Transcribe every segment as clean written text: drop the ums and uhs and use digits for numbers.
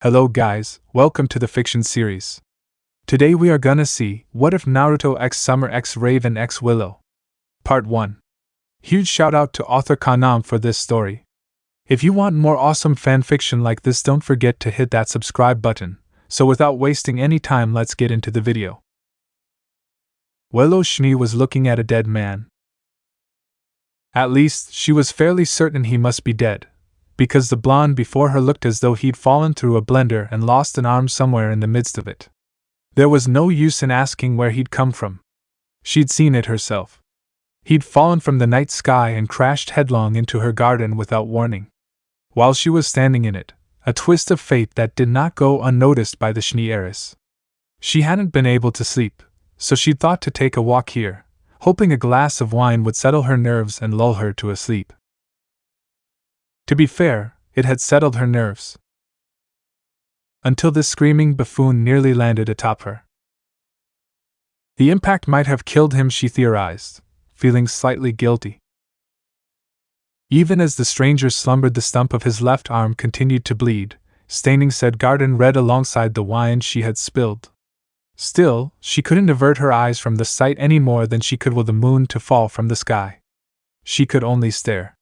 Hello guys, welcome to the fiction series. Today we are gonna see, what if Naruto x Summer x Raven x Willow? Part 1. Huge shout out to author Kanam for this story. If you want more awesome fanfiction like this, don't forget to hit that subscribe button. So without wasting any time, let's get into the video. Willow Schnee was looking at a dead man. At least, she was fairly certain he must be dead, because the blonde before her looked as though he'd fallen through a blender and lost an arm somewhere in the midst of it. There was no use in asking where he'd come from. She'd seen it herself. He'd fallen from the night sky and crashed headlong into her garden without warning. While she was standing in it, a twist of fate that did not go unnoticed by the Schnee heiress. She hadn't been able to sleep, so she'd thought to take a walk here, hoping a glass of wine would settle her nerves and lull her to a sleep. To be fair, it had settled her nerves. Until this screaming buffoon nearly landed atop her. The impact might have killed him, she theorized, feeling slightly guilty. Even as the stranger slumbered, the stump of his left arm continued to bleed, staining said garden red alongside the wine she had spilled. Still, she couldn't avert her eyes from the sight any more than she could will the moon to fall from the sky. She could only stare.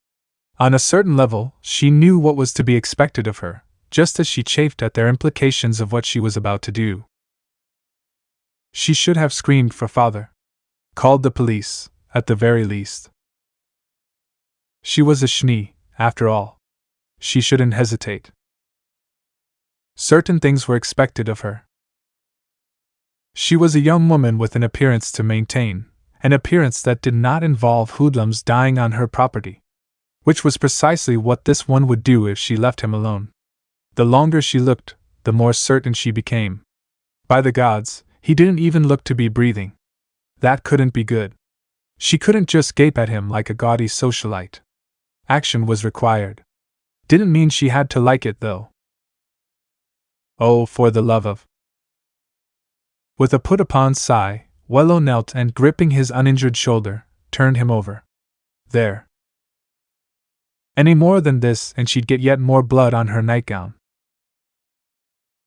On a certain level, she knew what was to be expected of her, just as she chafed at their implications of what she was about to do. She should have screamed for father. Called the police, at the very least. She was a Schnee, after all. She shouldn't hesitate. Certain things were expected of her. She was a young woman with an appearance to maintain, an appearance that did not involve hoodlums dying on her property. Which was precisely what this one would do if she left him alone. The longer she looked, the more certain she became. By the gods, he didn't even look to be breathing. That couldn't be good. She couldn't just gape at him like a gaudy socialite. Action was required. Didn't mean she had to like it, though. Oh, for the love of... With a put-upon sigh, Willow knelt and, gripping his uninjured shoulder, turned him over. There. Any more than this, and she'd get yet more blood on her nightgown.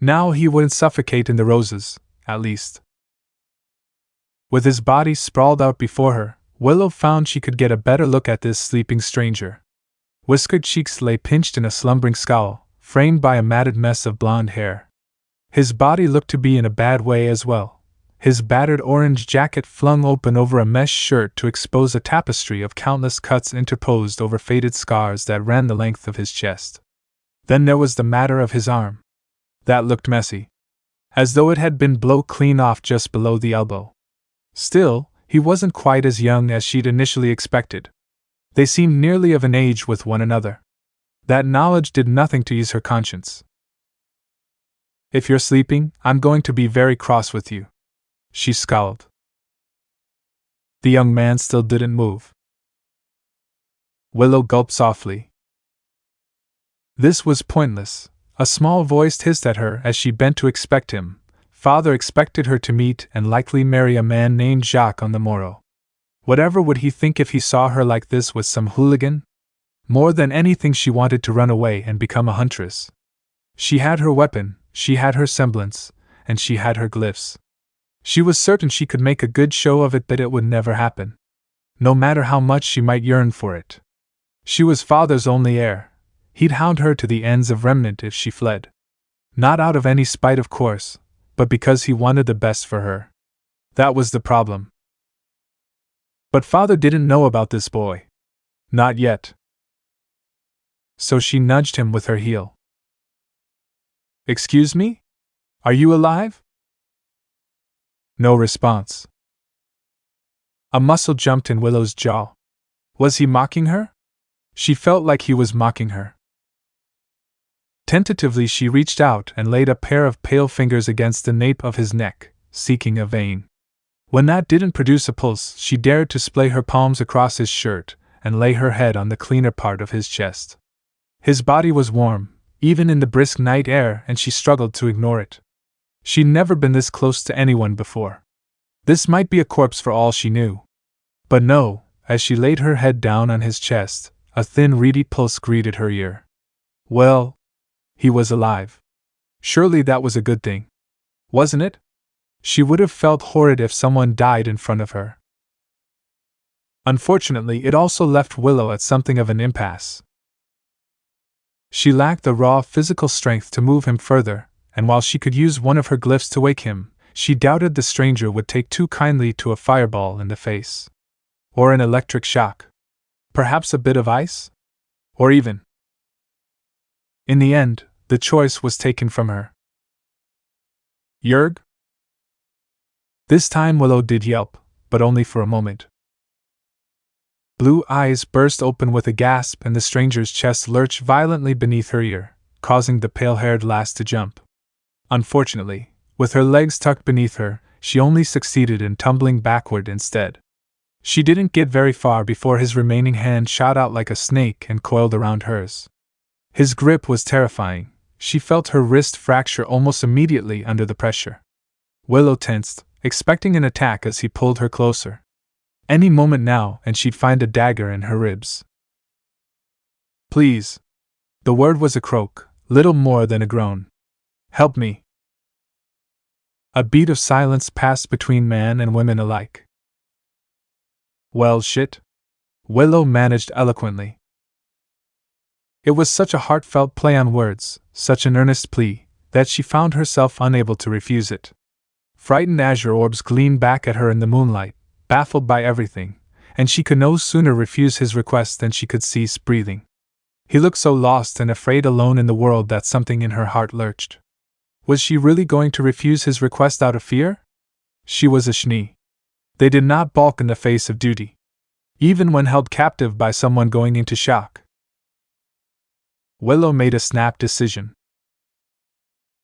Now he wouldn't suffocate in the roses, at least. With his body sprawled out before her, Willow found she could get a better look at this sleeping stranger. Whiskered cheeks lay pinched in a slumbering scowl, framed by a matted mess of blonde hair. His body looked to be in a bad way as well. His battered orange jacket flung open over a mesh shirt to expose a tapestry of countless cuts interposed over faded scars that ran the length of his chest. Then there was the matter of his arm. That looked messy. As though it had been blown clean off just below the elbow. Still, he wasn't quite as young as she'd initially expected. They seemed nearly of an age with one another. That knowledge did nothing to ease her conscience. If you're sleeping, I'm going to be very cross with you. She scowled. The young man still didn't move. Willow gulped softly. This was pointless. A small voice hissed at her as she bent to expect him. Father expected her to meet and likely marry a man named Jacques on the morrow. Whatever would he think if he saw her like this with some hooligan? More than anything, she wanted to run away and become a huntress. She had her weapon, she had her semblance, and she had her glyphs. She was certain she could make a good show of it, but it would never happen. No matter how much she might yearn for it. She was father's only heir. He'd hound her to the ends of Remnant if she fled. Not out of any spite, of course, but because he wanted the best for her. That was the problem. But father didn't know about this boy. Not yet. So she nudged him with her heel. Excuse me? Are you alive? No response. A muscle jumped in Willow's jaw. Was he mocking her? She felt like he was mocking her. Tentatively she reached out and laid a pair of pale fingers against the nape of his neck, seeking a vein. When that didn't produce a pulse, she dared to splay her palms across his shirt and lay her head on the cleaner part of his chest. His body was warm, even in the brisk night air, and she struggled to ignore it. She'd never been this close to anyone before. This might be a corpse for all she knew. But no, as she laid her head down on his chest, a thin reedy pulse greeted her ear. Well, he was alive. Surely that was a good thing. Wasn't it? She would have felt horrid if someone died in front of her. Unfortunately, it also left Willow at something of an impasse. She lacked the raw physical strength to move him further, and while she could use one of her glyphs to wake him, she doubted the stranger would take too kindly to a fireball in the face. Or an electric shock. Perhaps a bit of ice? Or even. In the end, the choice was taken from her. Yerg? This time Willow did yelp, but only for a moment. Blue eyes burst open with a gasp and the stranger's chest lurched violently beneath her ear, causing the pale-haired lass to jump. Unfortunately, with her legs tucked beneath her, she only succeeded in tumbling backward instead. She didn't get very far before his remaining hand shot out like a snake and coiled around hers. His grip was terrifying. She felt her wrist fracture almost immediately under the pressure. Willow tensed, expecting an attack as he pulled her closer. Any moment now and she'd find a dagger in her ribs. Please. The word was a croak, little more than a groan. Help me. A beat of silence passed between man and women alike. Well, shit. Willow managed eloquently. It was such a heartfelt play on words, such an earnest plea, that she found herself unable to refuse it. Frightened azure orbs gleamed back at her in the moonlight, baffled by everything, and she could no sooner refuse his request than she could cease breathing. He looked so lost and afraid alone in the world that something in her heart lurched. Was she really going to refuse his request out of fear? She was a Schnee. They did not balk in the face of duty, even when held captive by someone going into shock. Willow made a snap decision.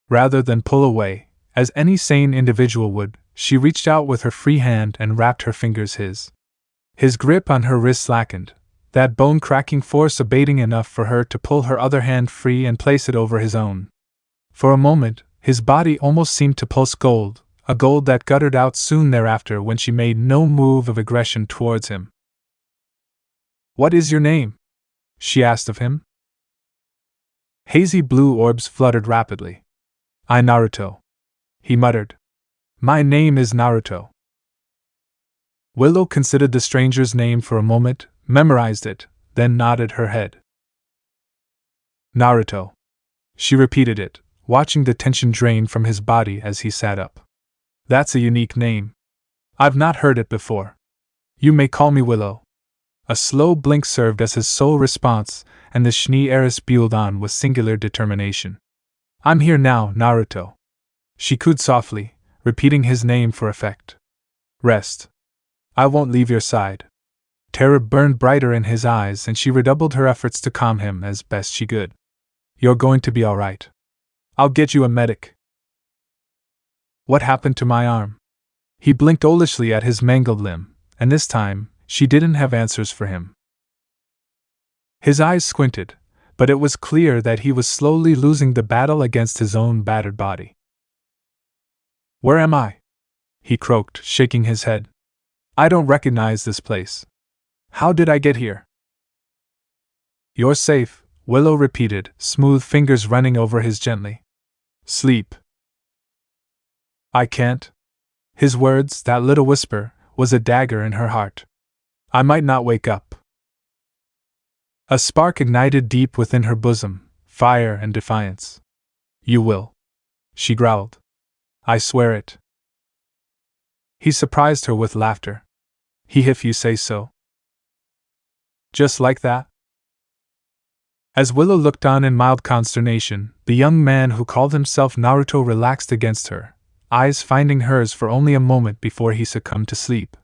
Rather than pull away, as any sane individual would, she reached out with her free hand and wrapped her fingers his. His grip on her wrist slackened, that bone-cracking force abating enough for her to pull her other hand free and place it over his own. For a moment, his body almost seemed to pulse gold, a gold that guttered out soon thereafter when she made no move of aggression towards him. "What is your name?" she asked of him. Hazy blue orbs fluttered rapidly. "I Naruto," he muttered. "My name is Naruto." Willow considered the stranger's name for a moment, memorized it, then nodded her head. "Naruto." She repeated it, watching the tension drain from his body as he sat up. "That's a unique name. I've not heard it before. You may call me Willow." A slow blink served as his sole response, and the Schnee heiress buelled on with singular determination. "I'm here now, Naruto." She cooed softly, repeating his name for effect. "Rest. I won't leave your side." Terror burned brighter in his eyes and she redoubled her efforts to calm him as best she could. "You're going to be all right. I'll get you a medic." "What happened to my arm?" He blinked owlishly at his mangled limb, and this time, she didn't have answers for him. His eyes squinted, but it was clear that he was slowly losing the battle against his own battered body. "Where am I?" he croaked, shaking his head. "I don't recognize this place. How did I get here?" "You're safe," Willow repeated, smooth fingers running over his gently. "Sleep." "I can't." His words, that little whisper, was a dagger in her heart. "I might not wake up." A spark ignited deep within her bosom, fire and defiance. "You will," she growled. "I swear it." He surprised her with laughter. "If you say so." "Just like that?" As Willow looked on in mild consternation, the young man who called himself Naruto relaxed against her, eyes finding hers for only a moment before he succumbed to sleep.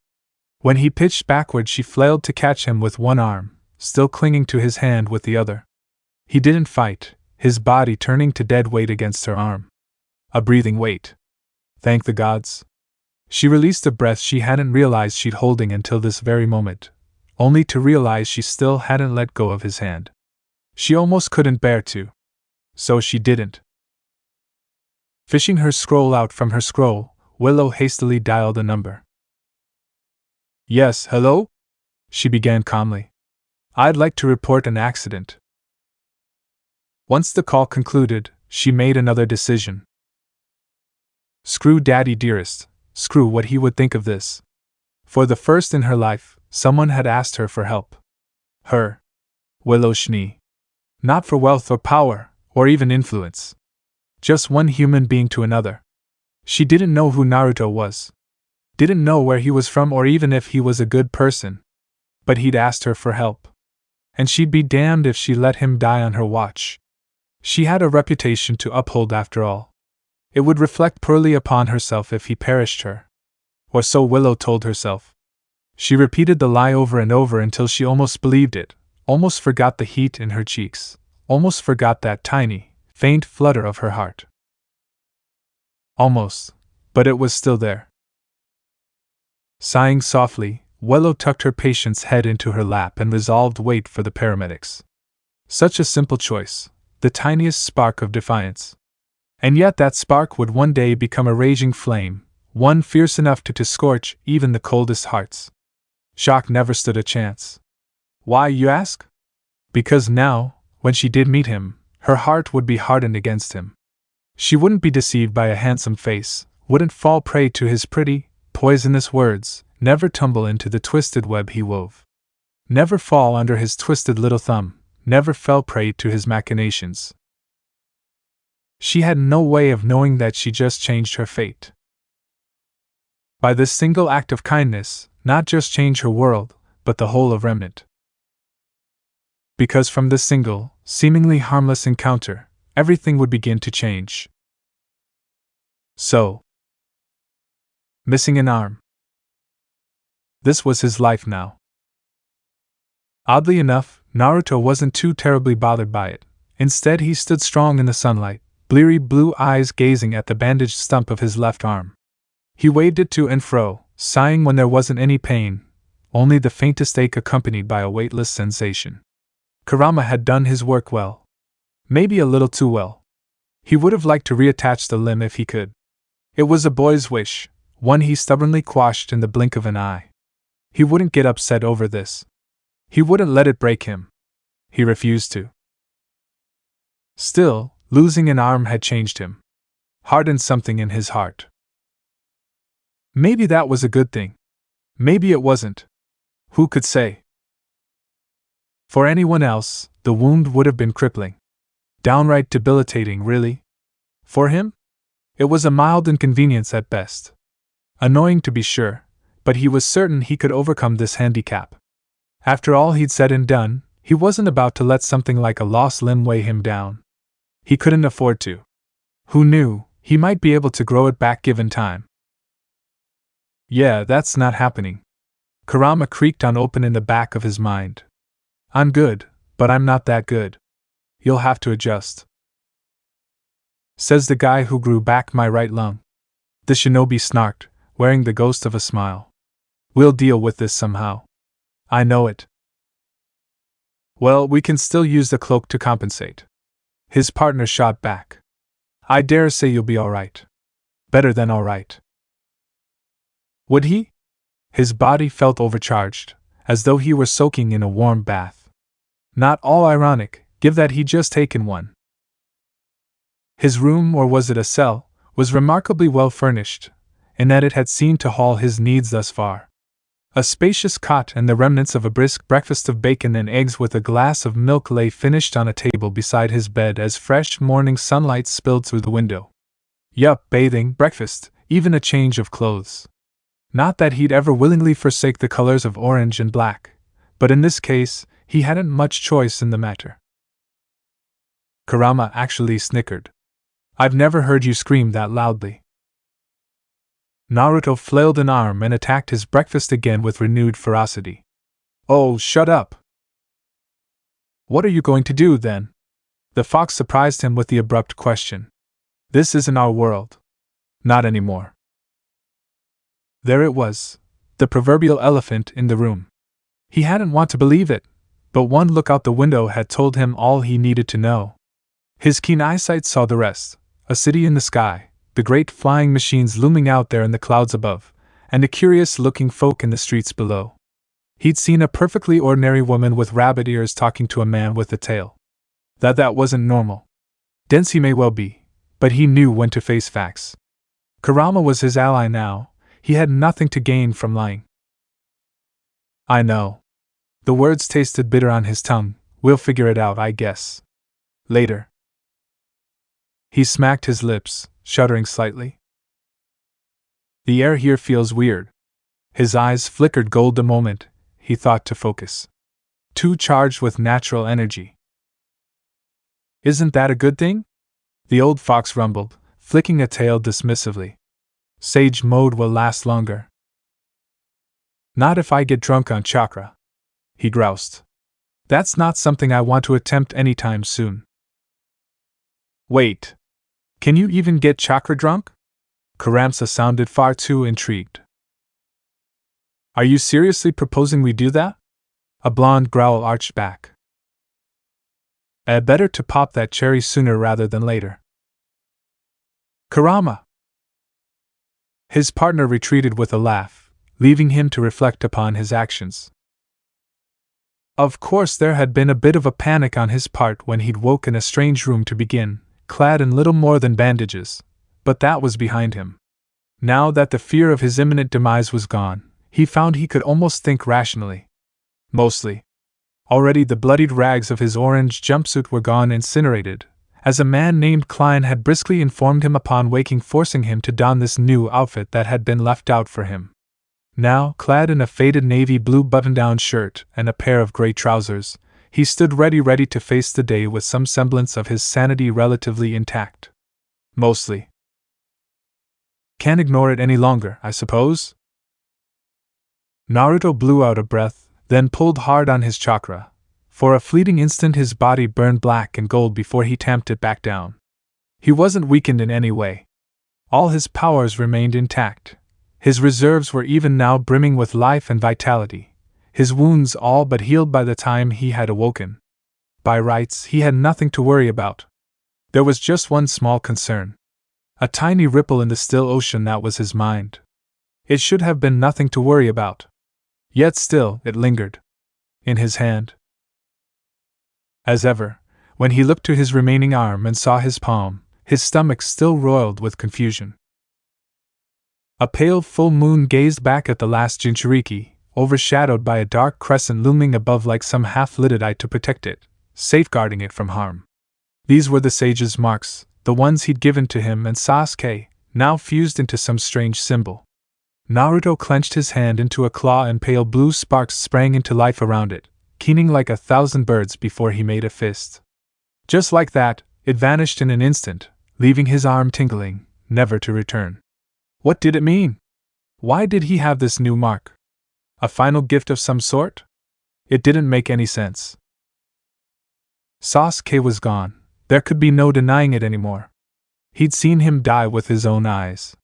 When he pitched backward, she flailed to catch him with one arm, still clinging to his hand with the other. He didn't fight, his body turning to dead weight against her arm. A breathing weight. Thank the gods. She released a breath she hadn't realized she'd holding until this very moment, only to realize she still hadn't let go of his hand. She almost couldn't bear to. So she didn't. Fishing her scroll out from her scroll, Willow hastily dialed a number. "Yes, hello?" she began calmly. "I'd like to report an accident." Once the call concluded, she made another decision. Screw Daddy Dearest, screw what he would think of this. For the first in her life, someone had asked her for help. Her, Willow Schnee. Not for wealth or power, or even influence. Just one human being to another. She didn't know who Naruto was. Didn't know where he was from or even if he was a good person. But he'd asked her for help. And she'd be damned if she let him die on her watch. She had a reputation to uphold after all. It would reflect poorly upon herself if he perished her. Or so Willow told herself. She repeated the lie over and over until she almost believed it, almost forgot the heat in her cheeks, almost forgot that tiny, faint flutter of her heart. Almost, but it was still there. Sighing softly, Willow tucked her patient's head into her lap and resolved wait for the paramedics. Such a simple choice, the tiniest spark of defiance. And yet that spark would one day become a raging flame, one fierce enough to scorch even the coldest hearts. Jacques never stood a chance. Why, you ask? Because now, when she did meet him, her heart would be hardened against him. She wouldn't be deceived by a handsome face, wouldn't fall prey to his pretty, poisonous words, never tumble into the twisted web he wove. Never fall under his twisted little thumb, never fell prey to his machinations. She had no way of knowing that she just changed her fate. By this single act of kindness, not just change her world, but the whole of Remnant. Because from this single, seemingly harmless encounter, everything would begin to change. So, missing an arm. This was his life now. Oddly enough, Naruto wasn't too terribly bothered by it. Instead, he stood strong in the sunlight, bleary blue eyes gazing at the bandaged stump of his left arm. He waved it to and fro, sighing when there wasn't any pain, only the faintest ache accompanied by a weightless sensation. Kurama had done his work well. Maybe a little too well. He would have liked to reattach the limb if he could. It was a boy's wish, one he stubbornly quashed in the blink of an eye. He wouldn't get upset over this. He wouldn't let it break him. He refused to. Still, losing an arm had changed him. Hardened something in his heart. Maybe that was a good thing. Maybe it wasn't. Who could say? For anyone else, the wound would have been crippling. Downright debilitating, really. For him? It was a mild inconvenience at best. Annoying to be sure, but he was certain he could overcome this handicap. After all he'd said and done, he wasn't about to let something like a lost limb weigh him down. He couldn't afford to. Who knew, he might be able to grow it back given time. Yeah, that's not happening. Kurama creaked on open in the back of his mind. I'm good, but I'm not that good. You'll have to adjust. Says the guy who grew back my right lung. The shinobi snarked, wearing the ghost of a smile. We'll deal with this somehow. I know it. Well, we can still use the cloak to compensate. His partner shot back. I dare say you'll be alright. Better than alright. Would he? His body felt overcharged, as though he were soaking in a warm bath. Not all ironic, give that he'd just taken one. His room, or was it a cell, was remarkably well furnished, in that it had seemed to haul his needs thus far. A spacious cot and the remnants of a brisk breakfast of bacon and eggs with a glass of milk lay finished on a table beside his bed as fresh morning sunlight spilled through the window. Yup, bathing, breakfast, even a change of clothes. Not that he'd ever willingly forsake the colors of orange and black, but in this case, he hadn't much choice in the matter. Kurama actually snickered. I've never heard you scream that loudly. Naruto flailed an arm and attacked his breakfast again with renewed ferocity. Oh, shut up! What are you going to do, then? The fox surprised him with the abrupt question. This isn't our world. Not anymore. There it was, the proverbial elephant in the room. He hadn't want to believe it, but one look out the window had told him all he needed to know. His keen eyesight saw the rest, a city in the sky, the great flying machines looming out there in the clouds above, and the curious-looking folk in the streets below. He'd seen a perfectly ordinary woman with rabbit ears talking to a man with a tail. That wasn't normal. Dense he may well be, but he knew when to face facts. Kurama was his ally now, he had nothing to gain from lying. I know. The words tasted bitter on his tongue. We'll figure it out, I guess. Later. He smacked his lips, shuddering slightly. The air here feels weird. His eyes flickered gold the moment he thought to focus. Too charged with natural energy. Isn't that a good thing? The old fox rumbled, flicking a tail dismissively. Sage mode will last longer. Not if I get drunk on chakra, he groused. That's not something I want to attempt anytime soon. Wait. Can you even get chakra drunk? Karamsa sounded far too intrigued. Are you seriously proposing we do that? A blonde growl arched back. Better to pop that cherry sooner rather than later. Kurama! His partner retreated with a laugh, leaving him to reflect upon his actions. Of course, there had been a bit of a panic on his part when he'd woke in a strange room to begin, clad in little more than bandages, but that was behind him. Now that the fear of his imminent demise was gone, he found he could almost think rationally. Mostly. Already the bloodied rags of his orange jumpsuit were gone incinerated, as a man named Klein had briskly informed him upon waking, forcing him to don this new outfit that had been left out for him. Now, clad in a faded navy blue button-down shirt and a pair of gray trousers, he stood ready to face the day with some semblance of his sanity relatively intact. Mostly. Can't ignore it any longer, I suppose? Naruto blew out a breath, then pulled hard on his chakra. For a fleeting instant his body burned black and gold before he tamped it back down. He wasn't weakened in any way. All his powers remained intact. His reserves were even now brimming with life and vitality, his wounds all but healed by the time he had awoken. By rights, he had nothing to worry about. There was just one small concern. A tiny ripple in the still ocean that was his mind. It should have been nothing to worry about. Yet still, it lingered. In his hand. As ever, when he looked to his remaining arm and saw his palm, his stomach still roiled with confusion. A pale full moon gazed back at the last Jinchuriki, overshadowed by a dark crescent looming above like some half-lidded eye to protect it, safeguarding it from harm. These were the sage's marks, the ones he'd given to him and Sasuke, now fused into some strange symbol. Naruto clenched his hand into a claw and pale blue sparks sprang into life around it, keening like 1,000 birds before he made a fist. Just like that, it vanished in an instant, leaving his arm tingling, never to return. What did it mean? Why did he have this new mark? A final gift of some sort? It didn't make any sense. Sasuke was gone. There could be no denying it anymore. He'd seen him die with his own eyes.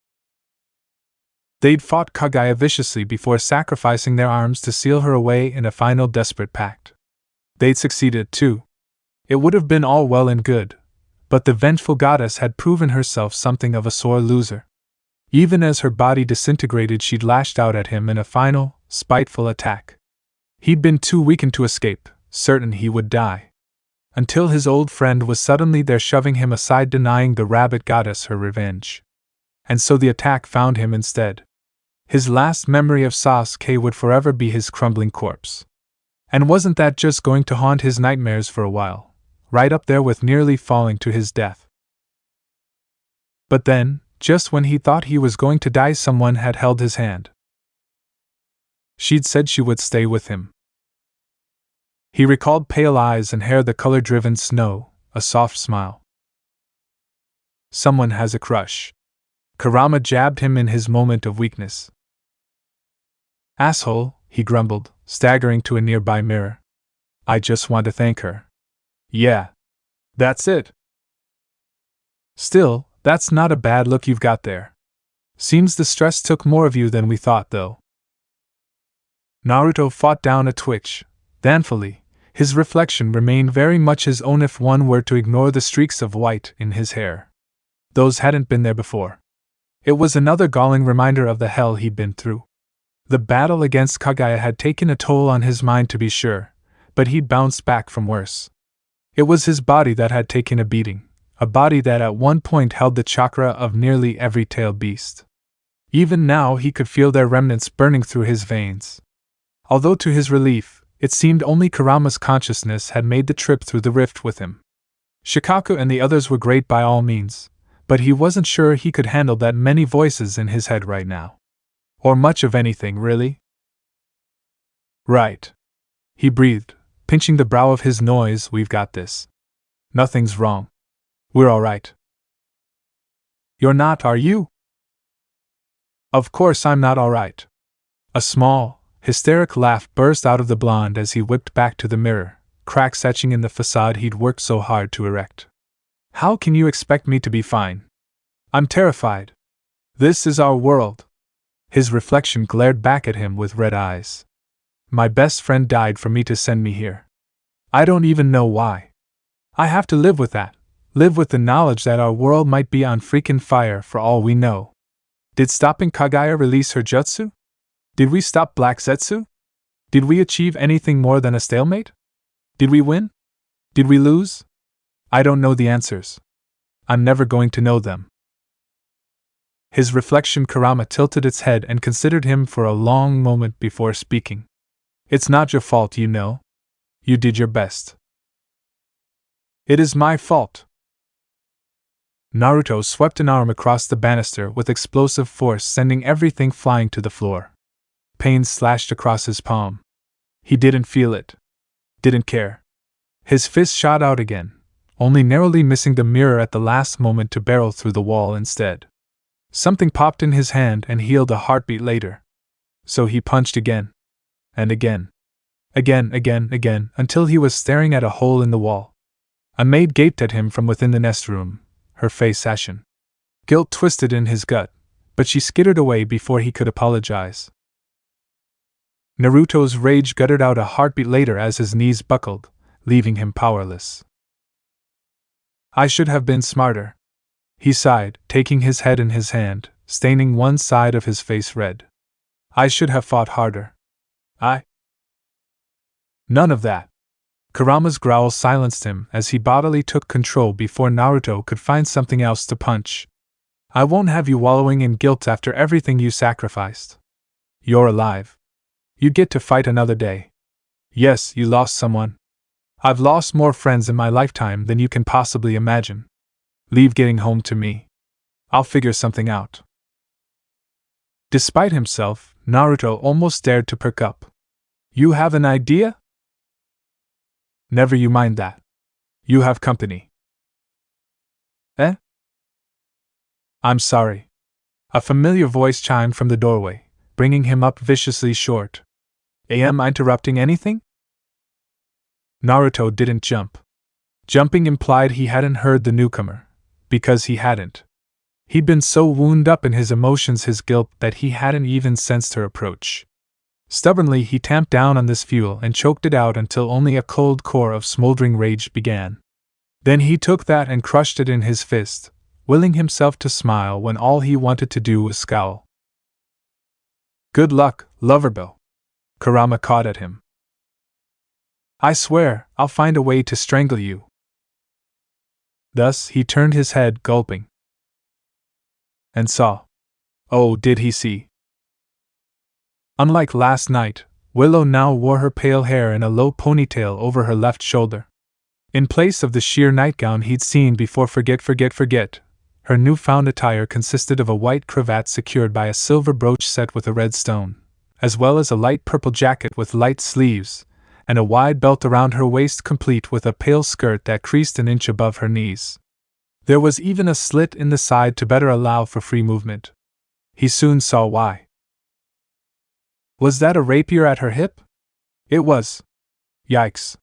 They'd fought Kaguya viciously before sacrificing their arms to seal her away in a final desperate pact. They'd succeeded, too. It would have been all well and good, but the vengeful goddess had proven herself something of a sore loser. Even as her body disintegrated, she'd lashed out at him in a final, spiteful attack. He'd been too weakened to escape, certain he would die. Until his old friend was suddenly there shoving him aside, denying the rabbit goddess her revenge. And so the attack found him instead. His last memory of Sasuke would forever be his crumbling corpse. And wasn't that just going to haunt his nightmares for a while, right up there with nearly falling to his death? But then, just when he thought he was going to die, someone had held his hand. She'd said she would stay with him. He recalled pale eyes and hair the color-driven snow, a soft smile. Someone has a crush. Kurama jabbed him in his moment of weakness. Asshole, he grumbled, staggering to a nearby mirror. I just want to thank her. Yeah. That's it. Still, that's not a bad look you've got there. Seems the stress took more of you than we thought, though. Naruto fought down a twitch. Thankfully, his reflection remained very much his own if one were to ignore the streaks of white in his hair. Those hadn't been there before. It was another galling reminder of the hell he'd been through. The battle against Kaguya had taken a toll on his mind, to be sure, but he'd bounced back from worse. It was his body that had taken a beating, a body that at one point held the chakra of nearly every tailed beast. Even now he could feel their remnants burning through his veins. Although to his relief, it seemed only Kurama's consciousness had made the trip through the rift with him. Shikaku and the others were great by all means, but he wasn't sure he could handle that many voices in his head right now. Or much of anything, really. Right. He breathed, pinching the brow of his noise. We've got this. Nothing's wrong. We're all right. You're not, are you? Of course I'm not all right. A small, hysteric laugh burst out of the blonde as he whipped back to the mirror, cracks etching in the facade he'd worked so hard to erect. How can you expect me to be fine? I'm terrified. This is our world. His reflection glared back at him with red eyes. My best friend died for me to send me here. I don't even know why. I have to live with that. Live with the knowledge that our world might be on freaking fire for all we know. Did stopping Kaguya release her jutsu? Did we stop Black Zetsu? Did we achieve anything more than a stalemate? Did we win? Did we lose? I don't know the answers. I'm never going to know them. His reflection Kurama tilted its head and considered him for a long moment before speaking. It's not your fault, you know. You did your best. It is my fault. Naruto swept an arm across the banister with explosive force, sending everything flying to the floor. Pain slashed across his palm. He didn't feel it. Didn't care. His fist shot out again, only narrowly missing the mirror at the last moment to barrel through the wall instead. Something popped in his hand and healed a heartbeat later. So he punched again. And again. Again, until he was staring at a hole in the wall. A maid gaped at him from within the nest room, her face ashen. Guilt twisted in his gut, but she skittered away before he could apologize. Naruto's rage guttered out a heartbeat later as his knees buckled, leaving him powerless. I should have been smarter. He sighed, taking his head in his hand, staining one side of his face red. I should have fought harder. None of that. Kurama's growl silenced him as he bodily took control before Naruto could find something else to punch. I won't have you wallowing in guilt after everything you sacrificed. You're alive. You get to fight another day. Yes, you lost someone. I've lost more friends in my lifetime than you can possibly imagine. Leave getting home to me. I'll figure something out. Despite himself, Naruto almost dared to perk up. You have an idea? Never you mind that. You have company. Eh? I'm sorry. A familiar voice chimed from the doorway, bringing him up viciously short. Am I interrupting anything? Naruto didn't jump. Jumping implied he hadn't heard the newcomer, because he hadn't. He'd been so wound up in his emotions, his guilt, that he hadn't even sensed her approach. Stubbornly, he tamped down on this fuel and choked it out until only a cold core of smoldering rage began. Then he took that and crushed it in his fist, willing himself to smile when all he wanted to do was scowl. Good luck, Loverbo. Kurama caught at him. I swear, I'll find a way to strangle you. Thus he turned his head, gulping. And saw. Oh, did he see? Unlike last night, Willow now wore her pale hair in a low ponytail over her left shoulder. In place of the sheer nightgown he'd seen before, forget, her newfound attire consisted of a white cravat secured by a silver brooch set with a red stone, as well as a light purple jacket with light sleeves, and a wide belt around her waist complete with a pale skirt that creased an inch above her knees. There was even a slit in the side to better allow for free movement. He soon saw why. Was that a rapier at her hip? It was. Yikes.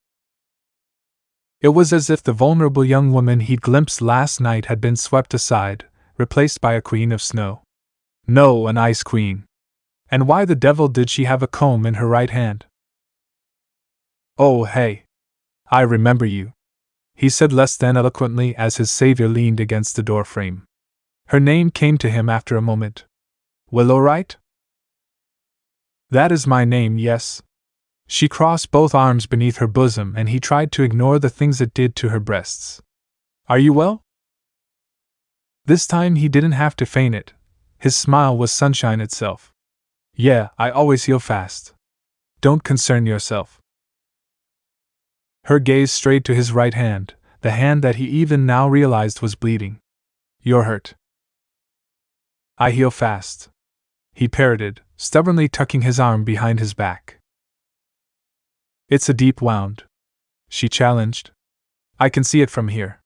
It was as if the vulnerable young woman he'd glimpsed last night had been swept aside, replaced by a queen of snow. No, an ice queen. And why the devil did she have a comb in her right hand? Oh, hey. I remember you, he said less than eloquently as his savior leaned against the doorframe. Her name came to him after a moment. Willow, right? That is my name, yes. She crossed both arms beneath her bosom and he tried to ignore the things it did to her breasts. Are you well? This time he didn't have to feign it. His smile was sunshine itself. Yeah, I always heal fast. Don't concern yourself. Her gaze strayed to his right hand, the hand that he even now realized was bleeding. You're hurt. I heal fast. He parroted, stubbornly tucking his arm behind his back. It's a deep wound, she challenged. I can see it from here.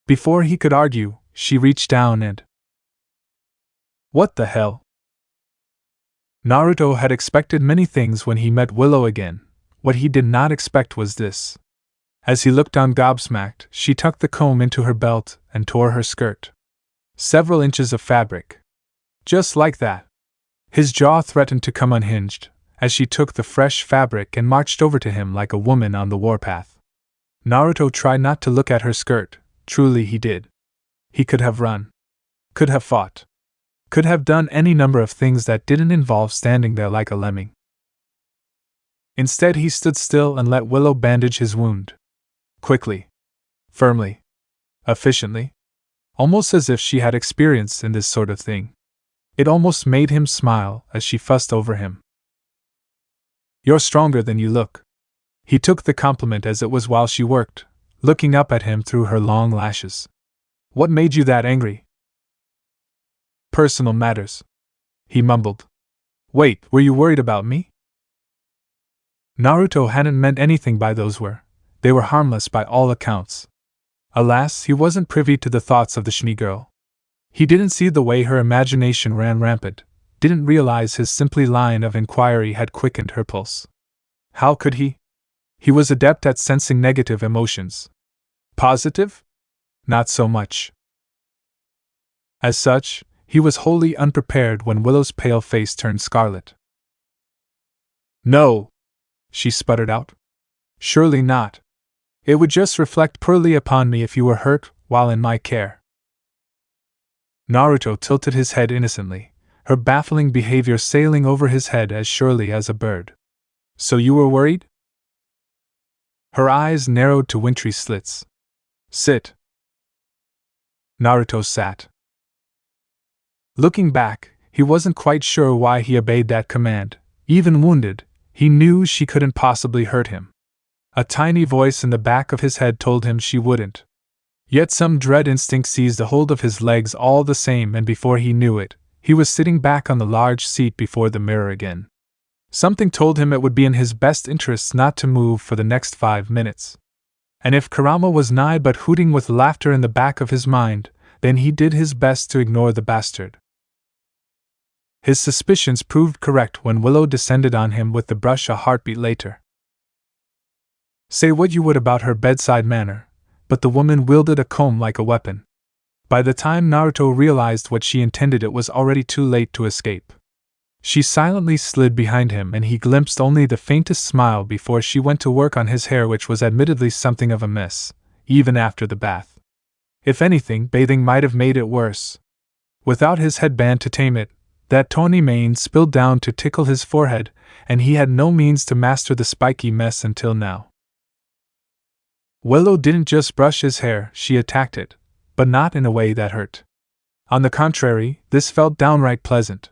Before he could argue, she reached down and... What the hell? Naruto had expected many things when he met Willow again. What he did not expect was this. As he looked on gobsmacked, she tucked the comb into her belt and tore her skirt. Several inches of fabric. Just like that. His jaw threatened to come unhinged, as she took the fresh fabric and marched over to him like a woman on the warpath. Naruto tried not to look at her skirt, truly he did. He could have run. Could have fought. Could have done any number of things that didn't involve standing there like a lemming. Instead he stood still and let Willow bandage his wound. Quickly. Firmly. Efficiently. Almost as if she had experience in this sort of thing. It almost made him smile as she fussed over him. You're stronger than you look. He took the compliment as it was while she worked, looking up at him through her long lashes. What made you that angry? Personal matters. He mumbled. Wait, were you worried about me? Naruto hadn't meant anything by those words. They were harmless by all accounts. Alas, he wasn't privy to the thoughts of the Schnee girl. He didn't see the way her imagination ran rampant, didn't realize his simple line of inquiry had quickened her pulse. How could he? He was adept at sensing negative emotions. Positive? Not so much. As such, he was wholly unprepared when Willow's pale face turned scarlet. No, she sputtered out. Surely not. It would just reflect poorly upon me if you were hurt while in my care. Naruto tilted his head innocently, her baffling behavior sailing over his head as surely as a bird. So you were worried? Her eyes narrowed to wintry slits. Sit. Naruto sat. Looking back, he wasn't quite sure why he obeyed that command. Even wounded, he knew she couldn't possibly hurt him. A tiny voice in the back of his head told him she wouldn't. Yet some dread instinct seized a hold of his legs all the same, and before he knew it, he was sitting back on the large seat before the mirror again. Something told him it would be in his best interests not to move for the next 5 minutes. And if Kurama was nigh but hooting with laughter in the back of his mind, then he did his best to ignore the bastard. His suspicions proved correct when Willow descended on him with the brush a heartbeat later. Say what you would about her bedside manner, but the woman wielded a comb like a weapon. By the time Naruto realized what she intended, it was already too late to escape. She silently slid behind him and he glimpsed only the faintest smile before she went to work on his hair, which was admittedly something of a mess, even after the bath. If anything, bathing might have made it worse. Without his headband to tame it, that tawny mane spilled down to tickle his forehead, and he had no means to master the spiky mess until now. Willow didn't just brush his hair, she attacked it, but not in a way that hurt. On the contrary, this felt downright pleasant.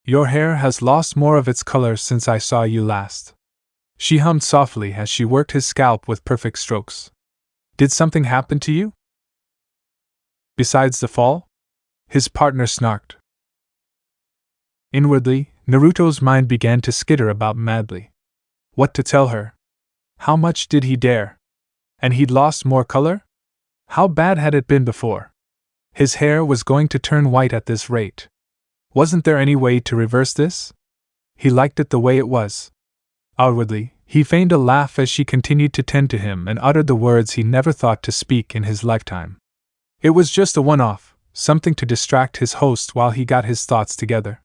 Your hair has lost more of its color since I saw you last. She hummed softly as she worked his scalp with perfect strokes. Did something happen to you? Besides the fall? His partner snarked. Inwardly, Naruto's mind began to skitter about madly. What to tell her? How much did he dare? And he'd lost more color? How bad had it been before? His hair was going to turn white at this rate. Wasn't there any way to reverse this? He liked it the way it was. Outwardly, he feigned a laugh as she continued to tend to him and uttered the words he never thought to speak in his lifetime. It was just a one-off, something to distract his host while he got his thoughts together.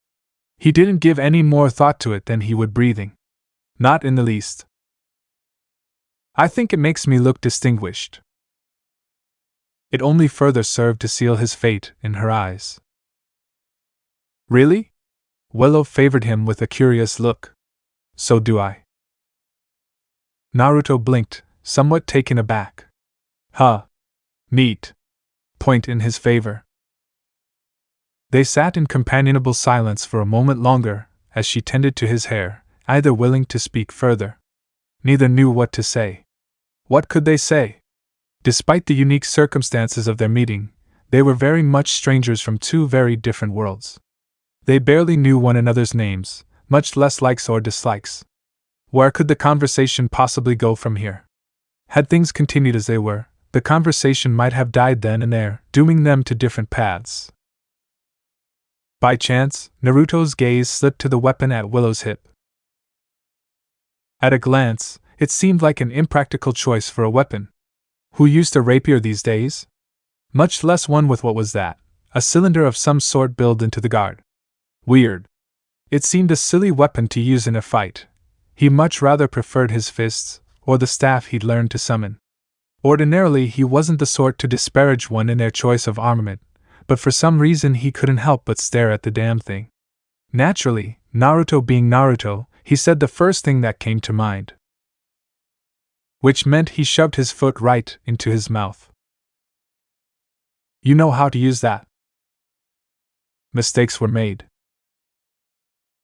He didn't give any more thought to it than he would breathing. Not in the least. I think it makes me look distinguished. It only further served to seal his fate in her eyes. Really? Willow favored him with a curious look. So do I. Naruto blinked, somewhat taken aback. Huh. Neat. point in his favor. They sat in companionable silence for a moment longer, as she tended to his hair, neither willing to speak further. Neither knew what to say. What could they say? Despite the unique circumstances of their meeting, they were very much strangers from two very different worlds. They barely knew one another's names, much less likes or dislikes. Where could the conversation possibly go from here? Had things continued as they were, the conversation might have died then and there, dooming them to different paths. By chance, Naruto's gaze slipped to the weapon at Willow's hip. At a glance, it seemed like an impractical choice for a weapon. Who used a rapier these days? Much less one with what was that? A cylinder of some sort built into the guard. Weird. It seemed a silly weapon to use in a fight. He much rather preferred his fists, or the staff he'd learned to summon. Ordinarily, he wasn't the sort to disparage one in their choice of armament, but for some reason he couldn't help but stare at the damn thing. Naturally, Naruto being Naruto, he said the first thing that came to mind. Which meant he shoved his foot right into his mouth. You know how to use that? Mistakes were made.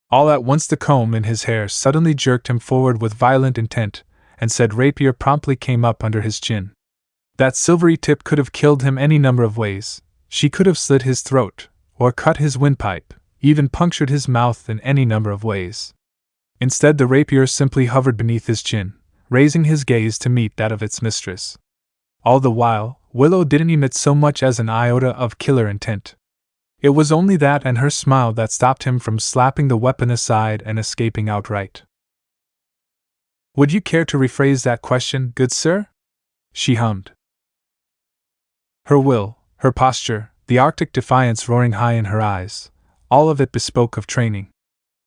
All at once the comb in his hair suddenly jerked him forward with violent intent, and said rapier promptly came up under his chin. That silvery tip could have killed him any number of ways. She could have slit his throat, or cut his windpipe, even punctured his mouth in any number of ways. Instead, the rapier simply hovered beneath his chin, raising his gaze to meet that of its mistress. All the while, Willow didn't emit so much as an iota of killer intent. It was only that and her smile that stopped him from slapping the weapon aside and escaping outright. Would you care to rephrase that question, good sir? She hummed. Her will, her posture, the Arctic defiance roaring high in her eyes, all of it bespoke of training.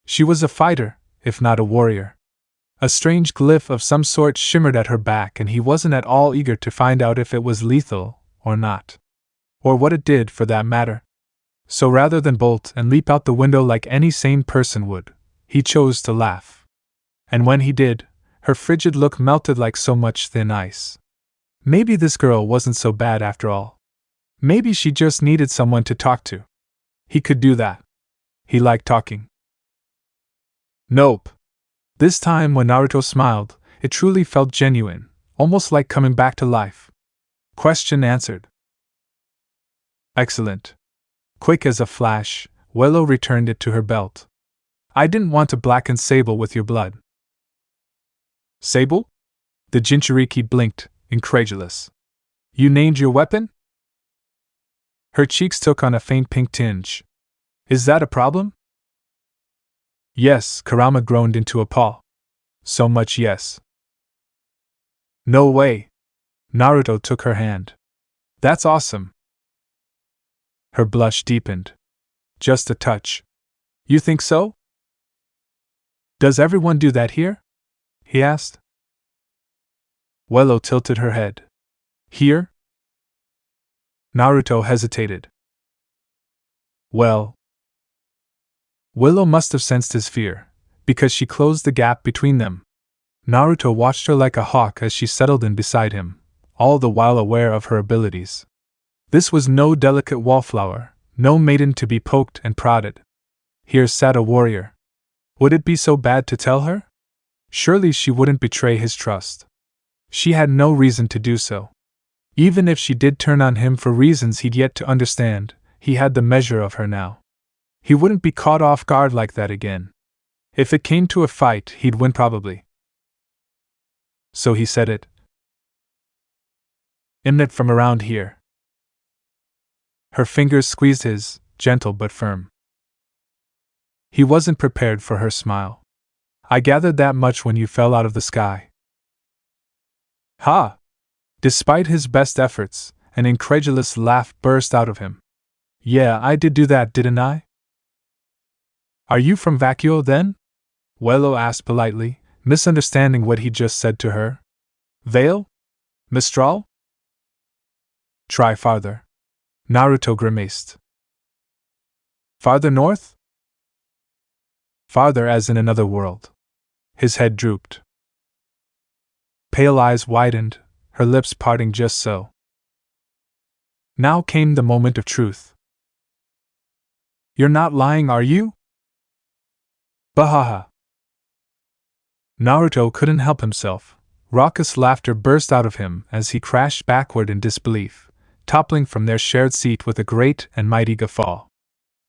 She was a fighter, if not a warrior. A strange glyph of some sort shimmered at her back, and he wasn't at all eager to find out if it was lethal or not. Or what it did, for that matter. So rather than bolt and leap out the window like any sane person would, he chose to laugh. And when he did, her frigid look melted like so much thin ice. Maybe this girl wasn't so bad after all. Maybe she just needed someone to talk to. He could do that. He liked talking. Nope. This time when Naruto smiled, it truly felt genuine, almost like coming back to life. Question answered. Excellent. Quick as a flash, Willow returned it to her belt. I didn't want to blacken Sable with your blood. Sable? The Jinchuriki blinked, incredulous. You named your weapon? Her cheeks took on a faint pink tinge. Is that a problem? Yes, Kurama groaned into a paw. So much yes. No way. Naruto took her hand. That's awesome. Her blush deepened. Just a touch. You think so? Does everyone do that here? He asked. Willow tilted her head. Here? Naruto hesitated. Well. Willow must have sensed his fear, because she closed the gap between them. Naruto watched her like a hawk as she settled in beside him, all the while aware of her abilities. This was no delicate wallflower, no maiden to be poked and prodded. Here sat a warrior. Would it be so bad to tell her? Surely she wouldn't betray his trust. She had no reason to do so. Even if she did turn on him for reasons he'd yet to understand, he had the measure of her now. He wouldn't be caught off guard like that again. If it came to a fight, he'd win probably. So he said it. Imnit from around here. Her fingers squeezed his, gentle but firm. He wasn't prepared for her smile. I gathered that much when you fell out of the sky. Ha! Despite his best efforts, an incredulous laugh burst out of him. Yeah, I did do that, didn't I? Are you from Vacuo then? Willow asked politely, misunderstanding what he just said to her. Vale? Mistral? Try farther. Naruto grimaced. Farther north? Farther as in another world. His head drooped. Pale eyes widened, her lips parting just so. Now came the moment of truth. You're not lying, are you? Bahaha. Naruto couldn't help himself. Raucous laughter burst out of him as he crashed backward in disbelief, toppling from their shared seat with a great and mighty guffaw.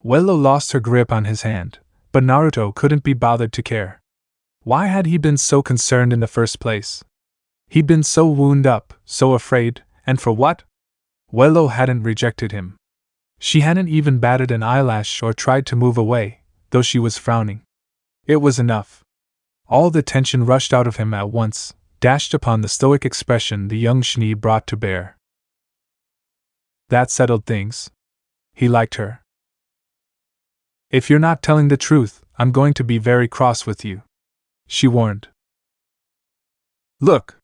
Willow lost her grip on his hand, but Naruto couldn't be bothered to care. Why had he been so concerned in the first place? He'd been so wound up, so afraid, and for what? Willow hadn't rejected him. She hadn't even batted an eyelash or tried to move away, though she was frowning. It was enough. All the tension rushed out of him at once, dashed upon the stoic expression the young Schnee brought to bear. That settled things. He liked her. If you're not telling the truth, I'm going to be very cross with you, she warned. Look!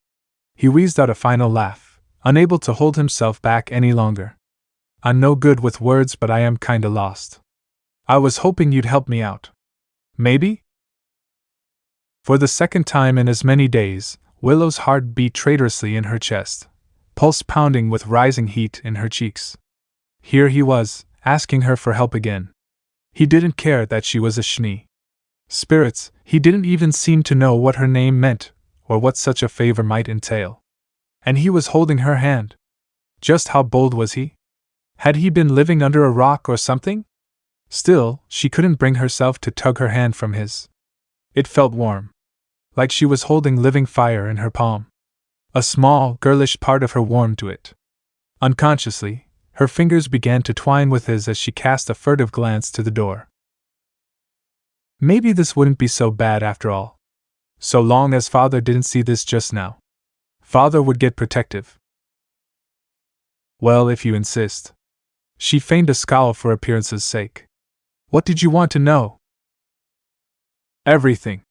He wheezed out a final laugh, unable to hold himself back any longer. I'm no good with words, but I am kinda lost. I was hoping you'd help me out. Maybe? For the second time in as many days, Willow's heart beat traitorously in her chest, pulse pounding with rising heat in her cheeks. Here he was, asking her for help again. He didn't care that she was a Schnee. Spirits, he didn't even seem to know what her name meant, or what such a favor might entail. And he was holding her hand. Just how bold was he? Had he been living under a rock or something? Still, she couldn't bring herself to tug her hand from his. It felt warm. Like she was holding living fire in her palm. A small, girlish part of her warmed to it. Unconsciously, her fingers began to twine with his as she cast a furtive glance to the door. Maybe this wouldn't be so bad after all. So long as Father didn't see this just now. Father would get protective. Well, if you insist. She feigned a scowl for appearance's sake. What did you want to know? Everything.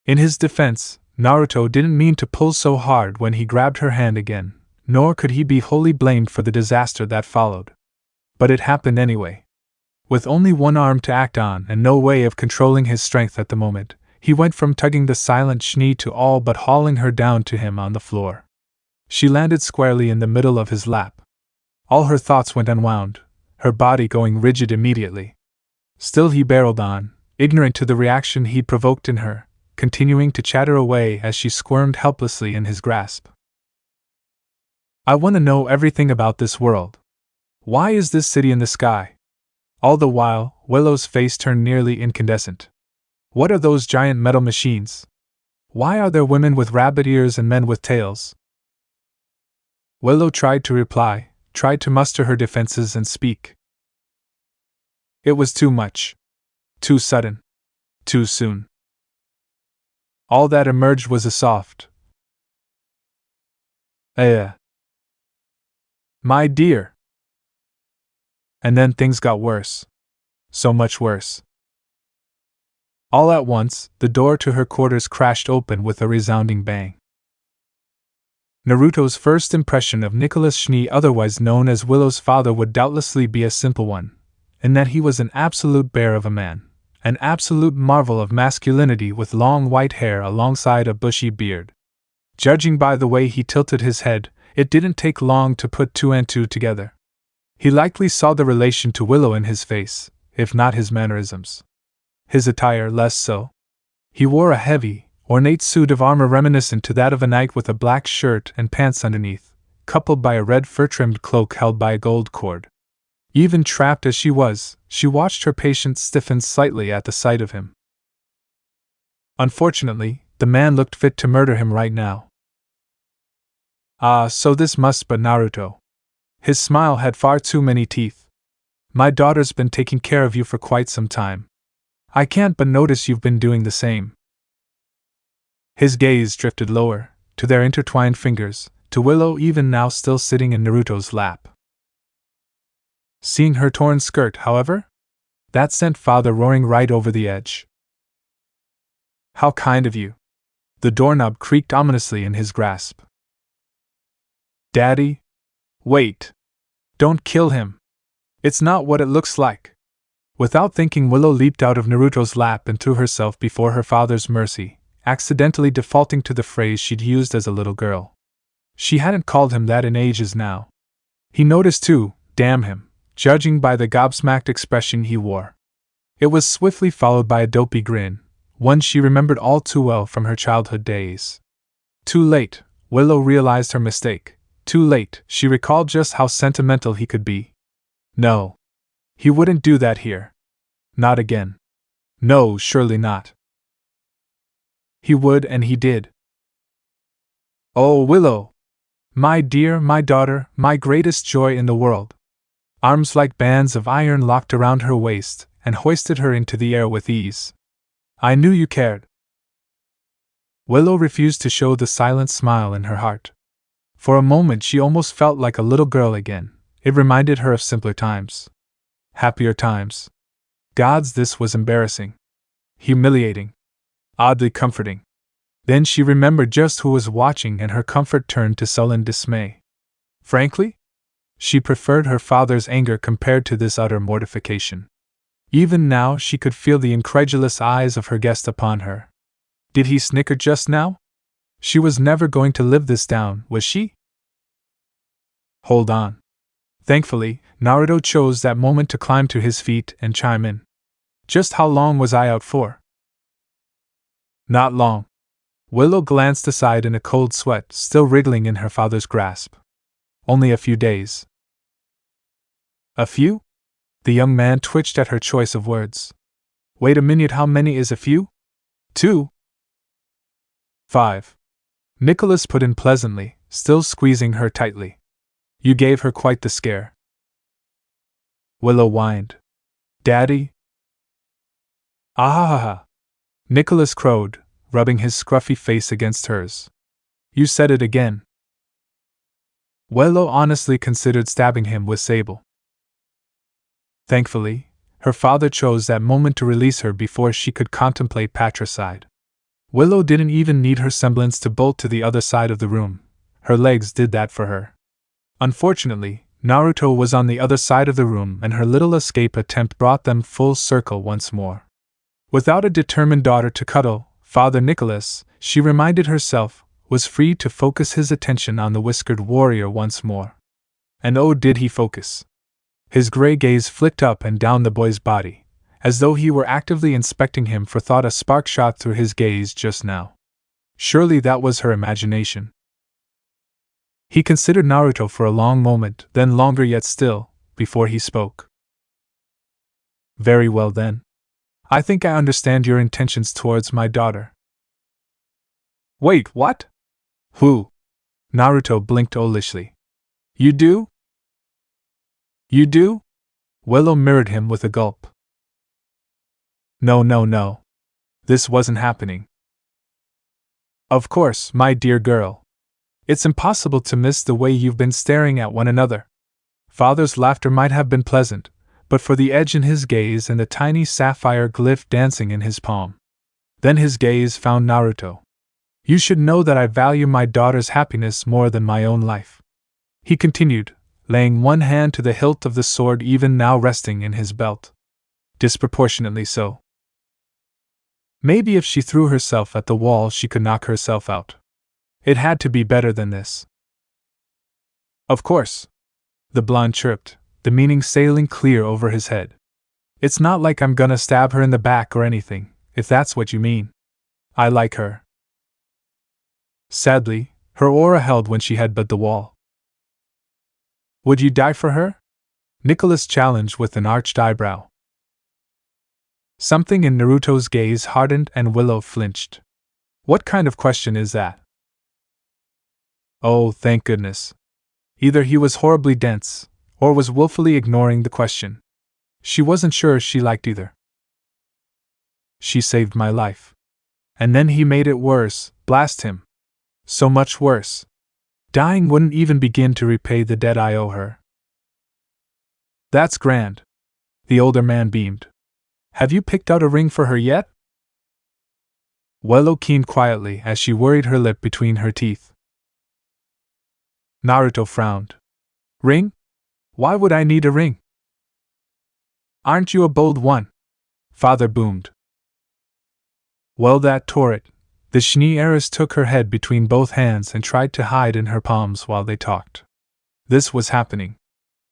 In his defense, Naruto didn't mean to pull so hard when he grabbed her hand again, nor could he be wholly blamed for the disaster that followed. But it happened anyway. With only one arm to act on and no way of controlling his strength at the moment, he went from tugging the silent Schnee to all but hauling her down to him on the floor. She landed squarely in the middle of his lap. All her thoughts went unwound, her body going rigid immediately. Still he barreled on, ignorant to the reaction he'd provoked in her, continuing to chatter away as she squirmed helplessly in his grasp. I want to know everything about this world. Why is this city in the sky? All the while, Willow's face turned nearly incandescent. What are those giant metal machines? Why are there women with rabbit ears and men with tails? Willow tried to reply, tried to muster her defenses and speak. It was too much. Too sudden. Too soon. All that emerged was a soft, my dear. And then things got worse. So much worse. All at once, the door to her quarters crashed open with a resounding bang. Naruto's first impression of Nicholas Schnee, otherwise known as Willow's father, would doubtlessly be a simple one, in that he was an absolute bear of a man, an absolute marvel of masculinity with long white hair alongside a bushy beard. Judging by the way he tilted his head, it didn't take long to put two and two together. He likely saw the relation to Willow in his face, if not his mannerisms. His attire less so. He wore a heavy, ornate suit of armor reminiscent to that of a knight with a black shirt and pants underneath, coupled by a red fur-trimmed cloak held by a gold cord. Even trapped as she was, she watched her patient stiffen slightly at the sight of him. Unfortunately, the man looked fit to murder him right now. Ah, so this must be Naruto. His smile had far too many teeth. My daughter's been taking care of you for quite some time. I can't but notice you've been doing the same. His gaze drifted lower, to their intertwined fingers, to Willow even now still sitting in Naruto's lap. Seeing her torn skirt, however? That sent Father roaring right over the edge. How kind of you. The doorknob creaked ominously in his grasp. Daddy? Wait. Don't kill him. It's not what it looks like. Without thinking, Willow leaped out of Naruto's lap and threw herself before her father's mercy, accidentally defaulting to the phrase she'd used as a little girl. She hadn't called him that in ages now. He noticed too, damn him, judging by the gobsmacked expression he wore. It was swiftly followed by a dopey grin, one she remembered all too well from her childhood days. Too late, Willow realized her mistake. Too late, she recalled just how sentimental he could be. No. He wouldn't do that here. Not again. No, surely not. He would, and he did. Oh, Willow! My dear, my daughter, my greatest joy in the world. Arms like bands of iron locked around her waist and hoisted her into the air with ease. I knew you cared. Willow refused to show the silent smile in her heart. For a moment she almost felt like a little girl again. It reminded her of simpler times. Happier times. Gods, this was embarrassing. Humiliating. Oddly comforting. Then she remembered just who was watching and her comfort turned to sullen dismay. Frankly, she preferred her father's anger compared to this utter mortification. Even now she could feel the incredulous eyes of her guest upon her. Did he snicker just now? She was never going to live this down, was she? Hold on. Thankfully, Naruto chose that moment to climb to his feet and chime in. Just how long was I out for? Not long. Willow glanced aside in a cold sweat, still wriggling in her father's grasp. Only a few days. A few? The young man twitched at her choice of words. Wait a minute, how many is a few? 2. 5. Nicholas put in pleasantly, still squeezing her tightly. You gave her quite the scare. Willow whined. Daddy? Ah! Nicholas crowed, rubbing his scruffy face against hers. You said it again. Willow honestly considered stabbing him with sable. Thankfully, her father chose that moment to release her before she could contemplate patricide. Willow didn't even need her semblance to bolt to the other side of the room. Her legs did that for her. Unfortunately, Naruto was on the other side of the room and her little escape attempt brought them full circle once more. Without a determined daughter to cuddle, Father Nicholas, she reminded herself, was free to focus his attention on the whiskered warrior once more. And oh, did he focus! His gray gaze flicked up and down the boy's body, as though he were actively inspecting him, for thought a spark shot through his gaze just now. Surely that was her imagination. He considered Naruto for a long moment, then longer yet still, before he spoke. Very well then. I think I understand your intentions towards my daughter. Wait, what? Who? Naruto blinked owlishly. You do? You do? Willow mirrored him with a gulp. No. This wasn't happening. Of course, my dear girl. It's impossible to miss the way you've been staring at one another. Father's laughter might have been pleasant, but for the edge in his gaze and the tiny sapphire glyph dancing in his palm. Then his gaze found Naruto. You should know that I value my daughter's happiness more than my own life. He continued, laying one hand to the hilt of the sword even now resting in his belt. Disproportionately so. Maybe if she threw herself at the wall she could knock herself out. It had to be better than this. Of course. The blonde chirped, the meaning sailing clear over his head. It's not like I'm gonna stab her in the back or anything, if that's what you mean. I like her. Sadly, her aura held when she headbutted the wall. Would you die for her? Nicholas challenged with an arched eyebrow. Something in Naruto's gaze hardened and Willow flinched. What kind of question is that? Oh, thank goodness. Either he was horribly dense, or was willfully ignoring the question. She wasn't sure she liked either. She saved my life. And then he made it worse, blast him. So much worse. Dying wouldn't even begin to repay the debt I owe her. That's grand. The older man beamed. Have you picked out a ring for her yet? Willow keened quietly as she worried her lip between her teeth. Naruto frowned. Ring? Why would I need a ring? Aren't you a bold one? Father boomed. Well, that tore it. The Schnee heiress took her head between both hands and tried to hide in her palms while they talked. This was happening.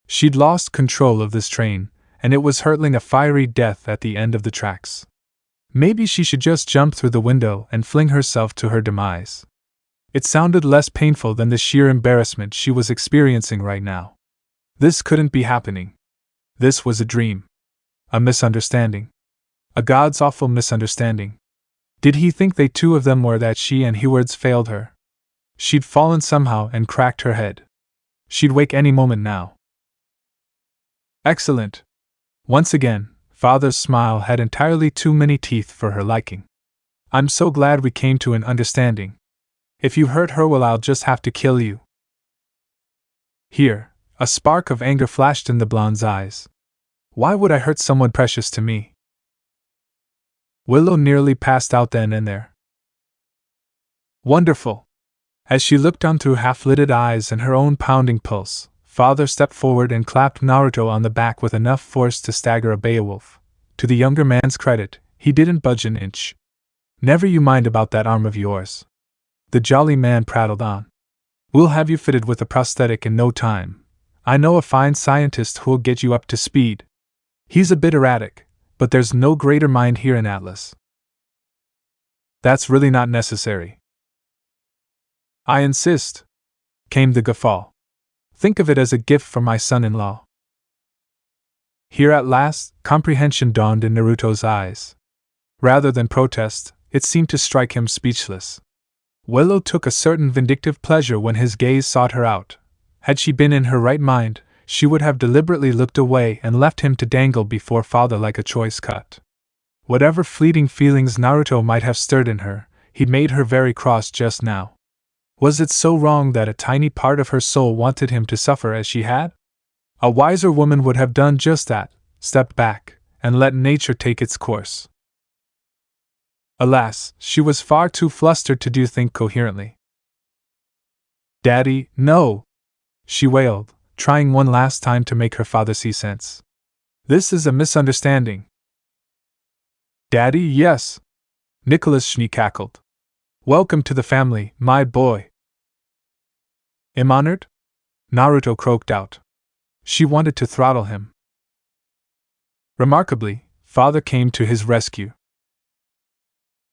She'd lost control of this train, and it was hurtling a fiery death at the end of the tracks. Maybe she should just jump through the window and fling herself to her demise. It sounded less painful than the sheer embarrassment she was experiencing right now. This couldn't be happening. This was a dream. A misunderstanding. A god's awful misunderstanding. Did he think they two of them were that she and Heward's failed her? She'd fallen somehow and cracked her head. She'd wake any moment now. Excellent. Once again, Father's smile had entirely too many teeth for her liking. I'm so glad we came to an understanding. If you hurt her, well, I'll just have to kill you. Here, a spark of anger flashed in the blonde's eyes. Why would I hurt someone precious to me? Willow nearly passed out then and there. Wonderful! As she looked on through half-lidded eyes and her own pounding pulse, Father stepped forward and clapped Naruto on the back with enough force to stagger a Beowulf. To the younger man's credit, he didn't budge an inch. Never you mind about that arm of yours. The jolly man prattled on. We'll have you fitted with a prosthetic in no time. I know a fine scientist who'll get you up to speed. He's a bit erratic, but there's no greater mind here in Atlas. That's really not necessary. I insist, came the guffaw. Think of it as a gift from my son-in-law. Here at last, comprehension dawned in Naruto's eyes. Rather than protest, it seemed to strike him speechless. Willow took a certain vindictive pleasure when his gaze sought her out. Had she been in her right mind, she would have deliberately looked away and left him to dangle before Father like a choice cut. Whatever fleeting feelings Naruto might have stirred in her, he'd made her very cross just now. Was it so wrong that a tiny part of her soul wanted him to suffer as she had? A wiser woman would have done just that, stepped back, and let nature take its course. Alas, she was far too flustered to think coherently. Daddy, no! She wailed, trying one last time to make her father see sense. This is a misunderstanding. Daddy, yes! Nicholas Schnee cackled. Welcome to the family, my boy. Am honored? Naruto croaked out. She wanted to throttle him. Remarkably, Father came to his rescue.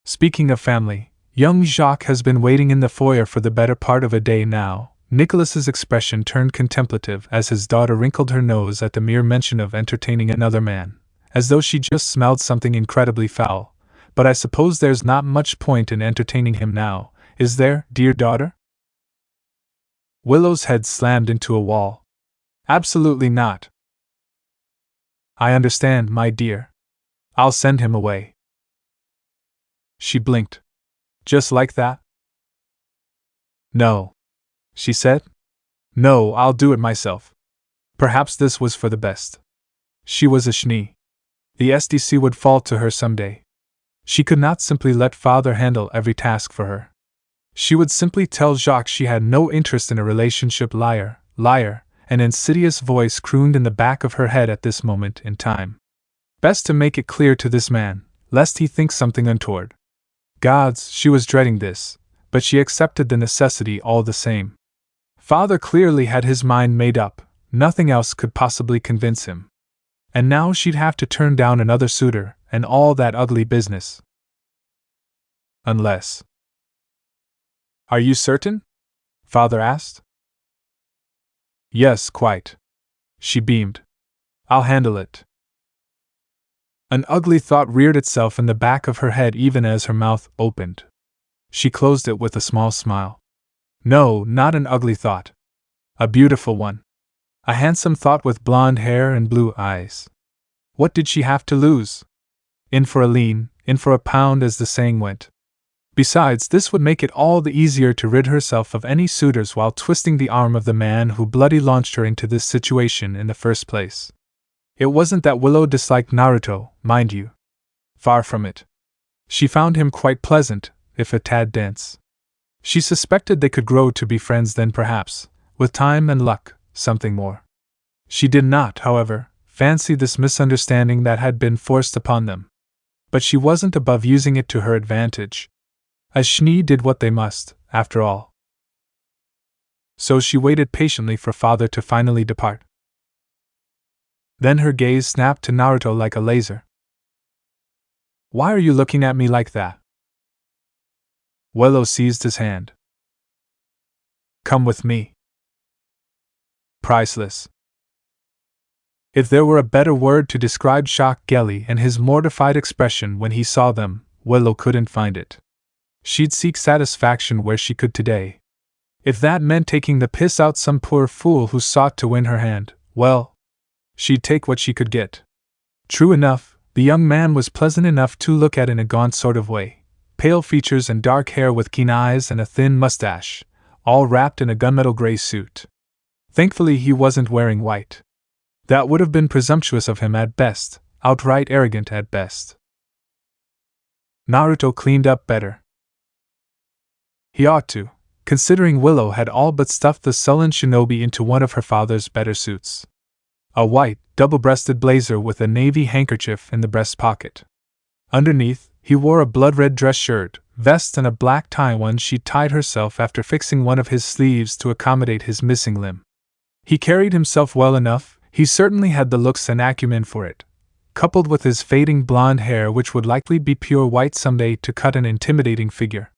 Speaking of family, young Jacques has been waiting in the foyer for the better part of a day now. Nicholas's expression turned contemplative as his daughter wrinkled her nose at the mere mention of entertaining another man, as though she just smelled something incredibly foul. But I suppose there's not much point in entertaining him now, is there, dear daughter? Willow's head slammed into a wall. Absolutely not. I understand, my dear. I'll send him away. She blinked. Just like that? No, she said. No, I'll do it myself. Perhaps this was for the best. She was a Schnee. The SDC would fall to her someday. She could not simply let Father handle every task for her. She would simply tell Jacques she had no interest in a relationship. Liar, liar, an insidious voice crooned in the back of her head at this moment in time. Best to make it clear to this man, lest he think something untoward. Gods, she was dreading this, but she accepted the necessity all the same. Father clearly had his mind made up, nothing else could possibly convince him. And now she'd have to turn down another suitor, and all that ugly business. Unless. Are you certain? Father asked. Yes, quite. She beamed. I'll handle it. An ugly thought reared itself in the back of her head even as her mouth opened. She closed it with a small smile. No, not an ugly thought. A beautiful one. A handsome thought with blonde hair and blue eyes. What did she have to lose? In for a lean, in for a pound, as the saying went. Besides, this would make it all the easier to rid herself of any suitors while twisting the arm of the man who bloody launched her into this situation in the first place. It wasn't that Willow disliked Naruto, mind you. Far from it. She found him quite pleasant, if a tad dense. She suspected they could grow to be friends then, perhaps, with time and luck, something more. She did not, however, fancy this misunderstanding that had been forced upon them. But she wasn't above using it to her advantage. As Schnee did what they must, after all. So she waited patiently for Father to finally depart. Then her gaze snapped to Naruto like a laser. Why are you looking at me like that? Willow seized his hand. Come with me. Priceless. If there were a better word to describe Jacques and his mortified expression when he saw them, Willow couldn't find it. She'd seek satisfaction where she could today. If that meant taking the piss out some poor fool who sought to win her hand, well, she'd take what she could get. True enough, the young man was pleasant enough to look at in a gaunt sort of way. Pale features and dark hair with keen eyes and a thin mustache, all wrapped in a gunmetal gray suit. Thankfully he wasn't wearing white. That would have been presumptuous of him at best, outright arrogant at best. Naruto cleaned up better. He ought to, considering Willow had all but stuffed the sullen shinobi into one of her father's better suits. A white, double-breasted blazer with a navy handkerchief in the breast pocket. Underneath, he wore a blood-red dress shirt, vest and a black tie, one she tied herself after fixing one of his sleeves to accommodate his missing limb. He carried himself well enough. He certainly had the looks and acumen for it, coupled with his fading blonde hair which would likely be pure white someday to cut an intimidating figure.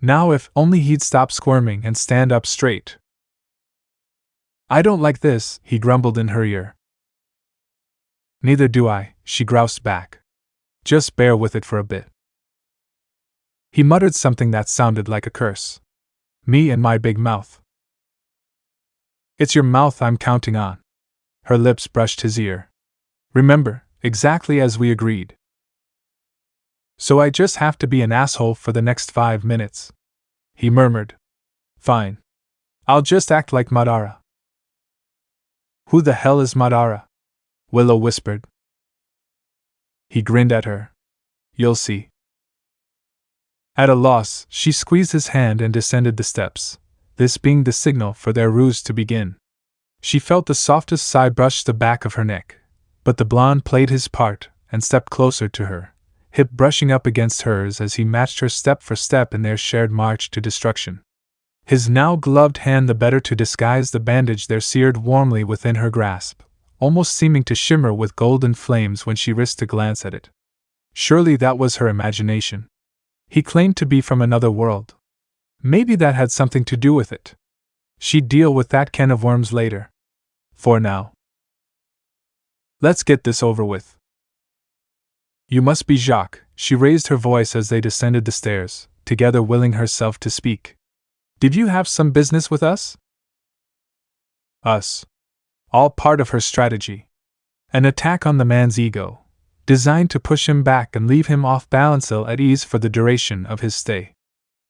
Now if only he'd stop squirming and stand up straight. I don't like this, he grumbled in her ear. Neither do I, she groused back. Just bear with it for a bit. He muttered something that sounded like a curse. Me and my big mouth. It's your mouth I'm counting on. Her lips brushed his ear. Remember, exactly as we agreed. So I just have to be an asshole for the next 5 minutes. He murmured. Fine. I'll just act like Madara. Who the hell is Madara? Willow whispered. He grinned at her. You'll see. At a loss, she squeezed his hand and descended the steps, this being the signal for their ruse to begin. She felt the softest sigh brush the back of her neck, but the blonde played his part and stepped closer to her, hip brushing up against hers as he matched her step for step in their shared march to destruction. His now gloved hand the better to disguise the bandage there seared warmly within her grasp, almost seeming to shimmer with golden flames when she risked a glance at it. Surely that was her imagination. He claimed to be from another world. Maybe that had something to do with it. She'd deal with that can of worms later. For now. Let's get this over with. You must be Jacques, she raised her voice as they descended the stairs, together willing herself to speak. Did you have some business with us? Us. All part of her strategy. An attack on the man's ego, designed to push him back and leave him off balance ill at ease for the duration of his stay.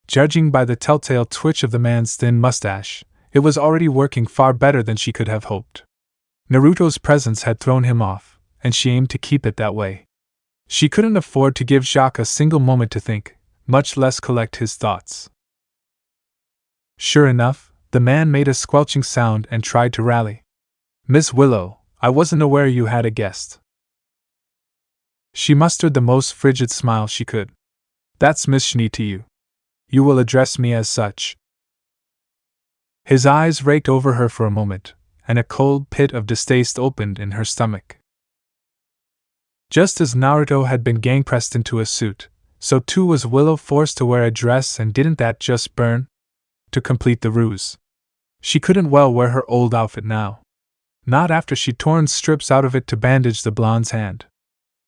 Judging by the telltale twitch of the man's thin mustache, it was already working far better than she could have hoped. Naruto's presence had thrown him off, and she aimed to keep it that way. She couldn't afford to give Jacques a single moment to think, much less collect his thoughts. Sure enough, the man made a squelching sound and tried to rally. Miss Willow, I wasn't aware you had a guest. She mustered the most frigid smile she could. That's Miss Schnee to you. You will address me as such. His eyes raked over her for a moment, and a cold pit of distaste opened in her stomach. Just as Naruto had been gang-pressed into a suit, so too was Willow forced to wear a dress, and didn't that just burn? To complete the ruse. She couldn't well wear her old outfit now. Not after she'd torn strips out of it to bandage the blonde's hand.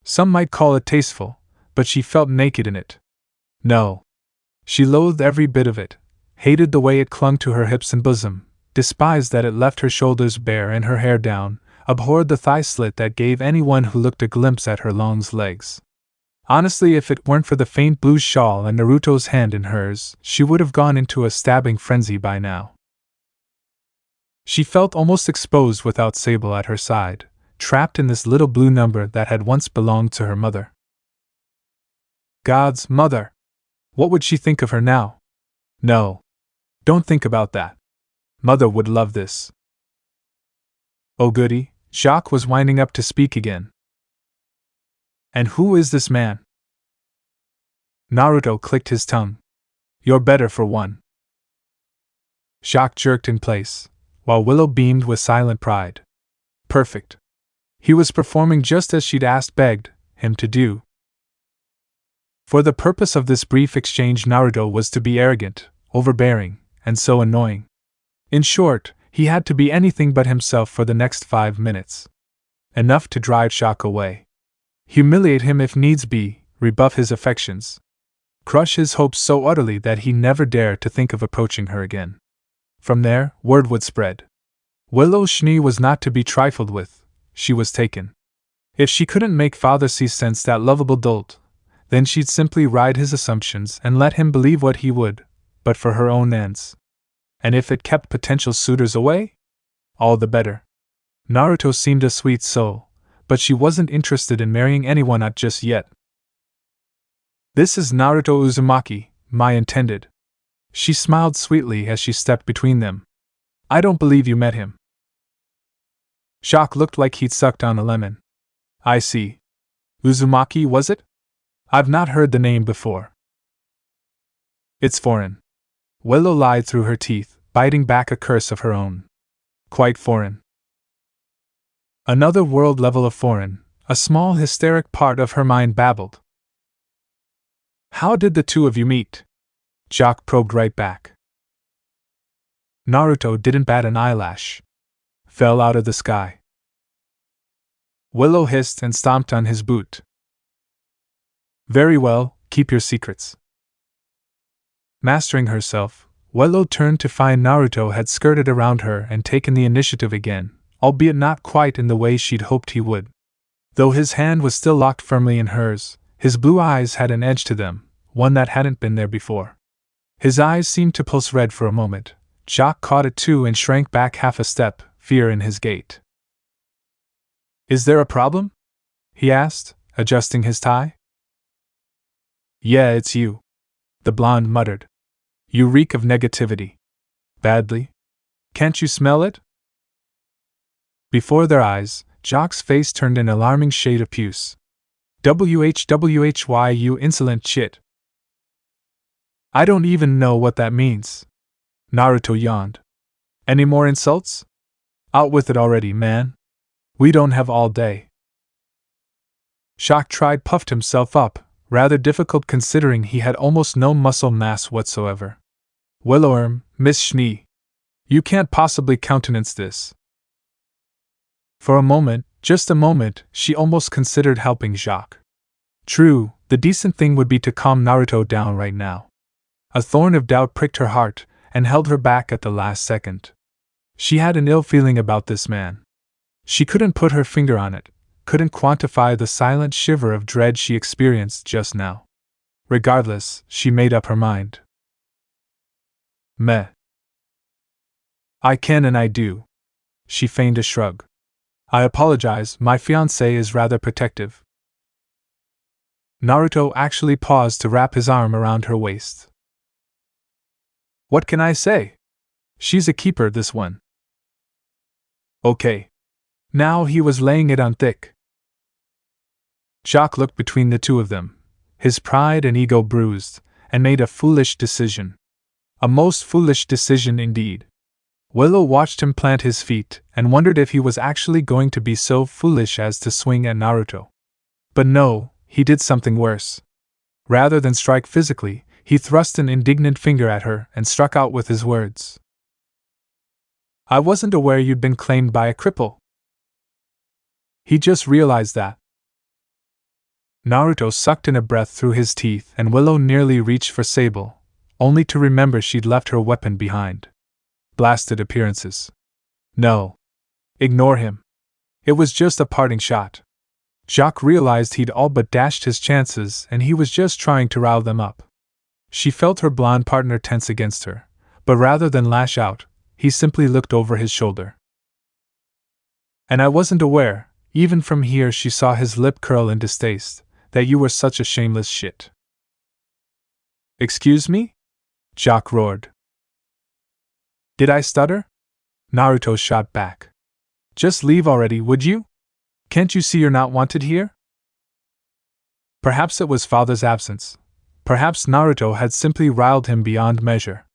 Some might call it tasteful, but she felt naked in it. No. She loathed every bit of it, hated the way it clung to her hips and bosom, despised that it left her shoulders bare and her hair down, abhorred the thigh slit that gave anyone who looked a glimpse at her long legs. Honestly, if it weren't for the faint blue shawl and Naruto's hand in hers, she would have gone into a stabbing frenzy by now. She felt almost exposed without Sable at her side, trapped in this little blue number that had once belonged to her mother. God's mother! What would she think of her now? No. Don't think about that. Mother would love this. Oh goody, Jacques was winding up to speak again. And who is this man? Naruto clicked his tongue. You're better for one. Jacques jerked in place, while Willow beamed with silent pride. Perfect. He was performing just as she'd begged him to do. For the purpose of this brief exchange, Naruto was to be arrogant, overbearing, and so annoying. In short, he had to be anything but himself for the next 5 minutes. Enough to drive Jacques away. Humiliate him if needs be, rebuff his affections. Crush his hopes so utterly that he never dare to think of approaching her again. From there, word would spread. Willow's Schnee was not to be trifled with, she was taken. If she couldn't make father see sense that lovable dolt, then she'd simply ride his assumptions and let him believe what he would, but for her own ends. And if it kept potential suitors away? All the better. Naruto seemed a sweet soul, but she wasn't interested in marrying anyone not just yet. This is Naruto Uzumaki, my intended. She smiled sweetly as she stepped between them. I don't believe you met him. Jacques looked like he'd sucked on a lemon. I see. Uzumaki, was it? I've not heard the name before. It's foreign. Willow lied through her teeth, biting back a curse of her own. Quite foreign. Another world level of foreign, a small hysteric part of her mind babbled. How did the two of you meet? Jacques probed right back. Naruto didn't bat an eyelash. Fell out of the sky. Willow hissed and stomped on his boot. Very well, keep your secrets. Mastering herself, Willow turned to find Naruto had skirted around her and taken the initiative again, albeit not quite in the way she'd hoped he would. Though his hand was still locked firmly in hers, his blue eyes had an edge to them, one that hadn't been there before. His eyes seemed to pulse red for a moment. Jacques caught it too and shrank back half a step, fear in his gait. Is there a problem? He asked, adjusting his tie. Yeah, it's you. The blonde muttered. You reek of negativity. Badly? Can't you smell it? Before their eyes, Jacques' face turned an alarming shade of puce. WHWHY, you insolent shit. I don't even know what that means. Naruto yawned. Any more insults? Out with it already, man. We don't have all day. Jacques puffed himself up, rather difficult considering he had almost no muscle mass whatsoever. Willow, Miss Schnee. You can't possibly countenance this. For a moment, just a moment, she almost considered helping Jacques. True, the decent thing would be to calm Naruto down right now. A thorn of doubt pricked her heart and held her back at the last second. She had an ill feeling about this man. She couldn't put her finger on it, couldn't quantify the silent shiver of dread she experienced just now. Regardless, she made up her mind. Meh. I can and I do. She feigned a shrug. I apologize, my fiancé is rather protective. Naruto actually paused to wrap his arm around her waist. What can I say? She's a keeper, this one. Okay. Now he was laying it on thick. Jacques looked between the two of them, his pride and ego bruised, and made a foolish decision. A most foolish decision indeed. Willow watched him plant his feet and wondered if he was actually going to be so foolish as to swing at Naruto. But no, he did something worse. Rather than strike physically, he thrust an indignant finger at her and struck out with his words. I wasn't aware you'd been claimed by a cripple. He just realized that. Naruto sucked in a breath through his teeth and Willow nearly reached for Sable, only to remember she'd left her weapon behind. Blasted appearances. No. Ignore him. It was just a parting shot. Jacques realized he'd all but dashed his chances and he was just trying to rile them up. She felt her blonde partner tense against her, but rather than lash out, he simply looked over his shoulder. And I wasn't aware, even from here she saw his lip curl in distaste, that you were such a shameless shit. Excuse me? Jacques roared. Did I stutter? Naruto shot back. Just leave already, would you? Can't you see you're not wanted here? Perhaps it was father's absence. Perhaps Naruto had simply riled him beyond measure.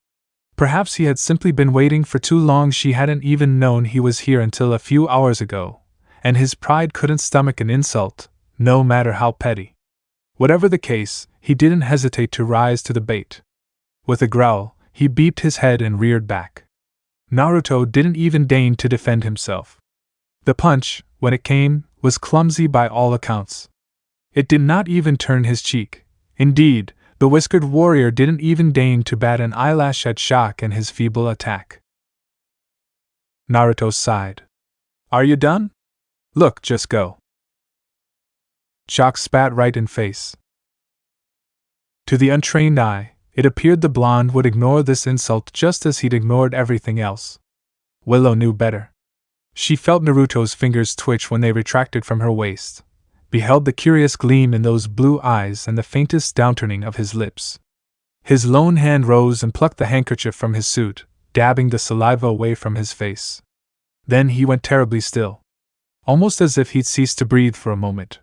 Perhaps he had simply been waiting for too long. She hadn't even known he was here until a few hours ago, and his pride couldn't stomach an insult, no matter how petty. Whatever the case, he didn't hesitate to rise to the bait. With a growl, he beeped his head and reared back. Naruto didn't even deign to defend himself. The punch, when it came, was clumsy by all accounts. It did not even turn his cheek. Indeed, the whiskered warrior didn't even deign to bat an eyelash at Jacques and his feeble attack. Naruto sighed. Are you done? Look, just go. Jacques spat right in face. To the untrained eye, it appeared the blonde would ignore this insult just as he'd ignored everything else. Willow knew better. She felt Naruto's fingers twitch when they retracted from her waist, beheld the curious gleam in those blue eyes and the faintest downturning of his lips. His lone hand rose and plucked the handkerchief from his suit, dabbing the saliva away from his face. Then he went terribly still, almost as if he'd ceased to breathe for a moment.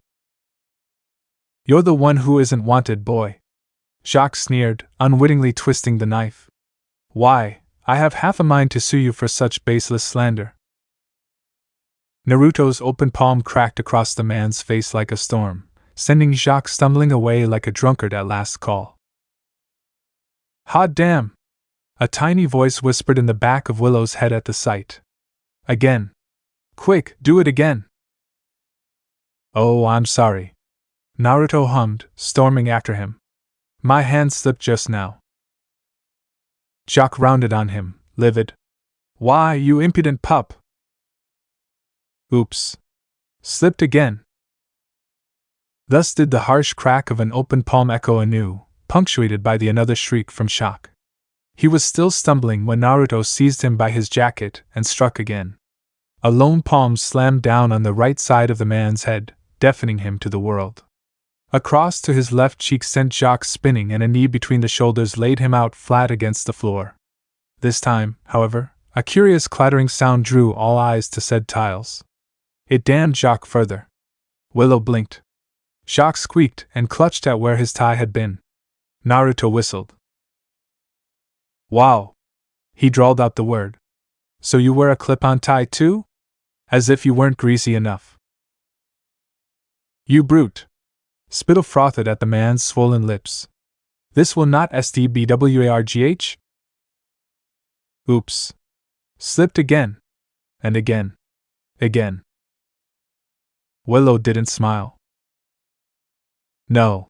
You're the one who isn't wanted, boy. Jacques sneered, unwittingly twisting the knife. Why, I have half a mind to sue you for such baseless slander. Naruto's open palm cracked across the man's face like a storm, sending Jacques stumbling away like a drunkard at last call. Hot damn! A tiny voice whispered in the back of Willow's head at the sight. Again. Quick, do it again! Oh, I'm sorry. Naruto hummed, storming after him. My hand slipped just now. Jacques rounded on him, livid. Why, you impudent pup! Oops. Slipped again. Thus did the harsh crack of an open palm echo anew, punctuated by the another shriek from Jacques. He was still stumbling when Naruto seized him by his jacket and struck again. A lone palm slammed down on the right side of the man's head, deafening him to the world. A cross to his left cheek sent Jacques spinning, and a knee between the shoulders laid him out flat against the floor. This time, however, a curious clattering sound drew all eyes to said tiles. It damned Jacques further. Willow blinked. Jacques squeaked and clutched at where his tie had been. Naruto whistled. Wow! He drawled out the word. So you wear a clip-on tie too? As if you weren't greasy enough. You brute! Spittle frothed at the man's swollen lips. This will not STBWARGH? Oops. Slipped again. And again. Again. Willow didn't smile. No.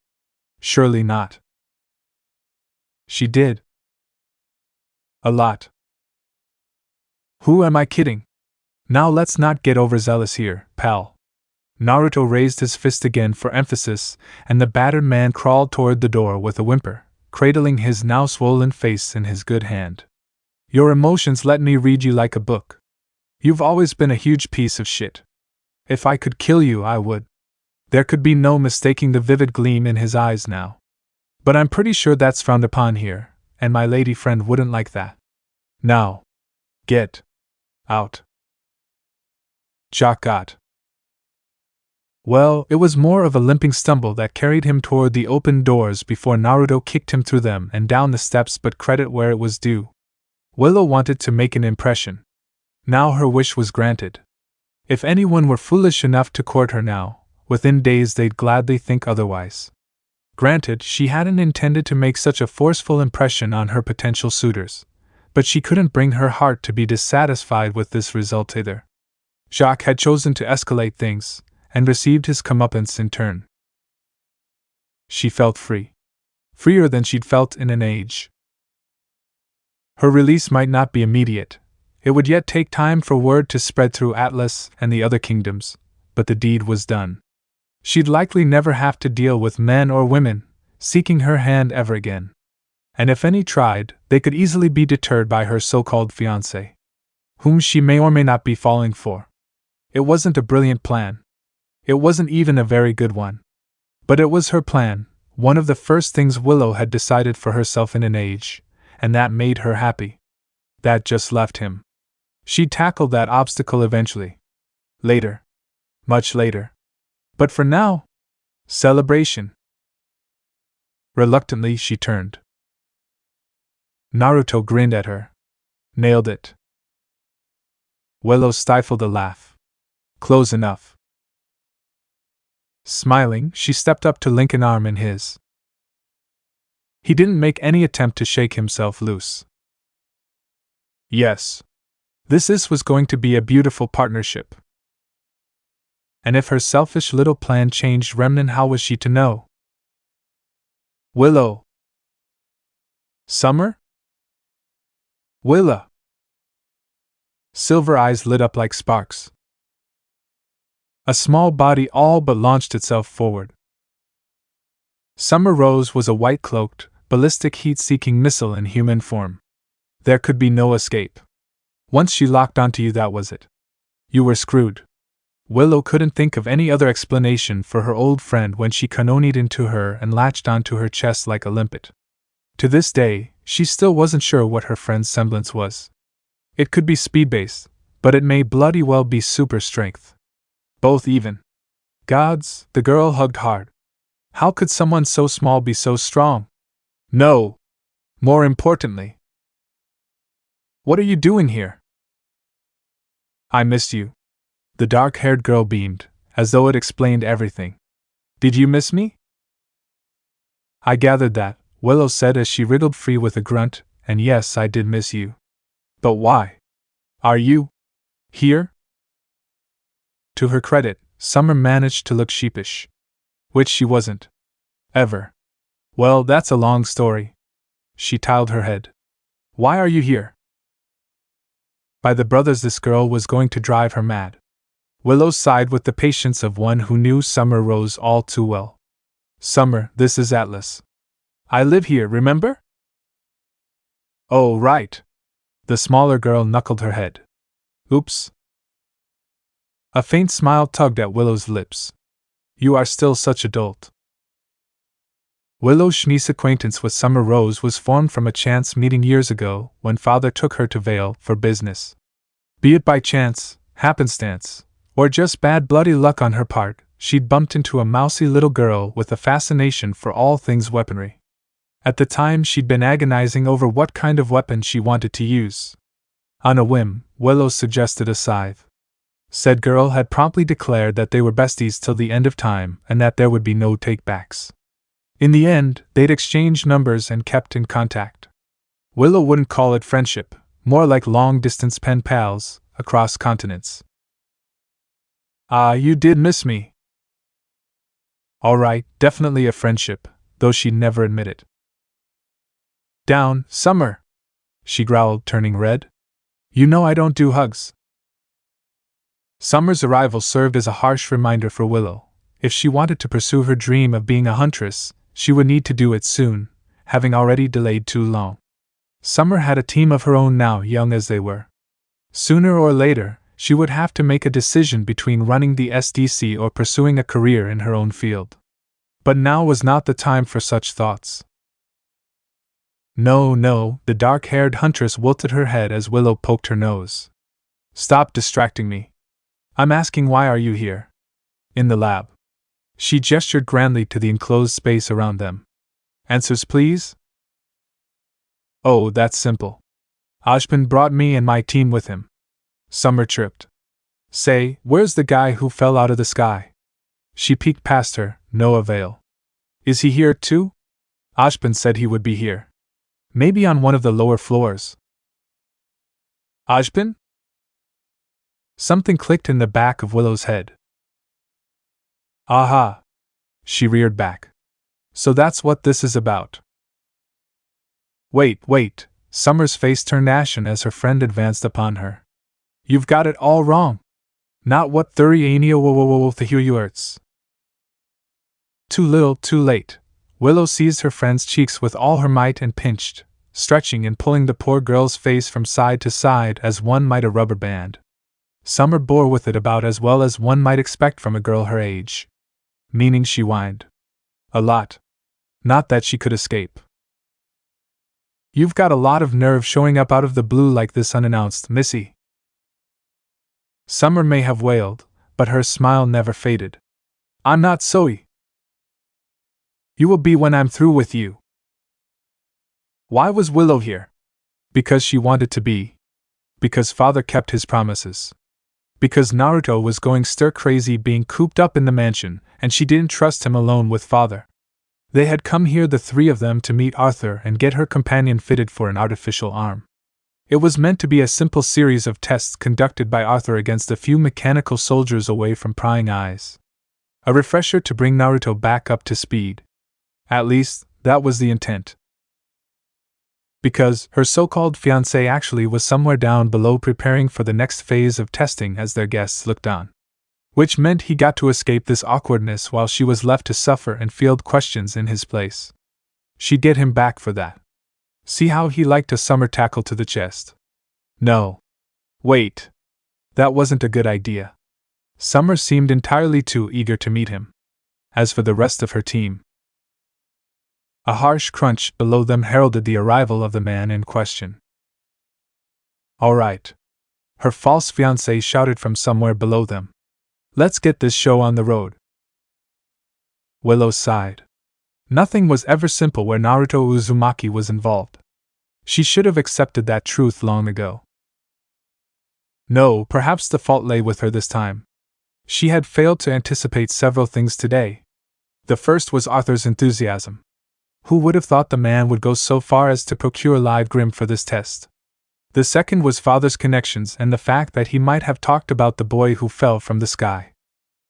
Surely not. She did. A lot. Who am I kidding? Now let's not get overzealous here, pal. Naruto raised his fist again for emphasis, and the battered man crawled toward the door with a whimper, cradling his now swollen face in his good hand. Your emotions let me read you like a book. You've always been a huge piece of shit. If I could kill you, I would. There could be no mistaking the vivid gleam in his eyes now. But I'm pretty sure that's frowned upon here, and my lady friend wouldn't like that. Now. Get. Out. Jacques got. Well, it was more of a limping stumble that carried him toward the open doors before Naruto kicked him through them and down the steps, but credit where it was due. Willow wanted to make an impression. Now her wish was granted. If anyone were foolish enough to court her now, within days they'd gladly think otherwise. Granted, she hadn't intended to make such a forceful impression on her potential suitors, but she couldn't bring her heart to be dissatisfied with this result either. Jacques had chosen to escalate things, and received his comeuppance in turn. She felt free. Freer than she'd felt in an age. Her release might not be immediate. It would yet take time for word to spread through Atlas and the other kingdoms, but the deed was done. She'd likely never have to deal with men or women seeking her hand ever again. And if any tried, they could easily be deterred by her so-called fiancé, whom she may or may not be falling for. It wasn't a brilliant plan. It wasn't even a very good one. But it was her plan, one of the first things Willow had decided for herself in an age, and that made her happy. That just left him. She'd tackle that obstacle eventually. Later. Much later. But for now, celebration. Reluctantly she turned. Naruto grinned at her. Nailed it. Willow stifled a laugh. Close enough. Smiling, she stepped up to link an arm in his. He didn't make any attempt to shake himself loose. Yes. This was going to be a beautiful partnership. And if her selfish little plan changed Remnant, how was she to know? Willow. Summer? Willow. Silver eyes lit up like sparks. A small body all but launched itself forward. Summer Rose was a white-cloaked, ballistic heat-seeking missile in human form. There could be no escape. Once she locked onto you, that was it. You were screwed. Willow couldn't think of any other explanation for her old friend when she canonied into her and latched onto her chest like a limpet. To this day, she still wasn't sure what her friend's semblance was. It could be speed-based, but it may bloody well be super strength. Both even. Gods, the girl hugged hard. How could someone so small be so strong? No. More importantly. What are you doing here? I missed you. The dark-haired girl beamed, as though it explained everything. Did you miss me? I gathered that, Willow said as she wriggled free with a grunt, and yes, I did miss you. But why? Are you here? To her credit, Summer managed to look sheepish. Which she wasn't. Ever. Well, that's a long story. She tiled her head. Why are you here? By the brothers, this girl was going to drive her mad. Willow sighed with the patience of one who knew Summer Rose all too well. Summer, this is Atlas. I live here, remember? Oh, right. The smaller girl knuckled her head. Oops. A faint smile tugged at Willow's lips. You are still such a dolt. Willow Schnee's acquaintance with Summer Rose was formed from a chance meeting years ago when father took her to Vale for business. Be it by chance, happenstance, or just bad bloody luck on her part, she'd bumped into a mousy little girl with a fascination for all things weaponry. At the time, she'd been agonizing over what kind of weapon she wanted to use. On a whim, Willow suggested a scythe. Said girl had promptly declared that they were besties till the end of time and that there would be no takebacks. In the end, they'd exchanged numbers and kept in contact. Willow wouldn't call it friendship, more like long-distance pen pals, across continents. Ah, you did miss me. All right, definitely a friendship, though she'd never admit it. Down, Summer! She growled, turning red. You know I don't do hugs. Summer's arrival served as a harsh reminder for Willow. If she wanted to pursue her dream of being a huntress, she would need to do it soon, having already delayed too long. Summer had a team of her own now, young as they were. Sooner or later, she would have to make a decision between running the SDC or pursuing a career in her own field. But now was not the time for such thoughts. No, the dark-haired huntress wilted her head as Willow poked her nose. Stop distracting me. I'm asking, why are you here? In the lab. She gestured grandly to the enclosed space around them. Answers, please? Oh, that's simple. Ozpin brought me and my team with him. Summer chirped. Say, where's the guy who fell out of the sky? She peeked past her, no avail. Is he here too? Ozpin said he would be here. Maybe on one of the lower floors. Ozpin? Something clicked in the back of Willow's head. Aha! She reared back. So that's what this is about. Wait, Summer's face turned ashen as her friend advanced upon her. You've got it all wrong. Not what hurts. Too little, too late. Willow seized her friend's cheeks with all her might and pinched, stretching and pulling the poor girl's face from side to side as one might a rubber band. Summer bore with it about as well as one might expect from a girl her age. Meaning she whined. A lot. Not that she could escape. You've got a lot of nerve showing up out of the blue like this unannounced, Missy. Summer may have wailed, but her smile never faded. I'm not sorry. You will be when I'm through with you. Why was Willow here? Because she wanted to be. Because father kept his promises. Because Naruto was going stir-crazy being cooped up in the mansion, and she didn't trust him alone with father. They had come here, the three of them, to meet Arthur and get her companion fitted for an artificial arm. It was meant to be a simple series of tests conducted by Arthur against a few mechanical soldiers away from prying eyes. A refresher to bring Naruto back up to speed. At least, that was the intent. Because her so-called fiancé actually was somewhere down below preparing for the next phase of testing as their guests looked on. Which meant he got to escape this awkwardness while she was left to suffer and field questions in his place. She'd get him back for that. See how he liked a summer tackle to the chest? No. Wait. That wasn't a good idea. Summer seemed entirely too eager to meet him. As for the rest of her team, a harsh crunch below them heralded the arrival of the man in question. All right. Her false fiancé shouted from somewhere below them. Let's get this show on the road. Willow sighed. Nothing was ever simple where Naruto Uzumaki was involved. She should have accepted that truth long ago. No, perhaps the fault lay with her this time. She had failed to anticipate several things today. The first was Arthur's enthusiasm. Who would have thought the man would go so far as to procure live Grim for this test? The second was father's connections and the fact that he might have talked about the boy who fell from the sky.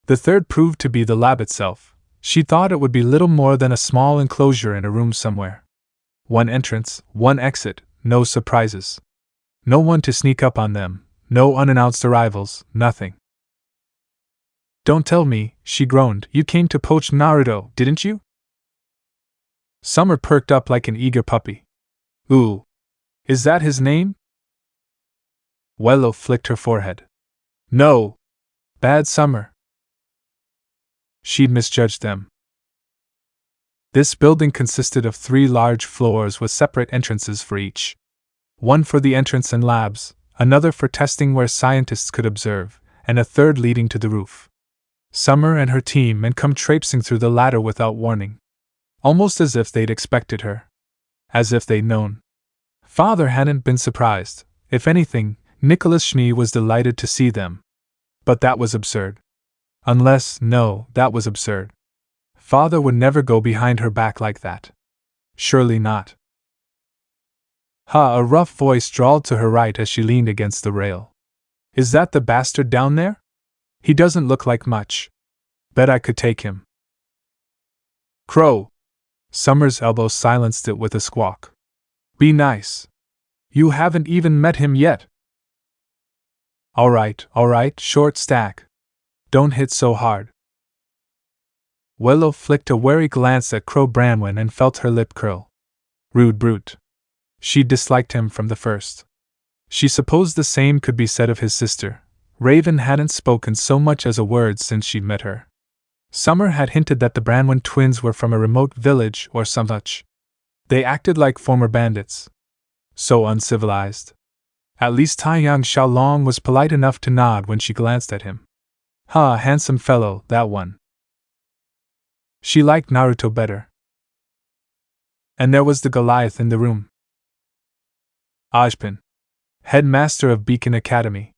The third proved to be the lab itself. She thought it would be little more than a small enclosure in a room somewhere. One entrance, one exit, no surprises. No one to sneak up on them, no unannounced arrivals, nothing. Don't tell me, she groaned, you came to poach Naruto, didn't you? Summer perked up like an eager puppy. Ooh. Is that his name? Willow flicked her forehead. No. Bad Summer. She'd misjudged them. This building consisted of 3 large floors with separate entrances for each. One for the entrance and labs, another for testing where scientists could observe, and a third leading to the roof. Summer and her team had come traipsing through the ladder without warning. Almost as if they'd expected her. As if they'd known. Father hadn't been surprised. If anything, Nicholas Schnee was delighted to see them. But that was absurd. No, that was absurd. Father would never go behind her back like that. Surely not. A rough voice drawled to her right as she leaned against the rail. Is that the bastard down there? He doesn't look like much. Bet I could take him. Crow. Summer's elbow silenced it with a squawk. Be nice. You haven't even met him yet. All right, short stack. Don't hit so hard. Willow flicked a wary glance at Crow Branwen and felt her lip curl. Rude brute. She disliked him from the first. She supposed the same could be said of his sister. Raven hadn't spoken so much as a word since she'd met her. Summer had hinted that the Branwen twins were from a remote village or some such. They acted like former bandits. So uncivilized. At least Taiyang Xiaolong was polite enough to nod when she glanced at him. Handsome fellow, that one. She liked Naruto better. And there was the Goliath in the room. Ozpin, headmaster of Beacon Academy,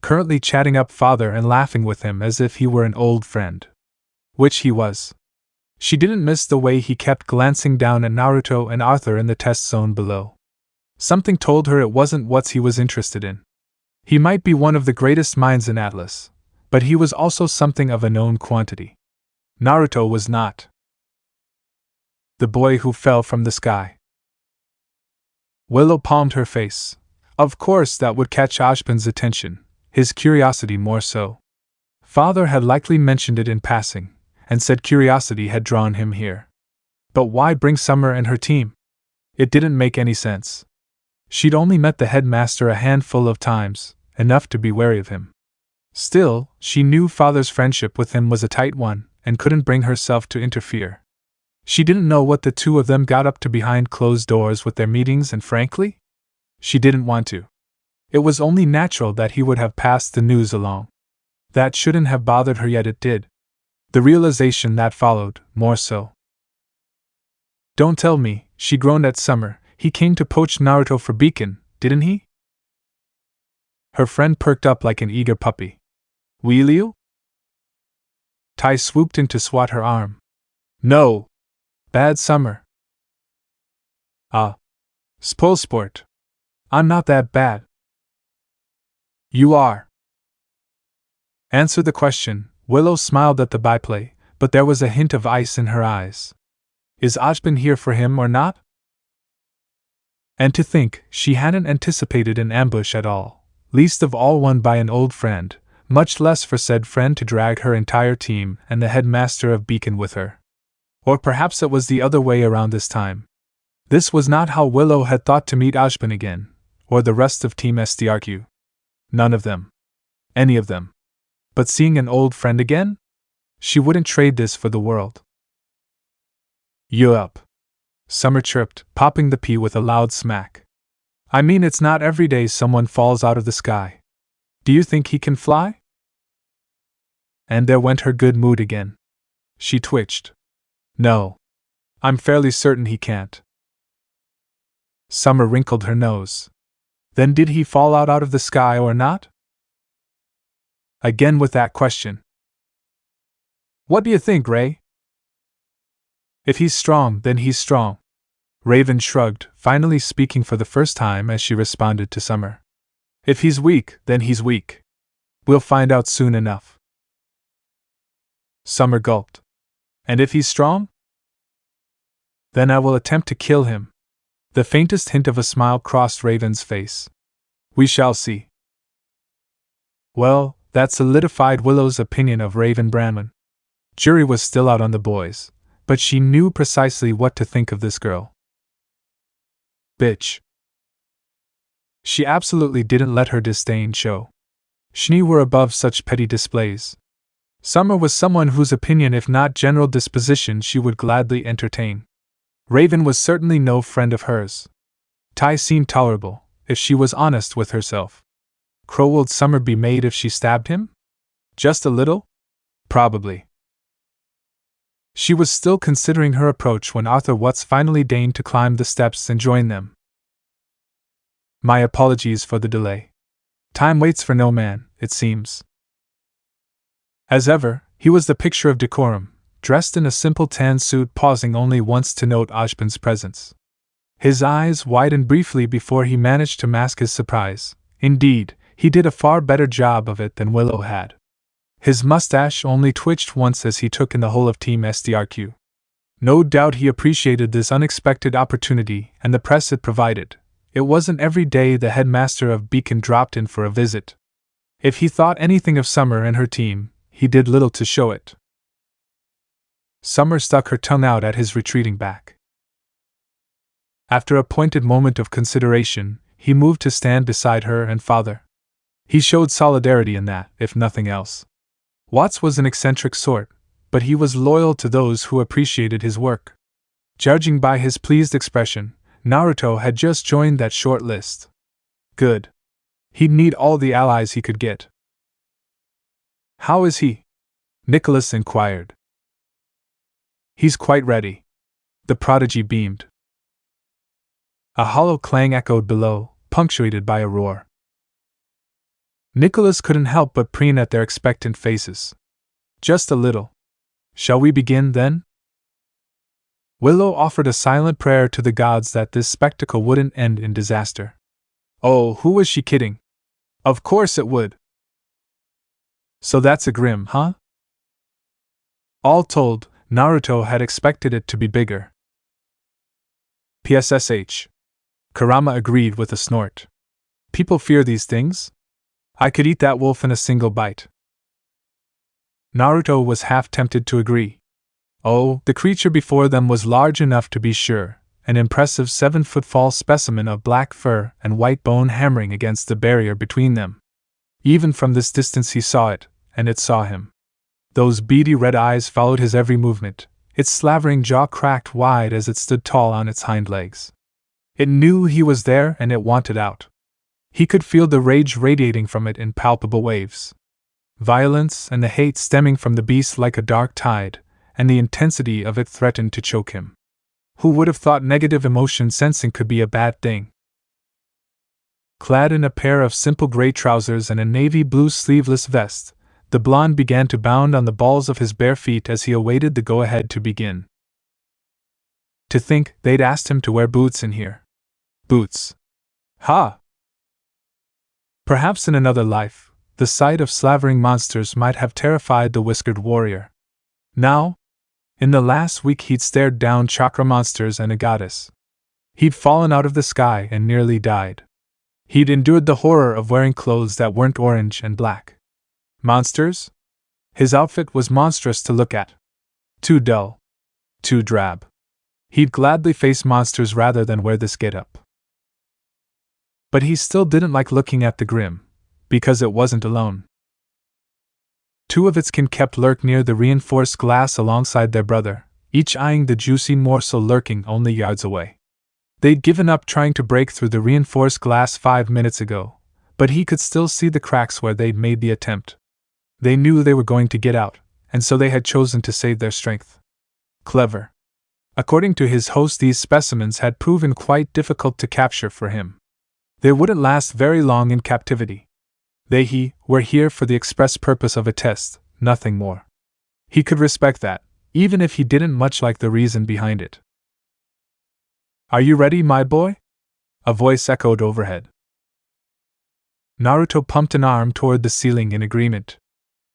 currently chatting up father and laughing with him as if he were an old friend. Which he was. She didn't miss the way he kept glancing down at Naruto and Arthur in the test zone below. Something told her it wasn't what he was interested in. He might be one of the greatest minds in Atlas, but he was also something of a known quantity. Naruto was not. The boy who fell from the sky. Willow palmed her face. Of course that would catch Ozpin's attention, his curiosity more so. Father had likely mentioned it in passing, and said curiosity had drawn him here. But why bring Summer and her team? It didn't make any sense. She'd only met the headmaster a handful of times, enough to be wary of him. Still, she knew Father's friendship with him was a tight one, and couldn't bring herself to interfere. She didn't know what the two of them got up to behind closed doors with their meetings, and frankly, she didn't want to. It was only natural that he would have passed the news along. That shouldn't have bothered her, yet it did. The realization that followed, more so. Don't tell me, she groaned at Summer, he came to poach Naruto for Beacon, didn't he? Her friend perked up like an eager puppy. Willow? Tai swooped in to swat her arm. No! Bad summer. Spoil sport. I'm not that bad. You are. Answer the question. Willow smiled at the byplay, but there was a hint of ice in her eyes. Is Ozpin here for him or not? And to think, she hadn't anticipated an ambush at all, least of all one by an old friend, much less for said friend to drag her entire team and the headmaster of Beacon with her. Or perhaps it was the other way around this time. This was not how Willow had thought to meet Ozpin again, or the rest of Team SDRQ. None of them. Any of them. But seeing an old friend again? She wouldn't trade this for the world. You up? Summer chirped, popping the pea with a loud smack. I mean, it's not every day someone falls out of the sky. Do you think he can fly? And there went her good mood again. She twitched. No. I'm fairly certain he can't. Summer wrinkled her nose. Then did he fall out of the sky or not? Again with that question. What do you think, Ray? If he's strong, then he's strong. Raven shrugged, finally speaking for the first time as she responded to Summer. If he's weak, then he's weak. We'll find out soon enough. Summer gulped. And if he's strong? Then I will attempt to kill him. The faintest hint of a smile crossed Raven's face. We shall see. Well, that solidified Willow's opinion of Raven Branman. Jury was still out on the boys, but she knew precisely what to think of this girl. Bitch. She absolutely didn't let her disdain show. Schnee were above such petty displays. Summer was someone whose opinion, if not general disposition, she would gladly entertain. Raven was certainly no friend of hers. Tai seemed tolerable, if she was honest with herself. Would Summer be made if she stabbed him? Just a little? Probably. She was still considering her approach when Arthur Watts finally deigned to climb the steps and join them. My apologies for the delay. Time waits for no man, it seems. As ever, he was the picture of decorum, dressed in a simple tan suit, pausing only once to note Ozpin's presence. His eyes widened briefly before he managed to mask his surprise. Indeed, he did a far better job of it than Willow had. His mustache only twitched once as he took in the whole of Team SDRQ. No doubt he appreciated this unexpected opportunity and the press it provided. It wasn't every day the headmaster of Beacon dropped in for a visit. If he thought anything of Summer and her team, he did little to show it. Summer stuck her tongue out at his retreating back. After a pointed moment of consideration, he moved to stand beside her and father. He showed solidarity in that, if nothing else. Watts was an eccentric sort, but he was loyal to those who appreciated his work. Judging by his pleased expression, Naruto had just joined that short list. Good. He'd need all the allies he could get. How is he? Nicholas inquired. He's quite ready. The prodigy beamed. A hollow clang echoed below, punctuated by a roar. Nicholas couldn't help but preen at their expectant faces. Just a little. Shall we begin, then? Willow offered a silent prayer to the gods that this spectacle wouldn't end in disaster. Oh, who was she kidding? Of course it would. So that's a grim, huh? All told, Naruto had expected it to be bigger. PSSH. Kurama agreed with a snort. People fear these things? I could eat that wolf in a single bite. Naruto was half tempted to agree. Oh, the creature before them was large enough to be sure, an impressive 7-foot-tall specimen of black fur and white bone hammering against the barrier between them. Even from this distance he saw it, and it saw him. Those beady red eyes followed his every movement, its slavering jaw cracked wide as it stood tall on its hind legs. It knew he was there and it wanted out. He could feel the rage radiating from it in palpable waves. Violence and the hate stemming from the beast like a dark tide, and the intensity of it threatened to choke him. Who would have thought negative emotion sensing could be a bad thing? Clad in a pair of simple gray trousers and a navy blue sleeveless vest, The blonde began to bound on the balls of his bare feet as he awaited the go-ahead to begin. To think they'd asked him to wear boots in here. Boots. Ha! Perhaps in another life, the sight of slavering monsters might have terrified the whiskered warrior. Now, in the last week he'd stared down chakra monsters and a goddess. He'd fallen out of the sky and nearly died. He'd endured the horror of wearing clothes that weren't orange and black. Monsters? His outfit was monstrous to look at. Too dull. Too drab. He'd gladly face monsters rather than wear this getup. But he still didn't like looking at the Grim, because it wasn't alone. Two of its kin kept lurk near the reinforced glass alongside their brother, each eyeing the juicy morsel lurking only yards away. They'd given up trying to break through the reinforced glass 5 minutes ago, but he could still see the cracks where they'd made the attempt. They knew they were going to get out, and so they had chosen to save their strength. Clever. According to his host, these specimens had proven quite difficult to capture for him. They wouldn't last very long in captivity. They were here for the express purpose of a test, nothing more. He could respect that, even if he didn't much like the reason behind it. Are you ready, my boy? A voice echoed overhead. Naruto pumped an arm toward the ceiling in agreement.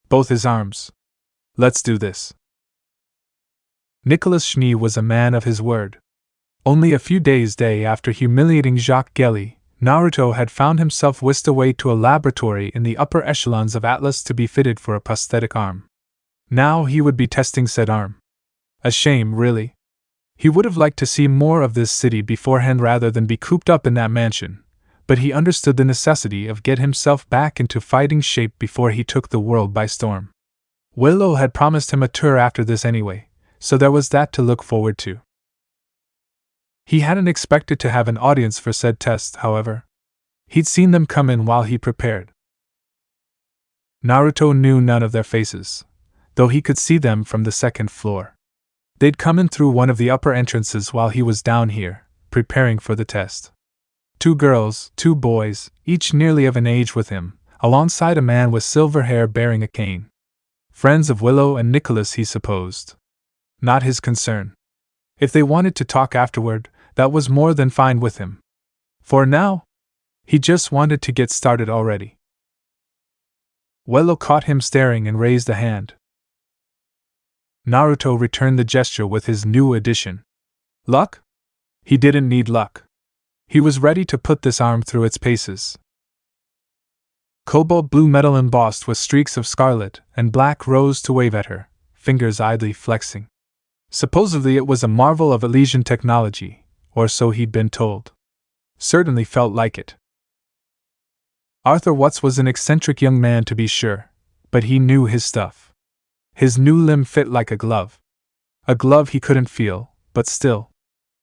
Both his arms. Let's do this. Nicholas Schnee was a man of his word. Only a few days after humiliating Jacques, Naruto had found himself whisked away to a laboratory in the upper echelons of Atlas to be fitted for a prosthetic arm. Now he would be testing said arm. A shame, really. He would have liked to see more of this city beforehand rather than be cooped up in that mansion, but he understood the necessity of getting himself back into fighting shape before he took the world by storm. Willow had promised him a tour after this anyway, so there was that to look forward to. He hadn't expected to have an audience for said test, however. He'd seen them come in while he prepared. Naruto knew none of their faces, though he could see them from the second floor. They'd come in through one of the upper entrances while he was down here, preparing for the test. 2 girls, 2 boys, each nearly of an age with him, alongside a man with silver hair bearing a cane. Friends of Willow and Nicholas, he supposed. Not his concern. If they wanted to talk afterward, that was more than fine with him. For now, he just wanted to get started already. Willow caught him staring and raised a hand. Naruto returned the gesture with his new addition. Luck? He didn't need luck. He was ready to put this arm through its paces. Cobalt blue metal embossed with streaks of scarlet and black rose to wave at her, fingers idly flexing. Supposedly it was a marvel of Elysian technology, or so he'd been told. Certainly felt like it. Arthur Watts was an eccentric young man to be sure, but he knew his stuff. His new limb fit like a glove. A glove he couldn't feel, but still.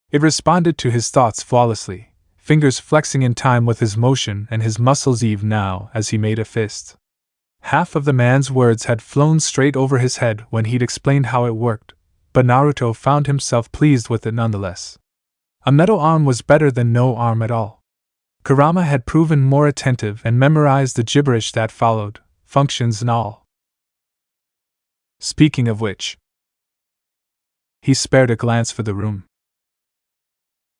It responded to his thoughts flawlessly, fingers flexing in time with his motion and his muscles even now as he made a fist. Half of the man's words had flown straight over his head when he'd explained how it worked, but Naruto found himself pleased with it nonetheless. A metal arm was better than no arm at all. Kurama had proven more attentive and memorized the gibberish that followed, functions and all. Speaking of which, he spared a glance for the room.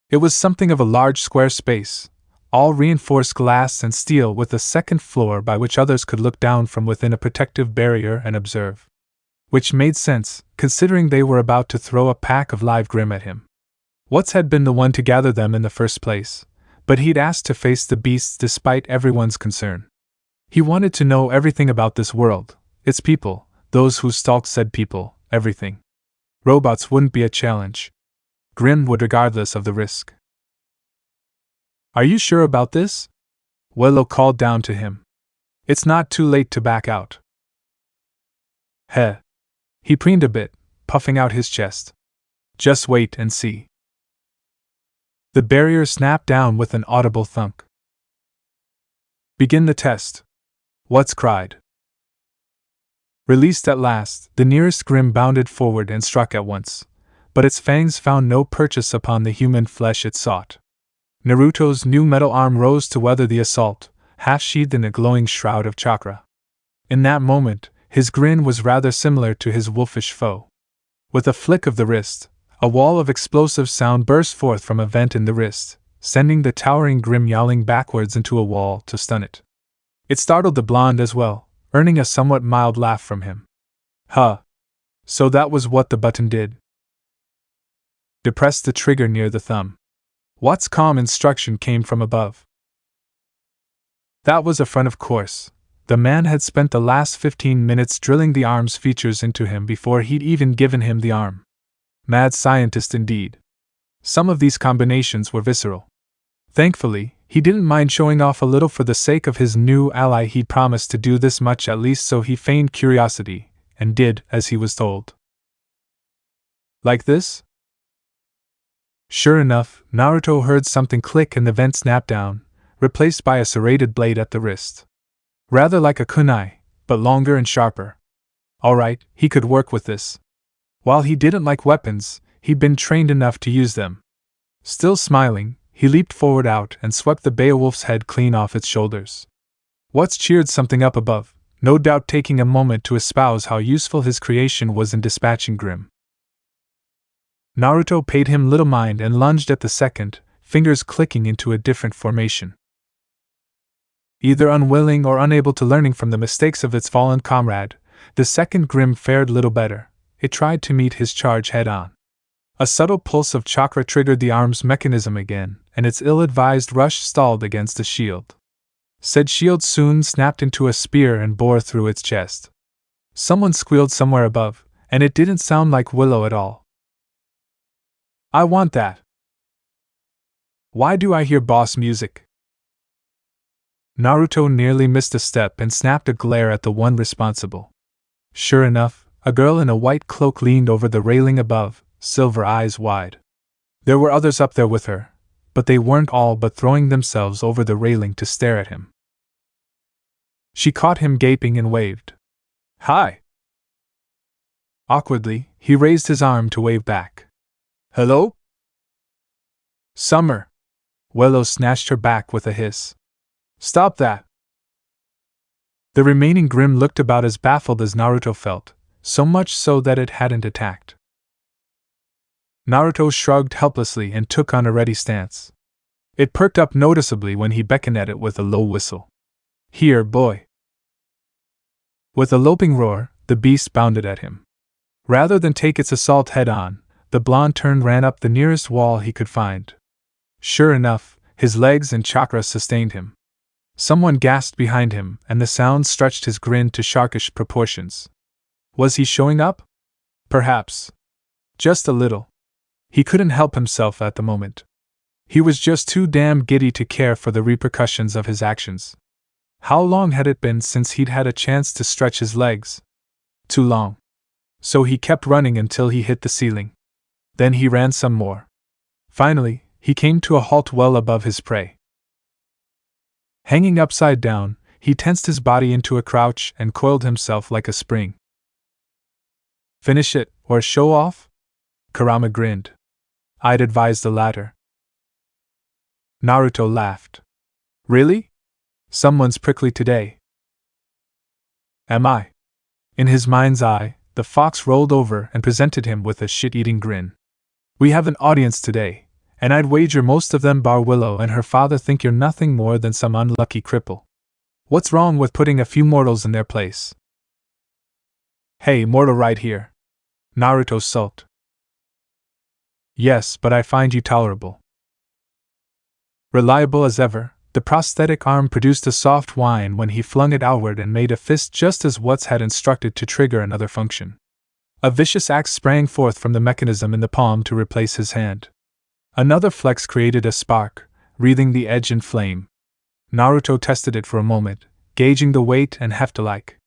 It was something of a large square space, all reinforced glass and steel with a second floor by which others could look down from within a protective barrier and observe. Which made sense, considering they were about to throw a pack of live Grim at him. Watts had been the one to gather them in the first place, but he'd asked to face the beasts despite everyone's concern. He wanted to know everything about this world, its people, those who stalked said people, everything. Robots wouldn't be a challenge. Grim would regardless of the risk. Are you sure about this? Willow called down to him. It's not too late to back out. Heh. He preened a bit, puffing out his chest. Just wait and see. The barrier snapped down with an audible thunk. Begin the test. Watts cried. Released at last, the nearest Grim bounded forward and struck at once, but its fangs found no purchase upon the human flesh it sought. Naruto's new metal arm rose to weather the assault, half-sheathed in a glowing shroud of chakra. In that moment, His grin was rather similar to his wolfish foe. With a flick of the wrist, a wall of explosive sound burst forth from a vent in the wrist, sending the towering grim yowling backwards into a wall to stun it. It startled the blonde as well, earning a somewhat mild laugh from him. Huh. So that was what the button did. Depress the trigger near the thumb. What's calm instruction came from above. That was a front, of course. The man had spent the last 15 minutes drilling the arm's features into him before he'd even given him the arm. Mad scientist indeed. Some of these combinations were visceral. Thankfully, he didn't mind showing off a little for the sake of his new ally. He'd promised to do this much at least, so he feigned curiosity, and did as he was told. Like this? Sure enough, Naruto heard something click and the vent snapped down, replaced by a serrated blade at the wrist. Rather like a kunai, but longer and sharper. Alright, he could work with this. While he didn't like weapons, he'd been trained enough to use them. Still smiling, he leaped forward out and swept the Beowulf's head clean off its shoulders. What's cheered something up above, no doubt taking a moment to espouse how useful his creation was in dispatching Grim. Naruto paid him little mind and lunged at the second, fingers clicking into a different formation. Either unwilling or unable to learning from the mistakes of its fallen comrade, the second Grim fared little better. It tried to meet his charge head-on. A subtle pulse of chakra triggered the arm's mechanism again, and its ill-advised rush stalled against the shield. Said shield soon snapped into a spear and bore through its chest. Someone squealed somewhere above, and it didn't sound like Willow at all. I want that. Why do I hear boss music? Naruto nearly missed a step and snapped a glare at the one responsible. Sure enough, a girl in a white cloak leaned over the railing above, silver eyes wide. There were others up there with her, but they weren't all but throwing themselves over the railing to stare at him. She caught him gaping and waved. Hi! Awkwardly, he raised his arm to wave back. Hello? Summer! Willow snatched her back with a hiss. Stop that! The remaining Grim looked about as baffled as Naruto felt, so much so that it hadn't attacked. Naruto shrugged helplessly and took on a ready stance. It perked up noticeably when he beckoned at it with a low whistle. Here, boy! With a loping roar, the beast bounded at him. Rather than take its assault head-on, the blonde turned ran up the nearest wall he could find. Sure enough, his legs and chakra sustained him. Someone gasped behind him, and the sound stretched his grin to sharkish proportions. Was he showing up? Perhaps. Just a little. He couldn't help himself at the moment. He was just too damn giddy to care for the repercussions of his actions. How long had it been since he'd had a chance to stretch his legs? Too long. So he kept running until he hit the ceiling. Then he ran some more. Finally, he came to a halt well above his prey. Hanging upside down, he tensed his body into a crouch and coiled himself like a spring. Finish it, or show off? Kurama grinned. I'd advise the latter. Naruto laughed. Really? Someone's prickly today. Am I? In his mind's eye, the fox rolled over and presented him with a shit-eating grin. We have an audience today, and I'd wager most of them bar Willow and her father think you're nothing more than some unlucky cripple. What's wrong with putting a few mortals in their place? Hey, mortal right here. Naruto sulked. Yes, but I find you tolerable. Reliable as ever, the prosthetic arm produced a soft whine when he flung it outward and made a fist just as Watts had instructed to trigger another function. A vicious axe sprang forth from the mechanism in the palm to replace his hand. Another flex created a spark, wreathing the edge in flame. Naruto tested it for a moment, gauging the weight and heft alike.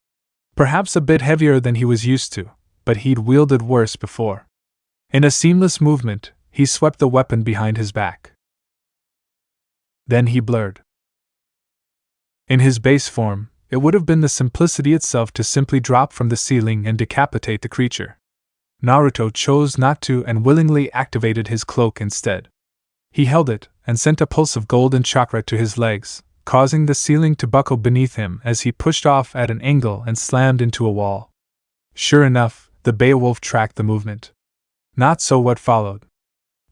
Perhaps a bit heavier than he was used to, but he'd wielded worse before. In a seamless movement, he swept the weapon behind his back. Then he blurred. In his base form, it would have been the simplicity itself to simply drop from the ceiling and decapitate the creature. Naruto chose not to and willingly activated his cloak instead. He held it, and sent a pulse of golden chakra to his legs, causing the ceiling to buckle beneath him as he pushed off at an angle and slammed into a wall. Sure enough, the Beowulf tracked the movement. Not so what followed.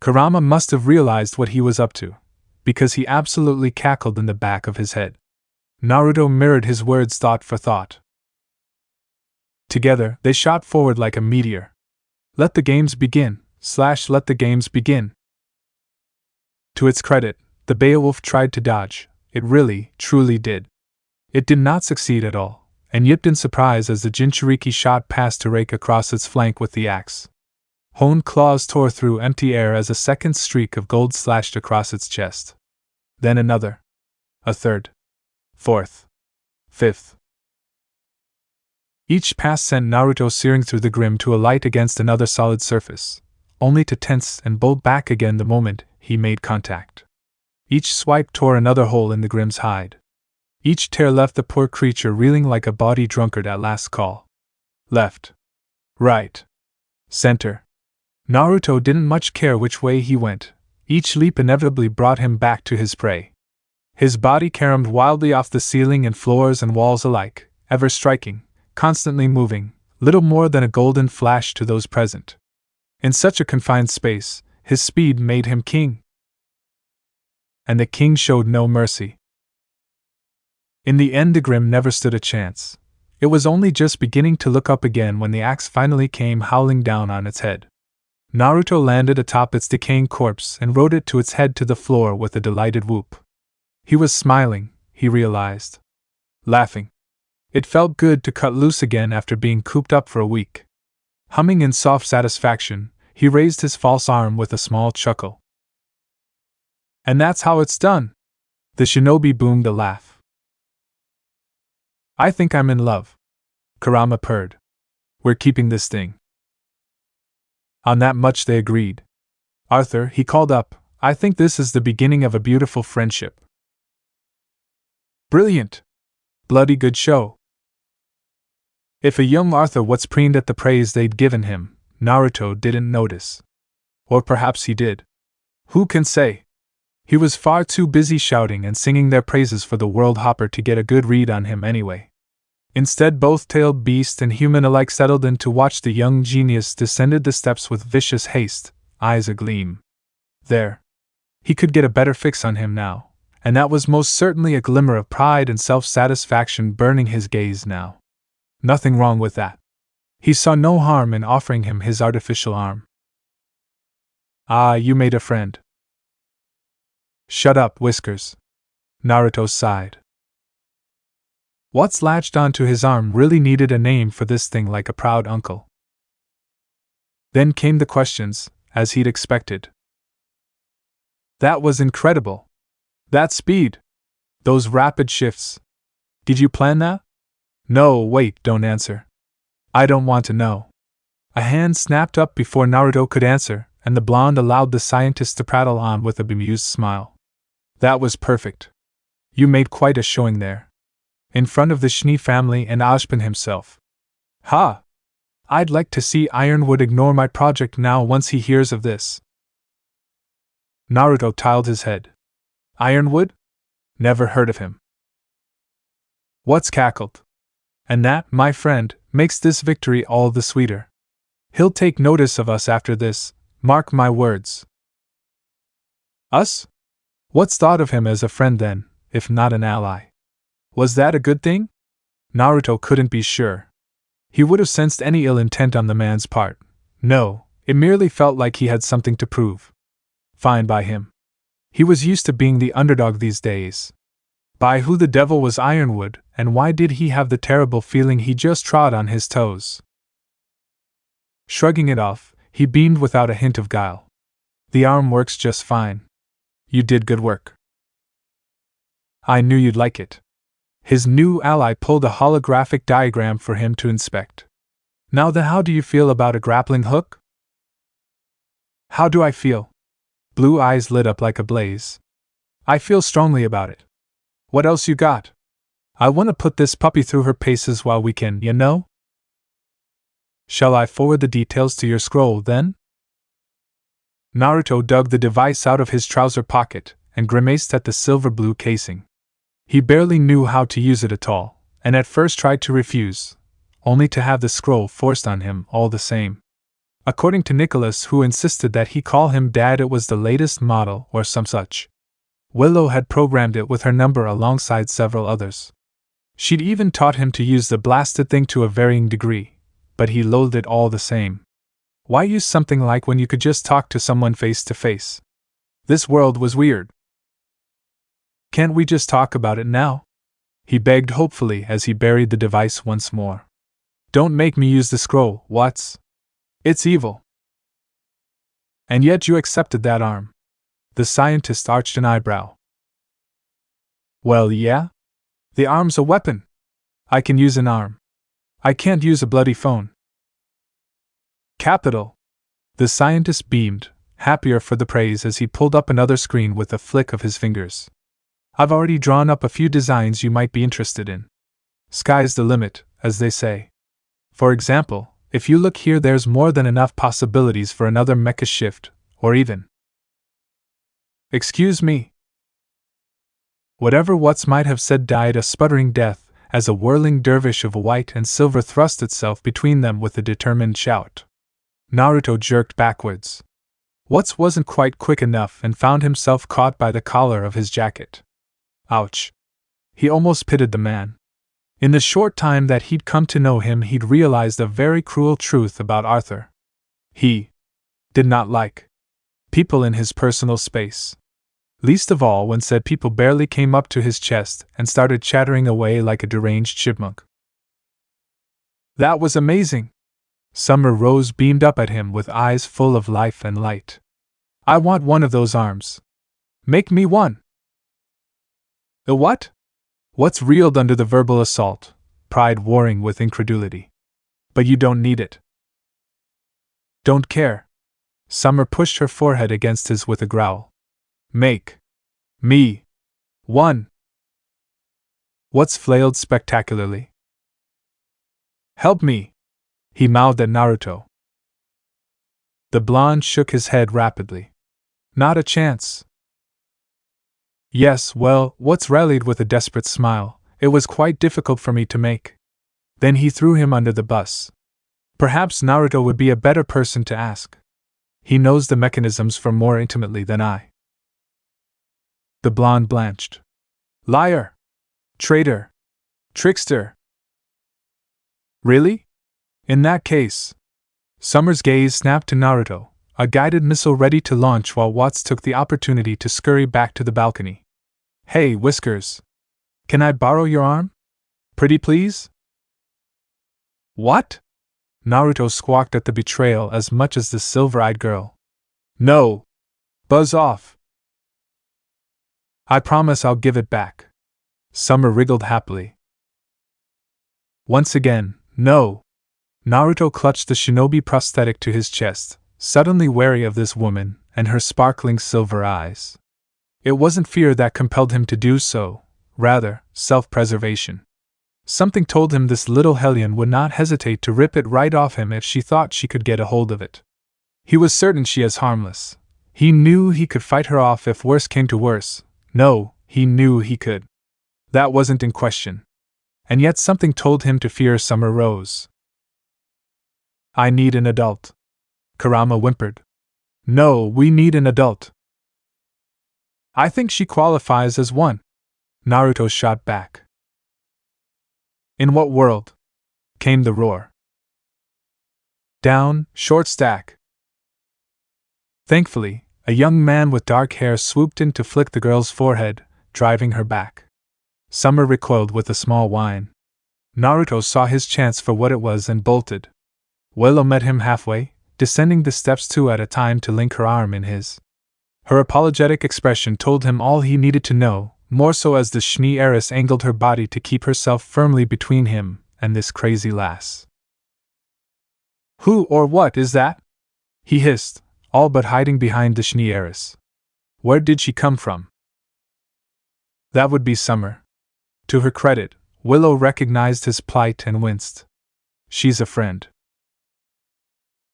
Kurama must have realized what he was up to, because he absolutely cackled in the back of his head. Naruto mirrored his words thought for thought. Together, they shot forward like a meteor. Let the games begin, let the games begin. To its credit, the Beowulf tried to dodge. It really, truly did. It did not succeed at all, and yipped in surprise as the Jinchuriki shot past to rake across its flank with the axe. Honed claws tore through empty air as a second streak of gold slashed across its chest. Then another. A third. Fourth. Fifth. Each pass sent Naruto searing through the grim to alight against another solid surface, only to tense and bolt back again the moment he made contact. Each swipe tore another hole in the grim's hide. Each tear left the poor creature reeling like a bawdy drunkard at last call. Left. Right. Center. Naruto didn't much care which way he went. Each leap inevitably brought him back to his prey. His body caromed wildly off the ceiling and floors and walls alike, ever striking, constantly moving, little more than a golden flash to those present. In such a confined space, his speed made him king. And the king showed no mercy. In the end, the Grim never stood a chance. It was only just beginning to look up again when the axe finally came howling down on its head. Naruto landed atop its decaying corpse and rode it to its head to the floor with a delighted whoop. He was smiling, he realized. Laughing. It felt good to cut loose again after being cooped up for a week. Humming in soft satisfaction, he raised his false arm with a small chuckle. And that's how it's done. The shinobi boomed a laugh. I think I'm in love. Kurama purred. We're keeping this thing. On that much they agreed. Arthur, he called up, I think this is the beginning of a beautiful friendship. Brilliant. Bloody good show. If a young Arthur was preened at the praise they'd given him, Naruto didn't notice. Or perhaps he did. Who can say? He was far too busy shouting and singing their praises for the world hopper to get a good read on him anyway. Instead, both tailed beast and human alike settled in to watch the young genius descended the steps with vicious haste, eyes agleam. There. He could get a better fix on him now, and that was most certainly a glimmer of pride and self-satisfaction burning his gaze now. Nothing wrong with that. He saw no harm in offering him his artificial arm. Ah, you made a friend. Shut up, Whiskers. Naruto sighed. What's latched onto his arm really needed a name for this thing like a proud uncle. Then came the questions, as he'd expected. That was incredible. That speed. Those rapid shifts. Did you plan that? No, wait, don't answer. I don't want to know. A hand snapped up before Naruto could answer, and the blonde allowed the scientist to prattle on with a bemused smile. That was perfect. You made quite a showing there. In front of the Schnee family and Ozpin himself. Ha! I'd like to see Ironwood ignore my project now once he hears of this. Naruto tiled his head. Ironwood? Never heard of him. What's cackled? And that, my friend, makes this victory all the sweeter. He'll take notice of us after this, mark my words. Us? What's thought of him as a friend then, if not an ally? Was that a good thing? Naruto couldn't be sure. He would have sensed any ill intent on the man's part. No, it merely felt like he had something to prove. Fine by him. He was used to being the underdog these days. By who the devil was Ironwood, and why did he have the terrible feeling he just trod on his toes? Shrugging it off, he beamed without a hint of guile. The arm works just fine. You did good work. I knew you'd like it. His new ally pulled a holographic diagram for him to inspect. Now then, how do you feel about a grappling hook? How do I feel? Blue eyes lit up like a blaze. I feel strongly about it. What else you got? I want to put this puppy through her paces while we can, you know? Shall I forward the details to your scroll, then? Naruto dug the device out of his trouser pocket and grimaced at the silver-blue casing. He barely knew how to use it at all, and at first tried to refuse, only to have the scroll forced on him all the same. According to Nicholas, who insisted that he call him Dad, it was the latest model or some such. Willow had programmed it with her number alongside several others. She'd even taught him to use the blasted thing to a varying degree, but he loathed it all the same. Why use something like when you could just talk to someone face to face? This world was weird. Can't we just talk about it now? He begged hopefully as he buried the device once more. Don't make me use the scroll, Watts. It's evil. And yet you accepted that arm. The scientist arched an eyebrow. Well, yeah? The arm's a weapon. I can use an arm. I can't use a bloody phone. Capital. The scientist beamed, happier for the praise as he pulled up another screen with a flick of his fingers. I've already drawn up a few designs you might be interested in. Sky's the limit, as they say. For example, if you look here, there's more than enough possibilities for another mecha shift, or even. Excuse me. Whatever Watts might have said died a sputtering death as a whirling dervish of white and silver thrust itself between them with a determined shout. Naruto jerked backwards. Watts wasn't quite quick enough and found himself caught by the collar of his jacket. Ouch. He almost pitied the man. In the short time that he'd come to know him, he'd realized a very cruel truth about Arthur. He did not like people in his personal space. Least of all when said people barely came up to his chest and started chattering away like a deranged chipmunk. That was amazing. Summer Rose beamed up at him with eyes full of life and light. I want one of those arms. Make me one. The what? What's reeled under the verbal assault, pride warring with incredulity. But you don't need it. Don't care. Summer pushed her forehead against his with a growl. Make me one. What's flailed spectacularly? Help me, he mouthed at Naruto. The blonde shook his head rapidly. Not a chance. Yes, well, Watts rallied with a desperate smile. It was quite difficult for me to make. Then he threw him under the bus. Perhaps Naruto would be a better person to ask. He knows the mechanisms far more intimately than I. The blonde blanched. Liar! Traitor! Trickster! Really? In that case. Summer's gaze snapped to Naruto, a guided missile ready to launch while Watts took the opportunity to scurry back to the balcony. Hey, Whiskers! Can I borrow your arm? Pretty please? What? Naruto squawked at the betrayal as much as the silver-eyed girl. No! Buzz off! I promise I'll give it back. Summer wriggled happily. Once again, no! Naruto clutched the shinobi prosthetic to his chest, suddenly wary of this woman and her sparkling silver eyes. It wasn't fear that compelled him to do so, rather, self-preservation. Something told him this little hellion would not hesitate to rip it right off him if she thought she could get a hold of it. He was certain she is harmless. He knew he could fight her off if worse came to worse. No, he knew he could. That wasn't in question. And yet something told him to fear Summer Rose. I need an adult. Kurama whimpered. No, we need an adult. I think she qualifies as one. Naruto shot back. In what world? Came the roar. Down, short stack. Thankfully, a young man with dark hair swooped in to flick the girl's forehead, driving her back. Summer recoiled with a small whine. Naruto saw his chance for what it was and bolted. Willow met him halfway, descending the steps two at a time to link her arm in his. Her apologetic expression told him all he needed to know, more so as the Schnee heiress angled her body to keep herself firmly between him and this crazy lass. Who or what is that? He hissed, all but hiding behind the Schnee heiress. Where did she come from? That would be Summer. To her credit, Willow recognized his plight and winced. She's a friend.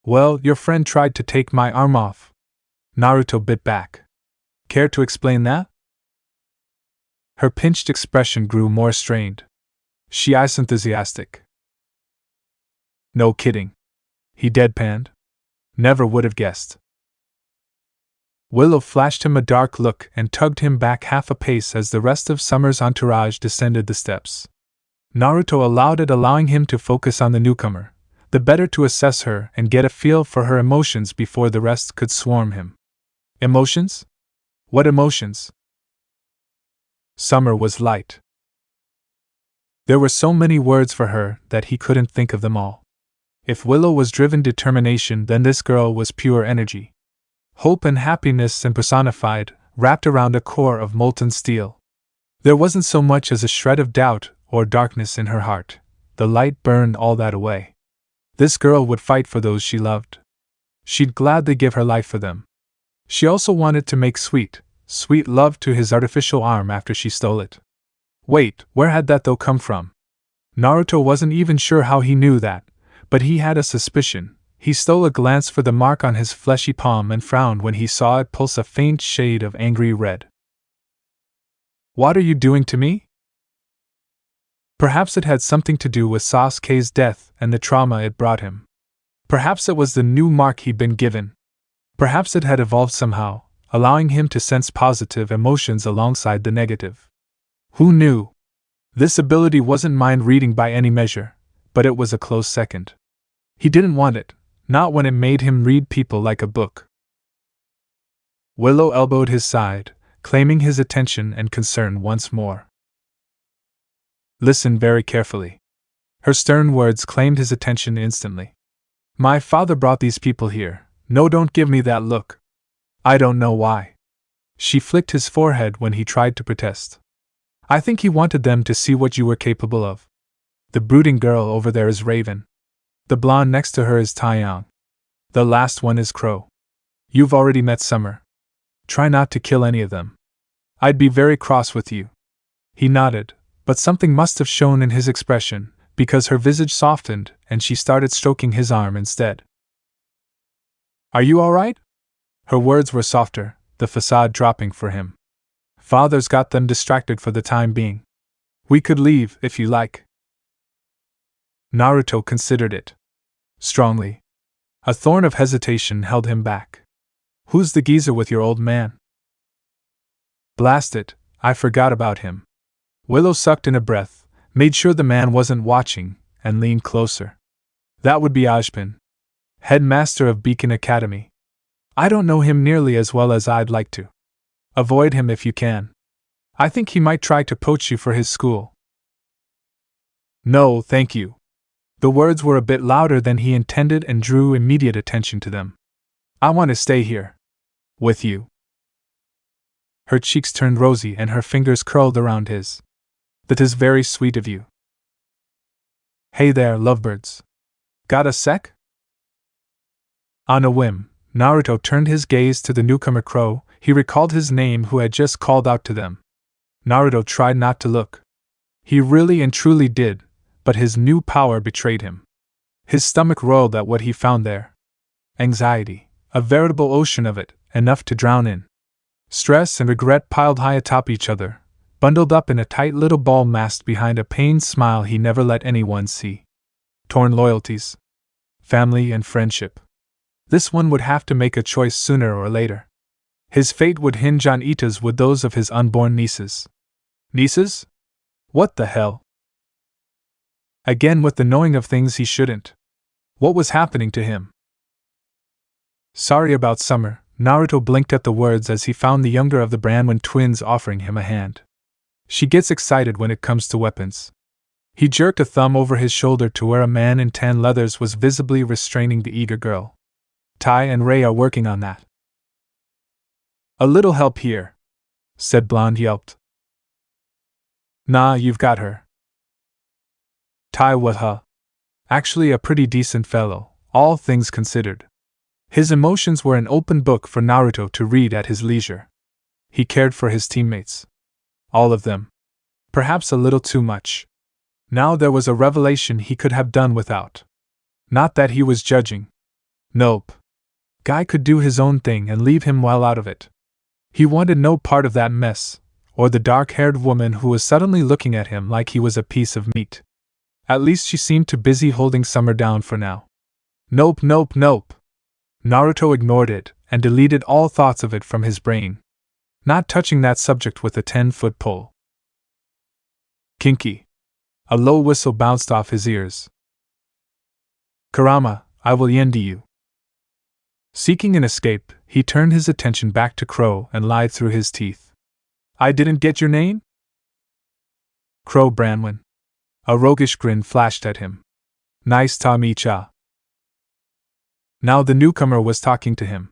Well, your friend tried to take my arm off. Naruto bit back. Care to explain that? Her pinched expression grew more strained. She eyes enthusiastic. No kidding. He deadpanned. Never would have guessed. Willow flashed him a dark look and tugged him back half a pace as the rest of Summer's entourage descended the steps. Naruto allowed it, allowing him to focus on the newcomer, the better to assess her and get a feel for her emotions before the rest could swarm him. Emotions? What emotions? Summer was light. There were so many words for her that he couldn't think of them all. If Willow was driven determination, then this girl was pure energy. Hope and happiness personified, wrapped around a core of molten steel. There wasn't so much as a shred of doubt or darkness in her heart. The light burned all that away. This girl would fight for those she loved. She'd gladly give her life for them. She also wanted to make sweet love to his artificial arm after she stole it. Wait, where had that though come from? Naruto wasn't even sure how he knew that, but he had a suspicion. He stole a glance for the mark on his fleshy palm and frowned when he saw it pulse a faint shade of angry red. What are you doing to me? Perhaps it had something to do with Sasuke's death and the trauma it brought him. Perhaps it was the new mark he'd been given. Perhaps it had evolved somehow, allowing him to sense positive emotions alongside the negative. Who knew? This ability wasn't mind reading by any measure, but it was a close second. He didn't want it, not when it made him read people like a book. Willow elbowed his side, claiming his attention and concern once more. Listen very carefully. Her stern words claimed his attention instantly. My father brought these people here. No, don't give me that look. I don't know why. She flicked his forehead when he tried to protest. I think he wanted them to see what you were capable of. The brooding girl over there is Raven. The blonde next to her is Taeyang. The last one is Crow. You've already met Summer. Try not to kill any of them. I'd be very cross with you. He nodded, but something must have shown in his expression, because her visage softened and she started stroking his arm instead. Are you all right? Her words were softer, the facade dropping for him. Father's got them distracted for the time being. We could leave, if you like. Naruto considered it. Strongly. A thorn of hesitation held him back. Who's the geezer with your old man? Blast it, I forgot about him. Willow sucked in a breath, made sure the man wasn't watching, and leaned closer. That would be Ozpin, headmaster of Beacon Academy. I don't know him nearly as well as I'd like to. Avoid him if you can. I think he might try to poach you for his school. No, thank you. The words were a bit louder than he intended and drew immediate attention to them. I want to stay here. With you. Her cheeks turned rosy and her fingers curled around his. That is very sweet of you. Hey there, lovebirds. Got a sec? On a whim, Naruto turned his gaze to the newcomer Crow. He recalled his name who had just called out to them. Naruto tried not to look. He really and truly did, but his new power betrayed him. His stomach roiled at what he found there. Anxiety, a veritable ocean of it, enough to drown in. Stress and regret piled high atop each other, bundled up in a tight little ball masked behind a pained smile he never let anyone see. Torn loyalties. Family and friendship. This one would have to make a choice sooner or later. His fate would hinge on Ita's with those of his unborn nieces. Nieces? What the hell? Again with the knowing of things he shouldn't. What was happening to him? Sorry about Summer, Naruto blinked at the words as he found the younger of the Branwen twins offering him a hand. She gets excited when it comes to weapons. He jerked a thumb over his shoulder to where a man in tan leathers was visibly restraining the eager girl. Tai and Ray are working on that. A little help here, said Blonde yelped. Nah, you've got her. Tai was actually a pretty decent fellow, all things considered. His emotions were an open book for Naruto to read at his leisure. He cared for his teammates. All of them. Perhaps a little too much. Now there was a revelation he could have done without. Not that he was judging. Nope. Guy could do his own thing and leave him well out of it. He wanted no part of that mess, or the dark-haired woman who was suddenly looking at him like he was a piece of meat. At least she seemed too busy holding Summer down for now. Nope, nope, nope. Naruto ignored it and deleted all thoughts of it from his brain. Not touching that subject with a 10-foot pole. Kinky. A low whistle bounced off his ears. Kurama, I will yendi you. Seeking an escape, he turned his attention back to Crow and lied through his teeth. I didn't get your name? Crow Branwin. A roguish grin flashed at him. Nice ta mecha. Now the newcomer was talking to him.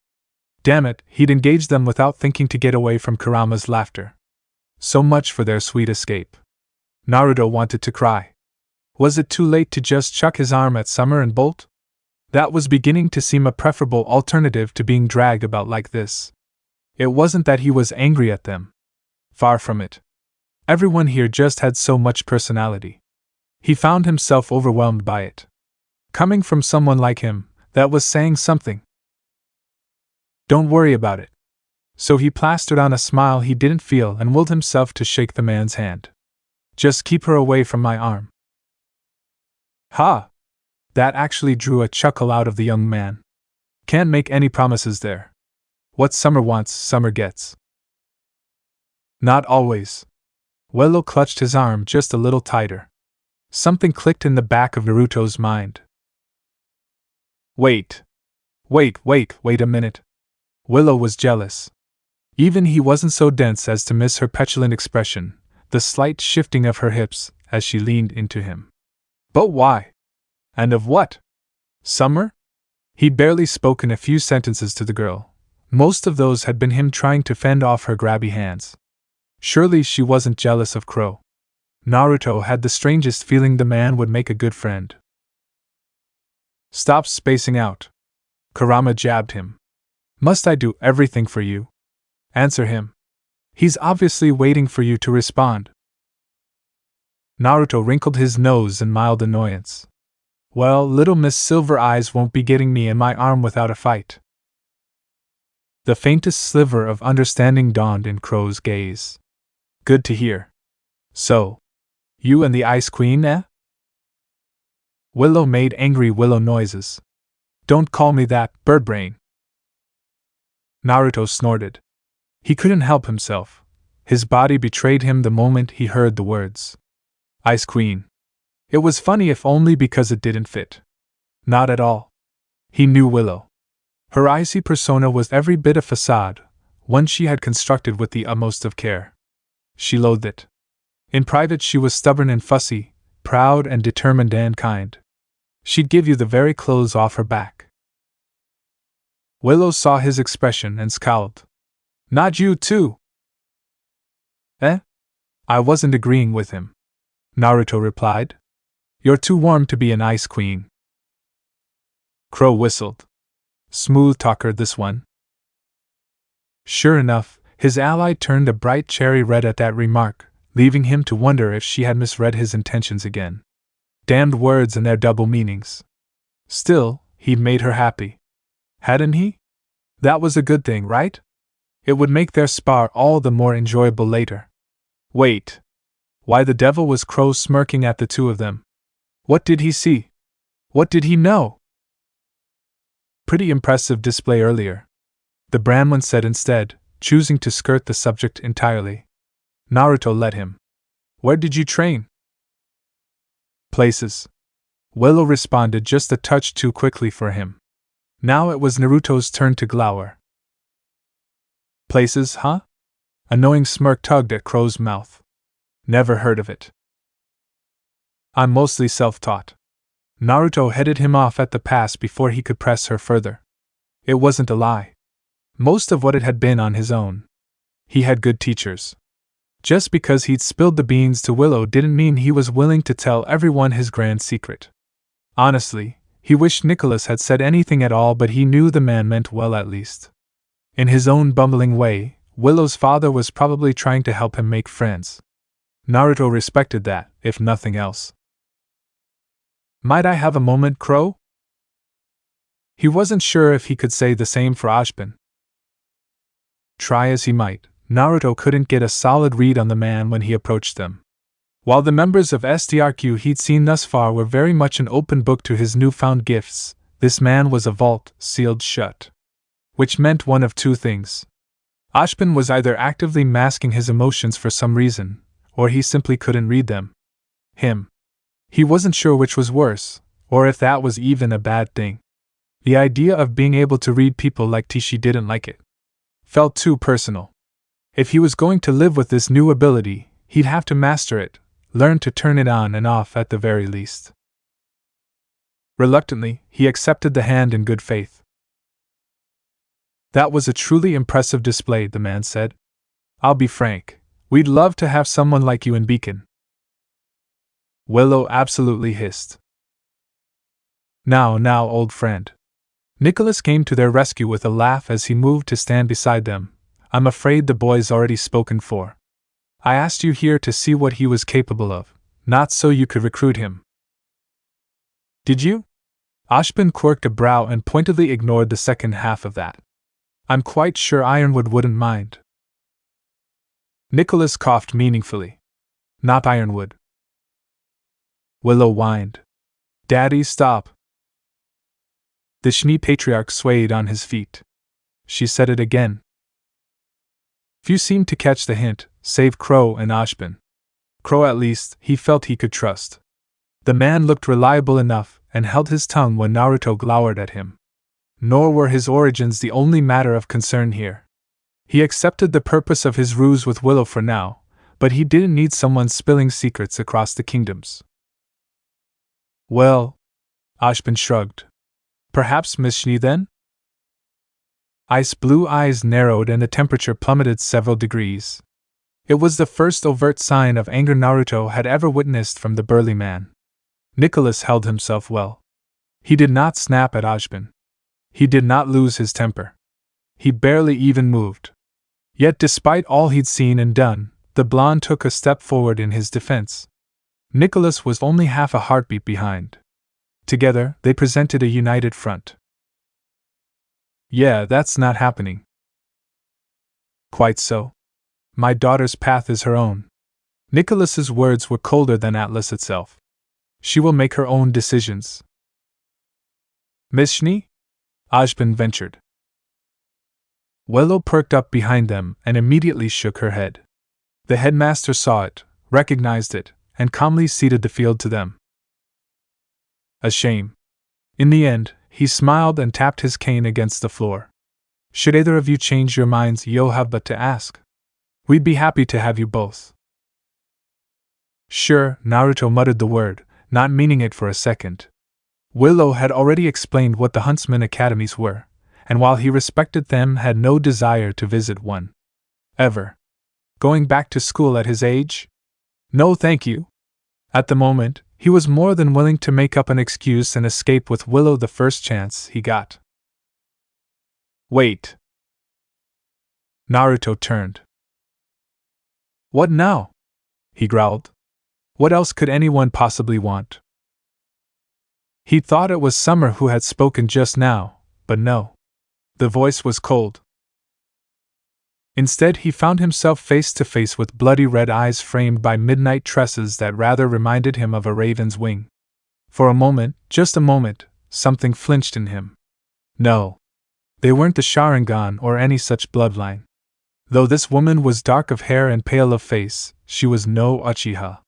Damn it, he'd engaged them without thinking to get away from Kurama's laughter. So much for their sweet escape. Naruto wanted to cry. Was it too late to just chuck his arm at Summer and bolt? That was beginning to seem a preferable alternative to being dragged about like this. It wasn't that he was angry at them. Far from it. Everyone here just had so much personality. He found himself overwhelmed by it. Coming from someone like him, that was saying something. Don't worry about it. So he plastered on a smile he didn't feel and willed himself to shake the man's hand. Just keep her away from my arm. Ha! That actually drew a chuckle out of the young man. Can't make any promises there. What Summer wants, Summer gets. Not always. Willow clutched his arm just a little tighter. Something clicked in the back of Naruto's mind. Wait a minute. Willow was jealous. Even he wasn't so dense as to miss her petulant expression, the slight shifting of her hips as she leaned into him. But why? And of what? Summer? He'd barely spoken a few sentences to the girl. Most of those had been him trying to fend off her grabby hands. Surely she wasn't jealous of Crow. Naruto had the strangest feeling the man would make a good friend. Stop spacing out. Kurama jabbed him. Must I do everything for you? Answer him. He's obviously waiting for you to respond. Naruto wrinkled his nose in mild annoyance. Well, little Miss Silver Eyes won't be getting me in my arm without a fight. The faintest sliver of understanding dawned in Crow's gaze. Good to hear. So, you and the Ice Queen, eh? Willow made angry willow noises. Don't call me that, birdbrain. Naruto snorted. He couldn't help himself. His body betrayed him the moment he heard the words. Ice Queen. It was funny if only because it didn't fit. Not at all. He knew Willow. Her icy persona was every bit a facade, one she had constructed with the utmost of care. She loathed it. In private she was stubborn and fussy, proud and determined and kind. She'd give you the very clothes off her back. Willow saw his expression and scowled. Not you too! Eh? I wasn't agreeing with him. Naruto replied. You're too warm to be an ice queen. Crow whistled. Smooth talker this one. Sure enough, his ally turned a bright cherry red at that remark, leaving him to wonder if she had misread his intentions again. Damned words and their double meanings. Still, he'd made her happy. Hadn't he? That was a good thing, right? It would make their spar all the more enjoyable later. Wait. Why the devil was Crow smirking at the two of them? What did he see? What did he know? Pretty impressive display earlier. The Brahmin said instead, choosing to skirt the subject entirely. Naruto let him. Where did you train? Places. Willow responded just a touch too quickly for him. Now it was Naruto's turn to glower. Places, huh? A knowing smirk tugged at Crow's mouth. Never heard of it. I'm mostly self-taught. Naruto headed him off at the pass before he could press her further. It wasn't a lie. Most of what it had been on his own. He had good teachers. Just because he'd spilled the beans to Willow didn't mean he was willing to tell everyone his grand secret. Honestly, he wished Nicholas had said anything at all, but he knew the man meant well at least. In his own bumbling way, Willow's father was probably trying to help him make friends. Naruto respected that, if nothing else. Might I have a moment, Crow? He wasn't sure if he could say the same for Ozpin. Try as he might, Naruto couldn't get a solid read on the man when he approached them. While the members of STRQ he'd seen thus far were very much an open book to his newfound gifts, this man was a vault, sealed shut. Which meant one of two things. Ozpin was either actively masking his emotions for some reason, or he simply couldn't read them. He wasn't sure which was worse, or if that was even a bad thing. The idea of being able to read people like Itachi didn't like it. Felt too personal. If he was going to live with this new ability, he'd have to master it, learn to turn it on and off at the very least. Reluctantly, he accepted the hand in good faith. That was a truly impressive display, the man said. I'll be frank, we'd love to have someone like you in Beacon. Willow absolutely hissed. Now, old friend. Nicholas came to their rescue with a laugh as he moved to stand beside them. I'm afraid the boy's already spoken for. I asked you here to see what he was capable of, not so you could recruit him. Did you? Ozpin quirked a brow and pointedly ignored the second half of that. I'm quite sure Ironwood wouldn't mind. Nicholas coughed meaningfully. Not Ironwood. Willow whined. Daddy, stop. The Schnee patriarch swayed on his feet. She said it again. Few seemed to catch the hint, save Crow and Ozpin. Crow at least, he felt he could trust. The man looked reliable enough and held his tongue when Naruto glowered at him. Nor were his origins the only matter of concern here. He accepted the purpose of his ruse with Willow for now, but he didn't need someone spilling secrets across the kingdoms. Well, Ozpin shrugged. Perhaps Miss Schnee then? Ice blue eyes narrowed and the temperature plummeted several degrees. It was the first overt sign of anger Naruto had ever witnessed from the burly man. Nicholas held himself well. He did not snap at Ozpin. He did not lose his temper. He barely even moved. Yet despite all he'd seen and done, the blonde took a step forward in his defense. Nicholas was only half a heartbeat behind. Together, they presented a united front. Yeah, that's not happening. Quite so. My daughter's path is her own. Nicholas's words were colder than Atlas itself. She will make her own decisions. Miss Schnee? Ozpin ventured. Willow perked up behind them and immediately shook her head. The headmaster saw it, recognized it, and calmly ceded the field to them. A shame. In the end, he smiled and tapped his cane against the floor. Should either of you change your minds, you'll have but to ask. We'd be happy to have you both. Sure, Naruto muttered the word, not meaning it for a second. Willow had already explained what the Huntsman Academies were, and while he respected them, had no desire to visit one. Ever. Going back to school at his age? No thank you. At the moment, he was more than willing to make up an excuse and escape with Willow the first chance he got. Wait. Naruto turned. What now? He growled. What else could anyone possibly want? He thought it was Summer who had spoken just now, but no. The voice was cold. Instead, he found himself face to face with bloody red eyes framed by midnight tresses that rather reminded him of a raven's wing. For a moment, just a moment, something flinched in him. No. They weren't the Sharingan or any such bloodline. Though this woman was dark of hair and pale of face, she was no Uchiha.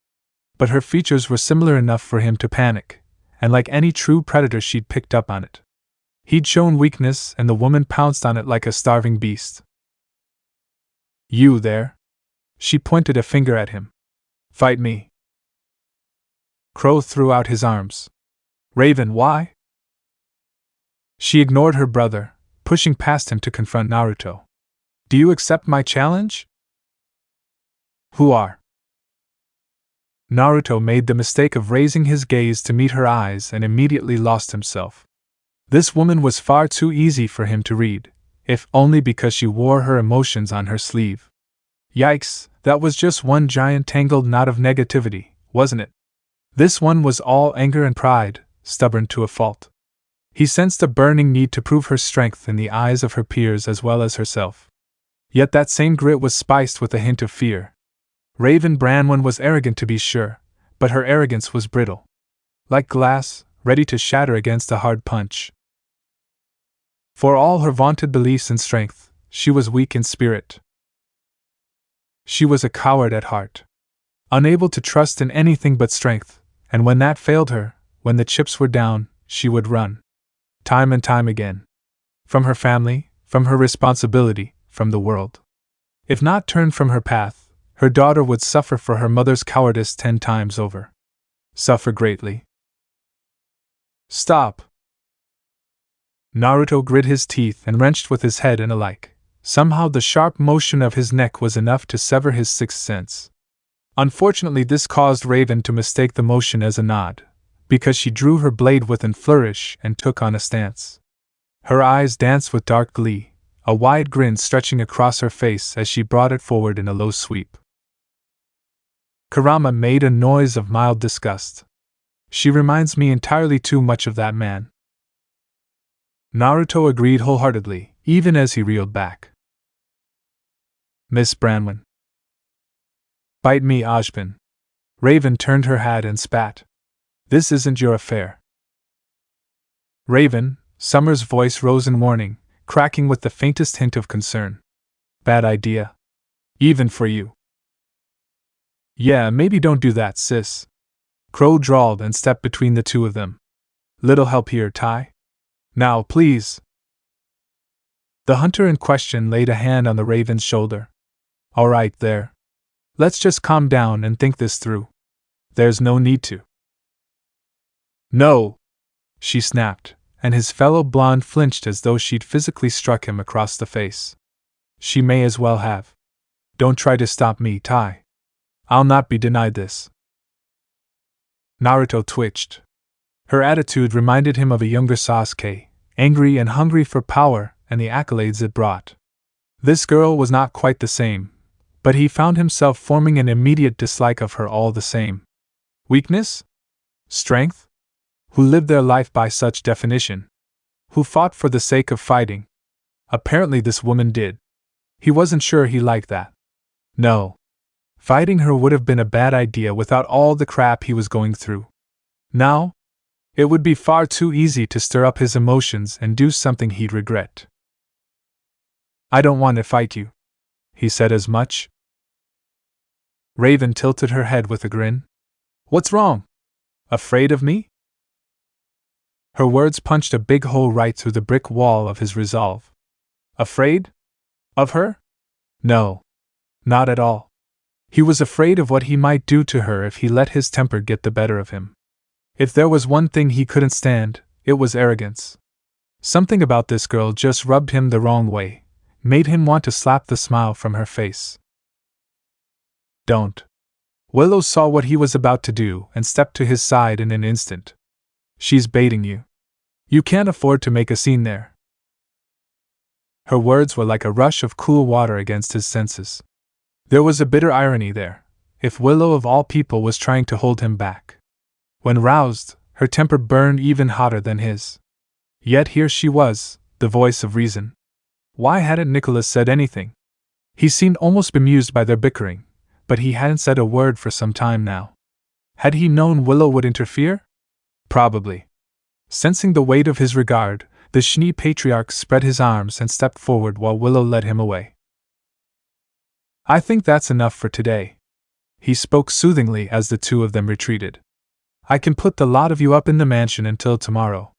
But her features were similar enough for him to panic, and like any true predator she'd picked up on it. He'd shown weakness and the woman pounced on it like a starving beast. You there? She pointed a finger at him. Fight me. Crow threw out his arms. Raven, why? She ignored her brother, pushing past him to confront Naruto. Do you accept my challenge? Who are? Naruto made the mistake of raising his gaze to meet her eyes and immediately lost himself. This woman was far too easy for him to read, if only because she wore her emotions on her sleeve. Yikes, that was just one giant tangled knot of negativity, wasn't it? This one was all anger and pride, stubborn to a fault. He sensed a burning need to prove her strength in the eyes of her peers as well as herself. Yet that same grit was spiced with a hint of fear. Raven Branwen was arrogant to be sure, but her arrogance was brittle. Like glass, ready to shatter against a hard punch. For all her vaunted beliefs and strength, she was weak in spirit. She was a coward at heart. Unable to trust in anything but strength, and when that failed her, when the chips were down, she would run. Time and time again. From her family, from her responsibility, from the world. If not turned from her path, her daughter would suffer for her mother's cowardice 10 times over. Suffer greatly. Stop! Naruto grit his teeth and wrenched with his head and alike. Somehow the sharp motion of his neck was enough to sever his sixth sense. Unfortunately, this caused Raven to mistake the motion as a nod, because she drew her blade with a flourish and took on a stance. Her eyes danced with dark glee, a wide grin stretching across her face as she brought it forward in a low sweep. Kurama made a noise of mild disgust. She reminds me entirely too much of that man. Naruto agreed wholeheartedly, even as he reeled back. Miss Branwen. Bite me, Ozpin. Raven turned her head and spat. This isn't your affair. Raven, Summer's voice rose in warning, cracking with the faintest hint of concern. Bad idea. Even for you. Yeah, maybe don't do that, sis. Crow drawled and stepped between the two of them. Little help here, Tai? Now, please. The hunter in question laid a hand on the Raven's shoulder. All right, there. Let's just calm down and think this through. There's no need to. No! She snapped, and his fellow blonde flinched as though she'd physically struck him across the face. She may as well have. Don't try to stop me, Tai. I'll not be denied this. Naruto twitched. Her attitude reminded him of a younger Sasuke, angry and hungry for power and the accolades it brought. This girl was not quite the same, but he found himself forming an immediate dislike of her all the same. Weakness? Strength? Who lived their life by such definition? Who fought for the sake of fighting? Apparently this woman did. He wasn't sure he liked that. No. Fighting her would have been a bad idea without all the crap he was going through. Now? It would be far too easy to stir up his emotions and do something he'd regret. I don't want to fight you. He said as much. Raven tilted her head with a grin. What's wrong? Afraid of me? Her words punched a big hole right through the brick wall of his resolve. Afraid? Of her? No. Not at all. He was afraid of what he might do to her if he let his temper get the better of him. If there was one thing he couldn't stand, it was arrogance. Something about this girl just rubbed him the wrong way, made him want to slap the smile from her face. Don't. Willow saw what he was about to do and stepped to his side in an instant. She's baiting you. You can't afford to make a scene there. Her words were like a rush of cool water against his senses. There was a bitter irony there, if Willow of all people was trying to hold him back. When roused, her temper burned even hotter than his. Yet here she was, the voice of reason. Why hadn't Nicholas said anything? He seemed almost bemused by their bickering, but he hadn't said a word for some time now. Had he known Willow would interfere? Probably. Sensing the weight of his regard, the Schnee patriarch spread his arms and stepped forward while Willow led him away. I think that's enough for today. He spoke soothingly as the two of them retreated. I can put the lot of you up in the mansion until tomorrow.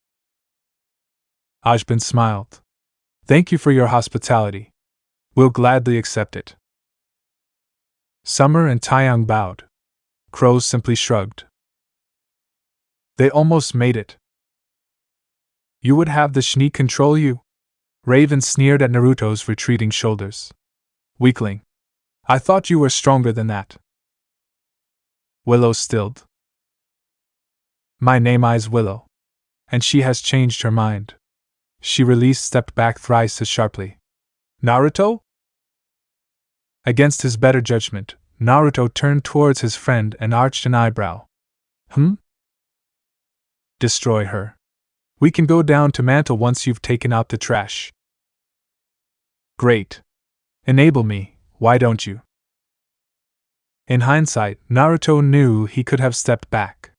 Ozpin smiled. Thank you for your hospitality. We'll gladly accept it. Summer and Taeyang bowed. Crow simply shrugged. They almost made it. You would have the Schnee control you? Raven sneered at Naruto's retreating shoulders. Weakling. I thought you were stronger than that. Willow stilled. My name is Willow. And she has changed her mind. She released stepped back thrice as sharply. Naruto? Against his better judgment, Naruto turned towards his friend and arched an eyebrow. Destroy her. We can go down to Mantle once you've taken out the trash. Great. Enable me, why don't you? In hindsight, Naruto knew he could have stepped back,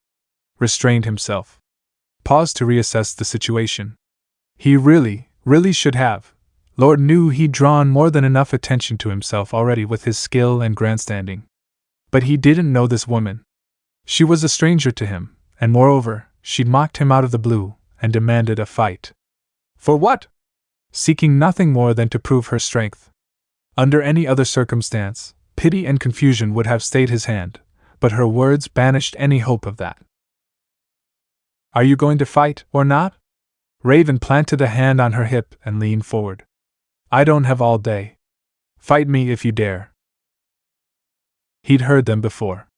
restrained himself, paused to reassess the situation. He really should have. Lord knew he'd drawn more than enough attention to himself already with his skill and grandstanding. But he didn't know this woman. She was a stranger to him, and moreover, she'd mocked him out of the blue and demanded a fight. For what? Seeking nothing more than to prove her strength. Under any other circumstance, pity and confusion would have stayed his hand, but her words banished any hope of that. Are you going to fight, or not? Raven planted a hand on her hip and leaned forward. I don't have all day. Fight me if you dare. He'd heard them before.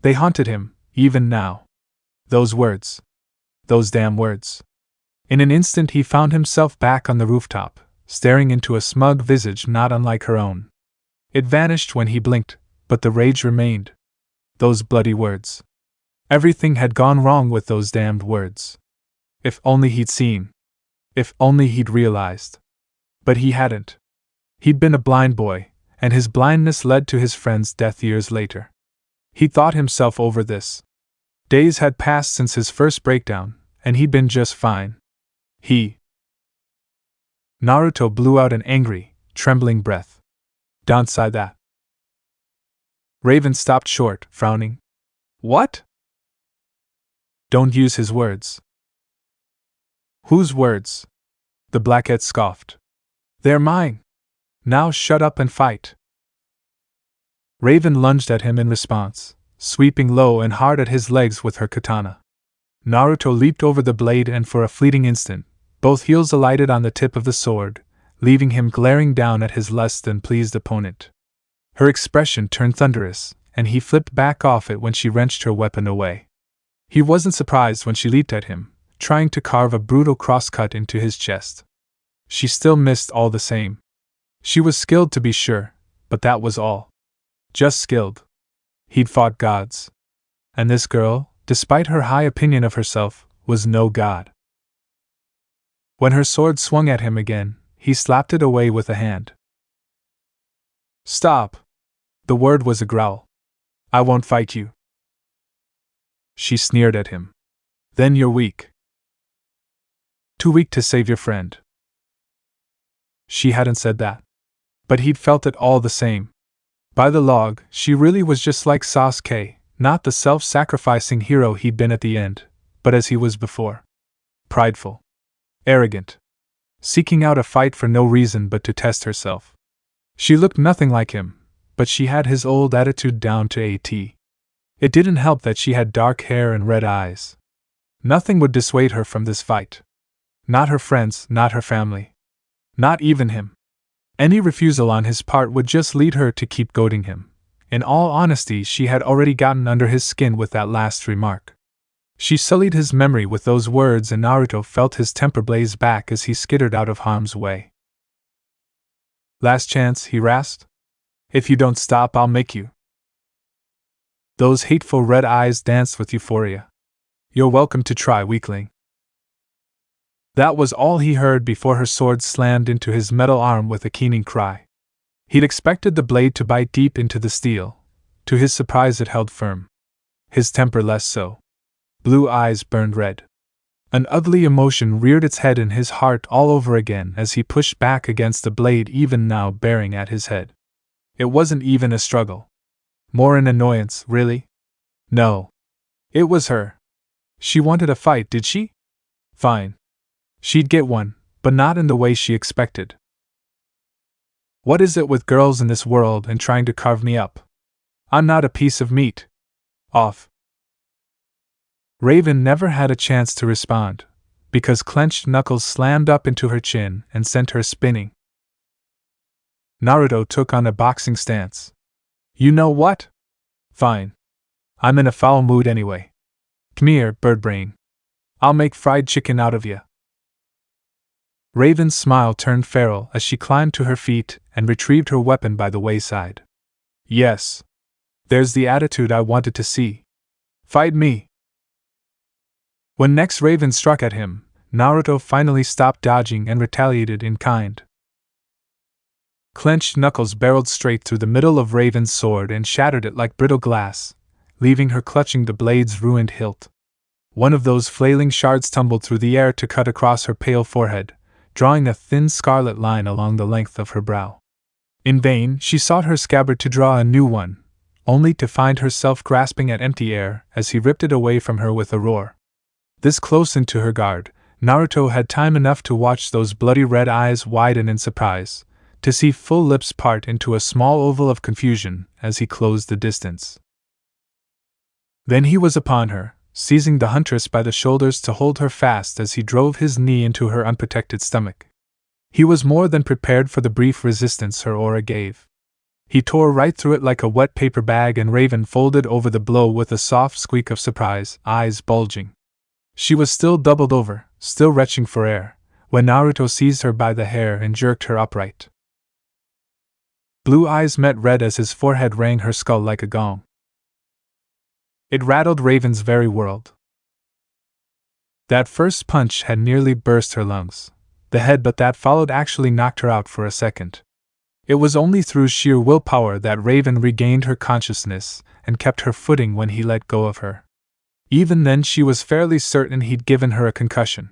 They haunted him, even now. Those words. Those damn words. In an instant he found himself back on the rooftop, staring into a smug visage not unlike her own. It vanished when he blinked, but the rage remained. Those bloody words. Everything had gone wrong with those damned words. If only he'd seen. If only he'd realized. But he hadn't. He'd been a blind boy, and his blindness led to his friend's death years later. He thought himself over this. Days had passed since his first breakdown, and he'd been just fine. Naruto blew out an angry, trembling breath. Don't say that. Raven stopped short, frowning. What? Don't use his words. Whose words? The blackhead scoffed. They're mine. Now shut up and fight. Raven lunged at him in response, sweeping low and hard at his legs with her katana. Naruto leaped over the blade and for a fleeting instant, both heels alighted on the tip of the sword, leaving him glaring down at his less than pleased opponent. Her expression turned thunderous, and he flipped back off it when she wrenched her weapon away. He wasn't surprised when she leaped at him, trying to carve a brutal crosscut into his chest. She still missed all the same. She was skilled to be sure, but that was all. Just skilled. He'd fought gods. And this girl, despite her high opinion of herself, was no god. When her sword swung at him again, he slapped it away with a hand. Stop! The word was a growl. I won't fight you. She sneered at him. Then you're weak. Too weak to save your friend. She hadn't said that. But he'd felt it all the same. By the log, she really was just like Sasuke, not the self-sacrificing hero he'd been at the end, but as he was before. Prideful. Arrogant. Seeking out a fight for no reason but to test herself. She looked nothing like him, but she had his old attitude down to a T. It didn't help that she had dark hair and red eyes. Nothing would dissuade her from this fight. Not her friends, not her family. Not even him. Any refusal on his part would just lead her to keep goading him. In all honesty, she had already gotten under his skin with that last remark. She sullied his memory with those words, and Naruto felt his temper blaze back as he skittered out of harm's way. Last chance, he rasped. If you don't stop, I'll make you. Those hateful red eyes danced with euphoria. You're welcome to try, weakling. That was all he heard before her sword slammed into his metal arm with a keening cry. He'd expected the blade to bite deep into the steel. To his surprise, it held firm. His temper less so. Blue eyes burned red. An ugly emotion reared its head in his heart all over again as he pushed back against the blade, even now bearing at his head. It wasn't even a struggle. More an annoyance, really? No. It was her. She wanted a fight, did she? Fine. She'd get one, but not in the way she expected. What is it with girls in this world and trying to carve me up? I'm not a piece of meat. Off. Raven never had a chance to respond, because clenched knuckles slammed up into her chin and sent her spinning. Naruto took on a boxing stance. You know what? Fine. I'm in a foul mood anyway. Come here, birdbrain. I'll make fried chicken out of ya. Raven's smile turned feral as she climbed to her feet and retrieved her weapon by the wayside. Yes. There's the attitude I wanted to see. Fight me. When next Raven struck at him, Naruto finally stopped dodging and retaliated in kind. Clenched knuckles barreled straight through the middle of Raven's sword and shattered it like brittle glass, leaving her clutching the blade's ruined hilt. One of those flailing shards tumbled through the air to cut across her pale forehead, drawing a thin scarlet line along the length of her brow. In vain, she sought her scabbard to draw a new one, only to find herself grasping at empty air as he ripped it away from her with a roar. This close into her guard, Naruto had time enough to watch those bloody red eyes widen in surprise, to see full lips part into a small oval of confusion as he closed the distance. Then he was upon her, seizing the huntress by the shoulders to hold her fast as he drove his knee into her unprotected stomach. He was more than prepared for the brief resistance her aura gave. He tore right through it like a wet paper bag, and Raven folded over the blow with a soft squeak of surprise, eyes bulging. She was still doubled over, still retching for air, when Naruto seized her by the hair and jerked her upright. Blue eyes met red as his forehead rang her skull like a gong. It rattled Raven's very world. That first punch had nearly burst her lungs. The headbutt that followed actually knocked her out for a second. It was only through sheer willpower that Raven regained her consciousness and kept her footing when he let go of her. Even then she was fairly certain he'd given her a concussion.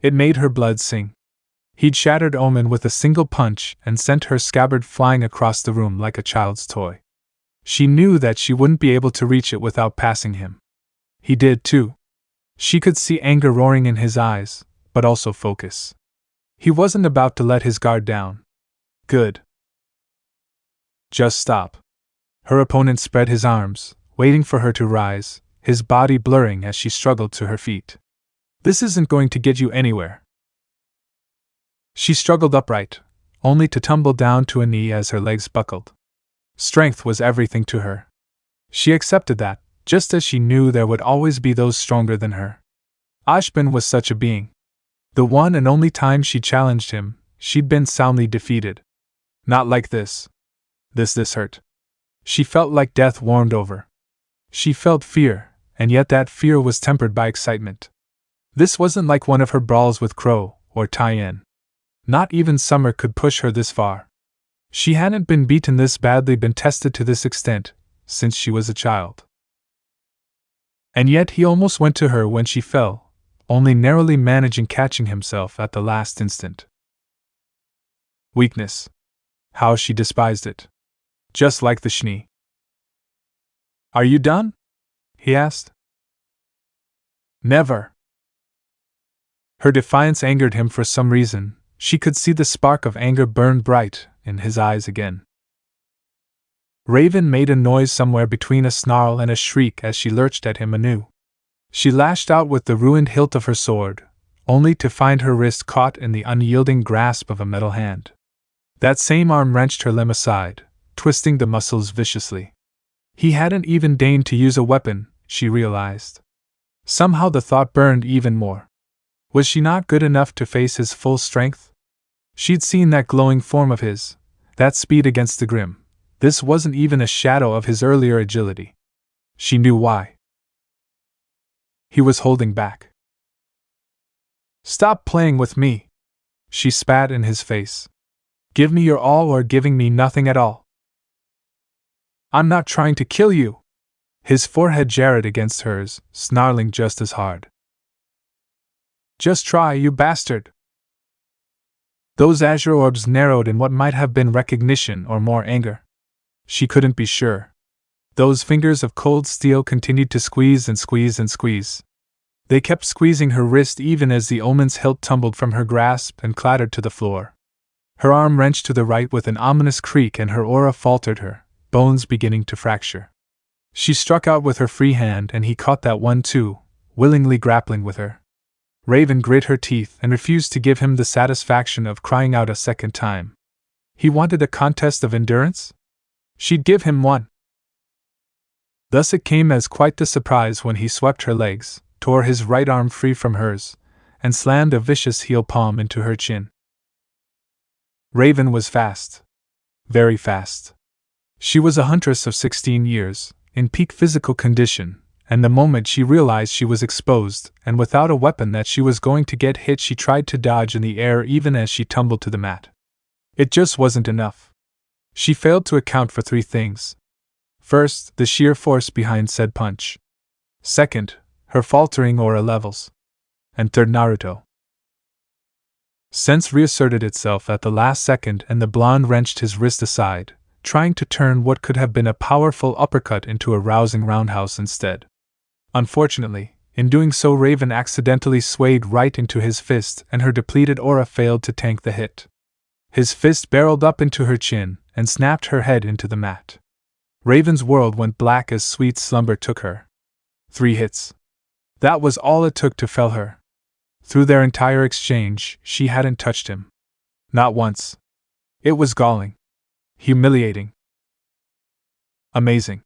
It made her blood sing. He'd shattered Omen with a single punch and sent her scabbard flying across the room like a child's toy. She knew that she wouldn't be able to reach it without passing him. He did too. She could see anger roaring in his eyes, but also focus. He wasn't about to let his guard down. Good. Just stop. Her opponent spread his arms, waiting for her to rise, his body blurring as she struggled to her feet. This isn't going to get you anywhere. She struggled upright, only to tumble down to a knee as her legs buckled. Strength was everything to her. She accepted that, just as she knew there would always be those stronger than her. Ozpin was such a being. The one and only time she challenged him, she'd been soundly defeated. Not like this. This hurt. She felt like death warmed over. She felt fear, and yet that fear was tempered by excitement. This wasn't like one of her brawls with Crow or Tien. Not even Summer could push her this far. She hadn't been beaten this badly, been tested to this extent, since she was a child. And yet he almost went to her when she fell, only narrowly managing catching himself at the last instant. Weakness. How she despised it. Just like the Schnee. Are you done? He asked. Never. Her defiance angered him for some reason. She could see the spark of anger burn bright in his eyes again. Raven made a noise somewhere between a snarl and a shriek as she lurched at him anew. She lashed out with the ruined hilt of her sword, only to find her wrist caught in the unyielding grasp of a metal hand. That same arm wrenched her limb aside, twisting the muscles viciously. He hadn't even deigned to use a weapon, she realized. Somehow the thought burned even more. Was she not good enough to face his full strength? She'd seen that glowing form of his, that speed against the grim. This wasn't even a shadow of his earlier agility. She knew why. He was holding back. Stop playing with me, she spat in his face. Give me your all or giving me nothing at all. I'm not trying to kill you. His forehead jarred against hers, snarling just as hard. Just try, you bastard. Those azure orbs narrowed in what might have been recognition or more anger. She couldn't be sure. Those fingers of cold steel continued to squeeze and squeeze and squeeze. They kept squeezing her wrist even as the omen's hilt tumbled from her grasp and clattered to the floor. Her arm wrenched to the right with an ominous creak and her aura faltered her, bones beginning to fracture. She struck out with her free hand and he caught that one too, willingly grappling with her. Raven grit her teeth and refused to give him the satisfaction of crying out a second time. He wanted a contest of endurance? She'd give him one. Thus it came as quite the surprise when he swept her legs, tore his right arm free from hers, and slammed a vicious heel palm into her chin. Raven was fast. Very fast. She was a huntress of 16 years, in peak physical condition, and the moment she realized she was exposed, and without a weapon that she was going to get hit, she tried to dodge in the air even as she tumbled to the mat. It just wasn't enough. She failed to account for three things. First, the sheer force behind said punch. Second, her faltering aura levels. And third, Naruto. Sense reasserted itself at the last second and the blonde wrenched his wrist aside, trying to turn what could have been a powerful uppercut into a rousing roundhouse instead. Unfortunately, in doing so Raven accidentally swayed right into his fist and her depleted aura failed to tank the hit. His fist barreled up into her chin and snapped her head into the mat. Raven's world went black as sweet slumber took her. 3 hits. That was all it took to fell her. Through their entire exchange, she hadn't touched him. Not once. It was galling. Humiliating. Amazing.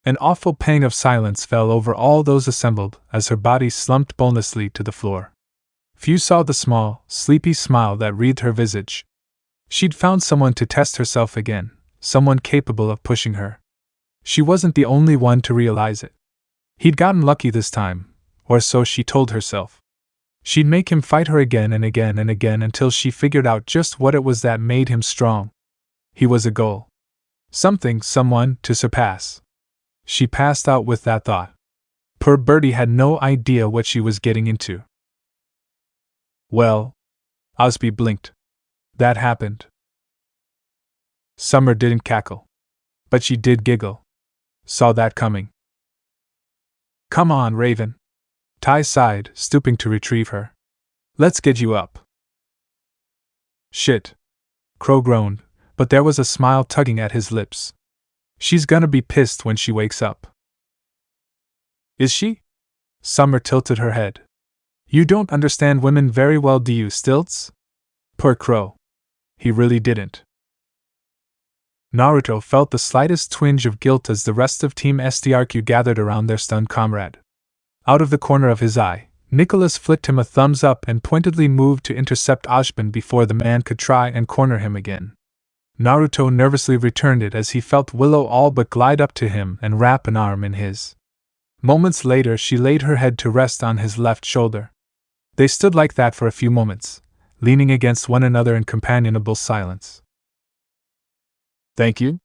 An awful pang of silence fell over all those assembled as her body slumped bonelessly to the floor. Few saw the small, sleepy smile that wreathed her visage. She'd found someone to test herself again, someone capable of pushing her. She wasn't the only one to realize it. He'd gotten lucky this time, or so she told herself. She'd make him fight her again and again and again until she figured out just what it was that made him strong. He was a goal. Something, someone, to surpass. She passed out with that thought. Poor Birdie had no idea what she was getting into. Well, Ozpin blinked. That happened. Summer didn't cackle. But she did giggle. Saw that coming. Come on, Raven. Tai sighed, stooping to retrieve her. Let's get you up. Shit. Crow groaned, but there was a smile tugging at his lips. She's gonna be pissed when she wakes up. Is she? Summer tilted her head. You don't understand women very well, do you, Stilts? Poor Crow. He really didn't. Naruto felt the slightest twinge of guilt as the rest of Team SDRQ gathered around their stunned comrade. Out of the corner of his eye, Nicholas flicked him a thumbs up and pointedly moved to intercept Ozpin before the man could try and corner him again. Naruto nervously returned it as he felt Willow all but glide up to him and wrap an arm in his. Moments later she laid her head to rest on his left shoulder. They stood like that for a few moments, leaning against one another in companionable silence. Thank you?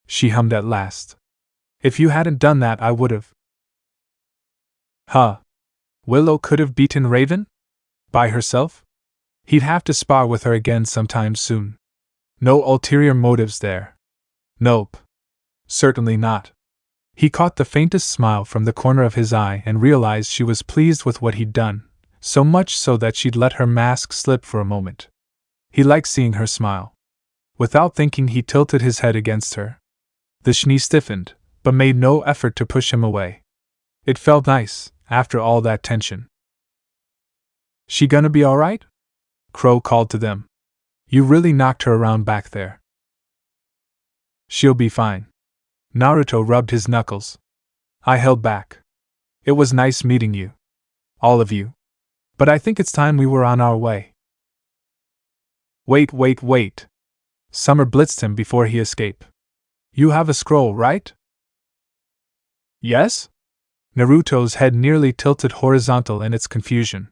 She hummed at last. If you hadn't done that I would've. Huh. Willow could have beaten Raven? By herself? He'd have to spar with her again sometime soon. No ulterior motives there. Nope. Certainly not. He caught the faintest smile from the corner of his eye and realized she was pleased with what he'd done, so much so that she'd let her mask slip for a moment. He liked seeing her smile. Without thinking he tilted his head against her. The Schnee stiffened, but made no effort to push him away. It felt nice, after all that tension. She gonna be alright? Crow called to them. You really knocked her around back there. She'll be fine. Naruto rubbed his knuckles. I held back. It was nice meeting you. All of you. But I think it's time we were on our way. Wait. Summer blitzed him before he escaped. You have a scroll, right? Yes? Naruto's head nearly tilted horizontal in its confusion.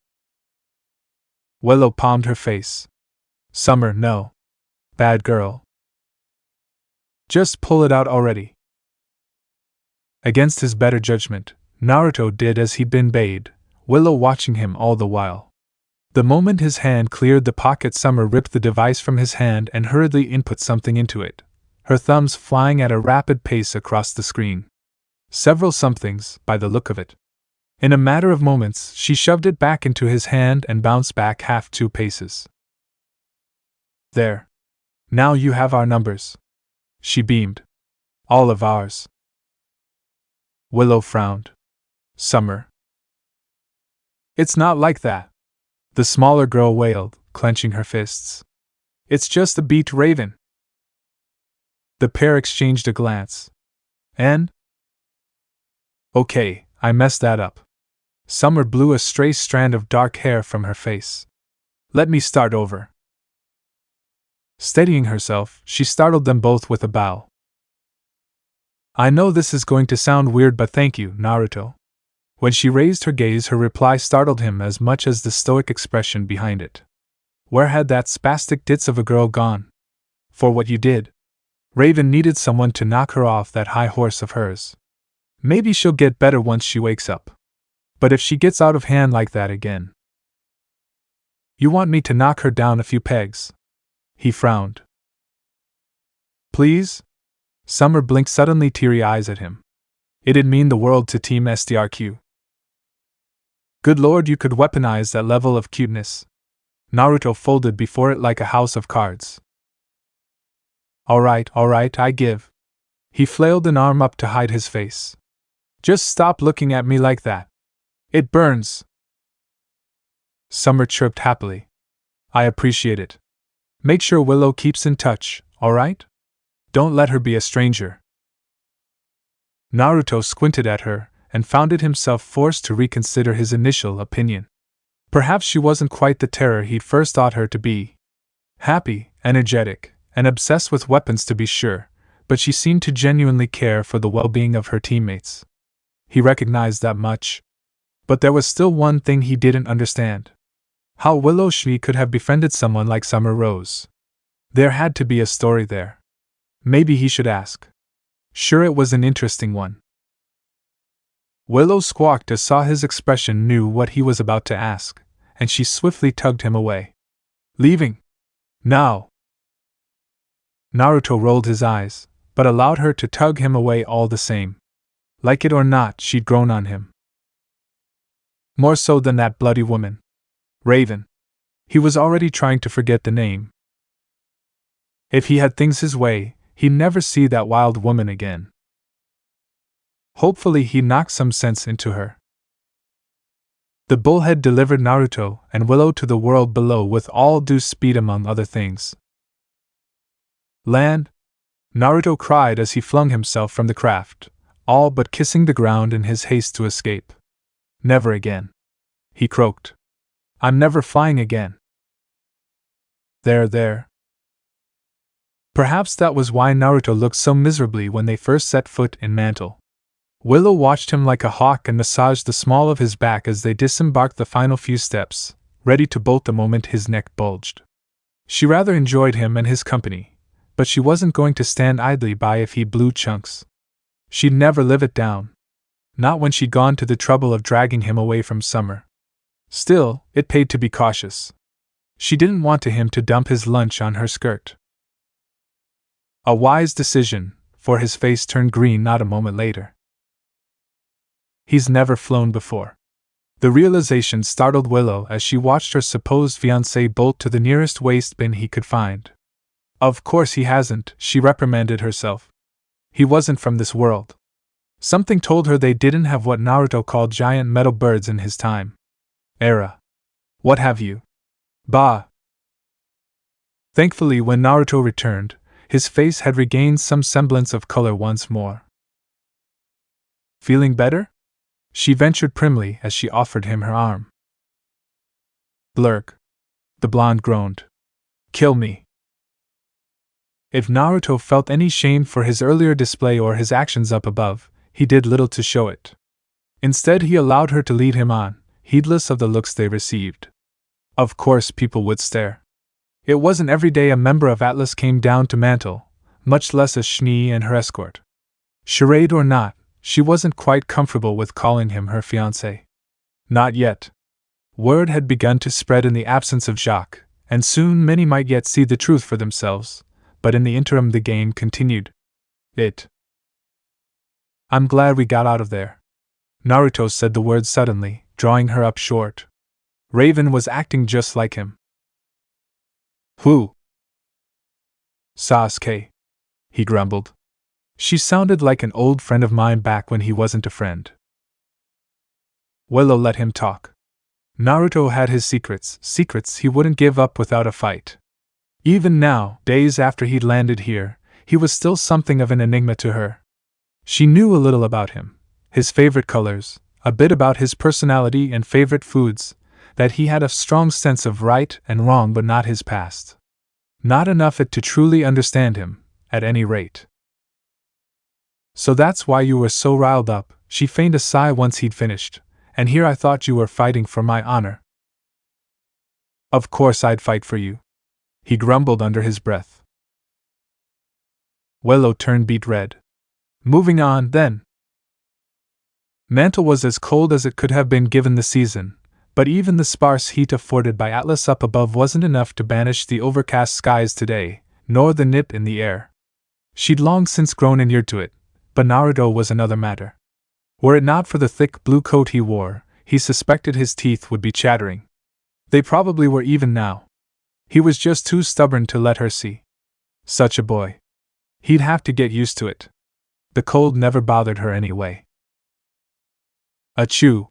Willow palmed her face. Summer, no. Bad girl. Just pull it out already. Against his better judgment, Naruto did as he'd been bade, Willow watching him all the while. The moment his hand cleared the pocket, Summer ripped the device from his hand and hurriedly input something into it, her thumbs flying at a rapid pace across the screen. Several somethings, by the look of it. In a matter of moments, she shoved it back into his hand and bounced back 2 paces. There. Now you have our numbers. She beamed. All of ours. Willow frowned. Summer. It's not like that. The smaller girl wailed, clenching her fists. It's just a beat Raven. The pair exchanged a glance. And? Okay, I messed that up. Summer blew a stray strand of dark hair from her face. Let me start over. Steadying herself, she startled them both with a bow. I know this is going to sound weird, but thank you, Naruto. When she raised her gaze, her reply startled him as much as the stoic expression behind it. Where had that spastic ditz of a girl gone? For what you did. Raven needed someone to knock her off that high horse of hers. Maybe she'll get better once she wakes up. But if she gets out of hand like that again. You want me to knock her down a few pegs? He frowned. Please? Summer blinked suddenly teary eyes at him. It'd mean the world to Team SDRQ. Good lord, you could weaponize that level of cuteness. Naruto folded before it like a house of cards. Alright, I give. He flailed an arm up to hide his face. Just stop looking at me like that. It burns. Summer chirped happily. I appreciate it. Make sure Willow keeps in touch, alright? Don't let her be a stranger. Naruto squinted at her and found it himself forced to reconsider his initial opinion. Perhaps she wasn't quite the terror he'd first thought her to be. Happy, energetic, and obsessed with weapons to be sure, but she seemed to genuinely care for the well-being of her teammates. He recognized that much. But there was still one thing he didn't understand. How Willow Schnee could have befriended someone like Summer Rose. There had to be a story there. Maybe he should ask. Sure, it was an interesting one. Willow squawked as saw his expression knew what he was about to ask, and she swiftly tugged him away. Leaving? Now! Naruto rolled his eyes, but allowed her to tug him away all the same. Like it or not, she'd grown on him. More so than that bloody woman. Raven. He was already trying to forget the name. If he had things his way, he'd never see that wild woman again. Hopefully he knocked some sense into her. The bullhead delivered Naruto and Willow to the world below with all due speed among other things. Land? Naruto cried as he flung himself from the craft, all but kissing the ground in his haste to escape. Never again. He croaked. I'm never flying again. There. Perhaps that was why Naruto looked so miserably when they first set foot in Mantle. Willow watched him like a hawk and massaged the small of his back as they disembarked the final few steps, ready to bolt the moment his neck bulged. She rather enjoyed him and his company, but she wasn't going to stand idly by if he blew chunks. She'd never live it down. Not when she'd gone to the trouble of dragging him away from Summer. Still, it paid to be cautious. She didn't want him to dump his lunch on her skirt. A wise decision, for his face turned green not a moment later. He's never flown before. The realization startled Willow as she watched her supposed fiancé bolt to the nearest waste bin he could find. Of course he hasn't, she reprimanded herself. He wasn't from this world. Something told her they didn't have what Naruto called giant metal birds in his time. Era. What have you? Bah! Thankfully, when Naruto returned, his face had regained some semblance of color once more. Feeling better? She ventured primly as she offered him her arm. Blurk. The blonde groaned. Kill me. If Naruto felt any shame for his earlier display or his actions up above, he did little to show it. Instead, he allowed her to lead him on, heedless of the looks they received. Of course, people would stare. It wasn't every day a member of Atlas came down to Mantle, much less a Schnee and her escort. Charade or not, she wasn't quite comfortable with calling him her fiancé. Not yet. Word had begun to spread in the absence of Jacques, and soon many might yet see the truth for themselves, but in the interim the game continued. I'm glad we got out of there. Naruto said the word suddenly, drawing her up short. Raven was acting just like him. Who? Sasuke, he grumbled. She sounded like an old friend of mine back when he wasn't a friend. Willow let him talk. Naruto had his secrets he wouldn't give up without a fight. Even now, days after he'd landed here, he was still something of an enigma to her. She knew a little about him, his favorite colors, a bit about his personality and favorite foods, that he had a strong sense of right and wrong but not his past. Not enough to truly understand him, at any rate. So that's why you were so riled up, she feigned a sigh once he'd finished, and here I thought you were fighting for my honor. Of course I'd fight for you. He grumbled under his breath. Willow turned beet red. Moving on, then. Mantle was as cold as it could have been given the season, but even the sparse heat afforded by Atlas up above wasn't enough to banish the overcast skies today, nor the nip in the air. She'd long since grown inured to it, but Naruto was another matter. Were it not for the thick blue coat he wore, he suspected his teeth would be chattering. They probably were even now. He was just too stubborn to let her see. Such a boy. He'd have to get used to it. The cold never bothered her anyway. Achoo!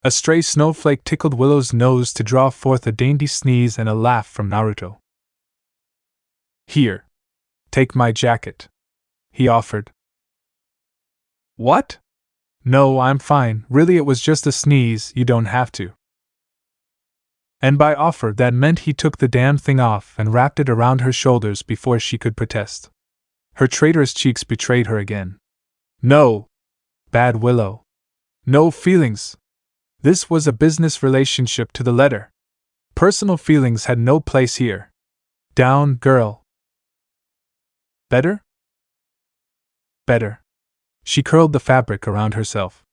A stray snowflake tickled Willow's nose to draw forth a dainty sneeze and a laugh from Naruto. Here. Take my jacket, he offered. What? No, I'm fine, really it was just a sneeze, you don't have to. And by offer that meant he took the damn thing off and wrapped it around her shoulders before she could protest. Her traitorous cheeks betrayed her again. No! Bad Willow. No feelings. This was a business relationship to the letter. Personal feelings had no place here. Down, girl. Better? Better. She curled the fabric around herself.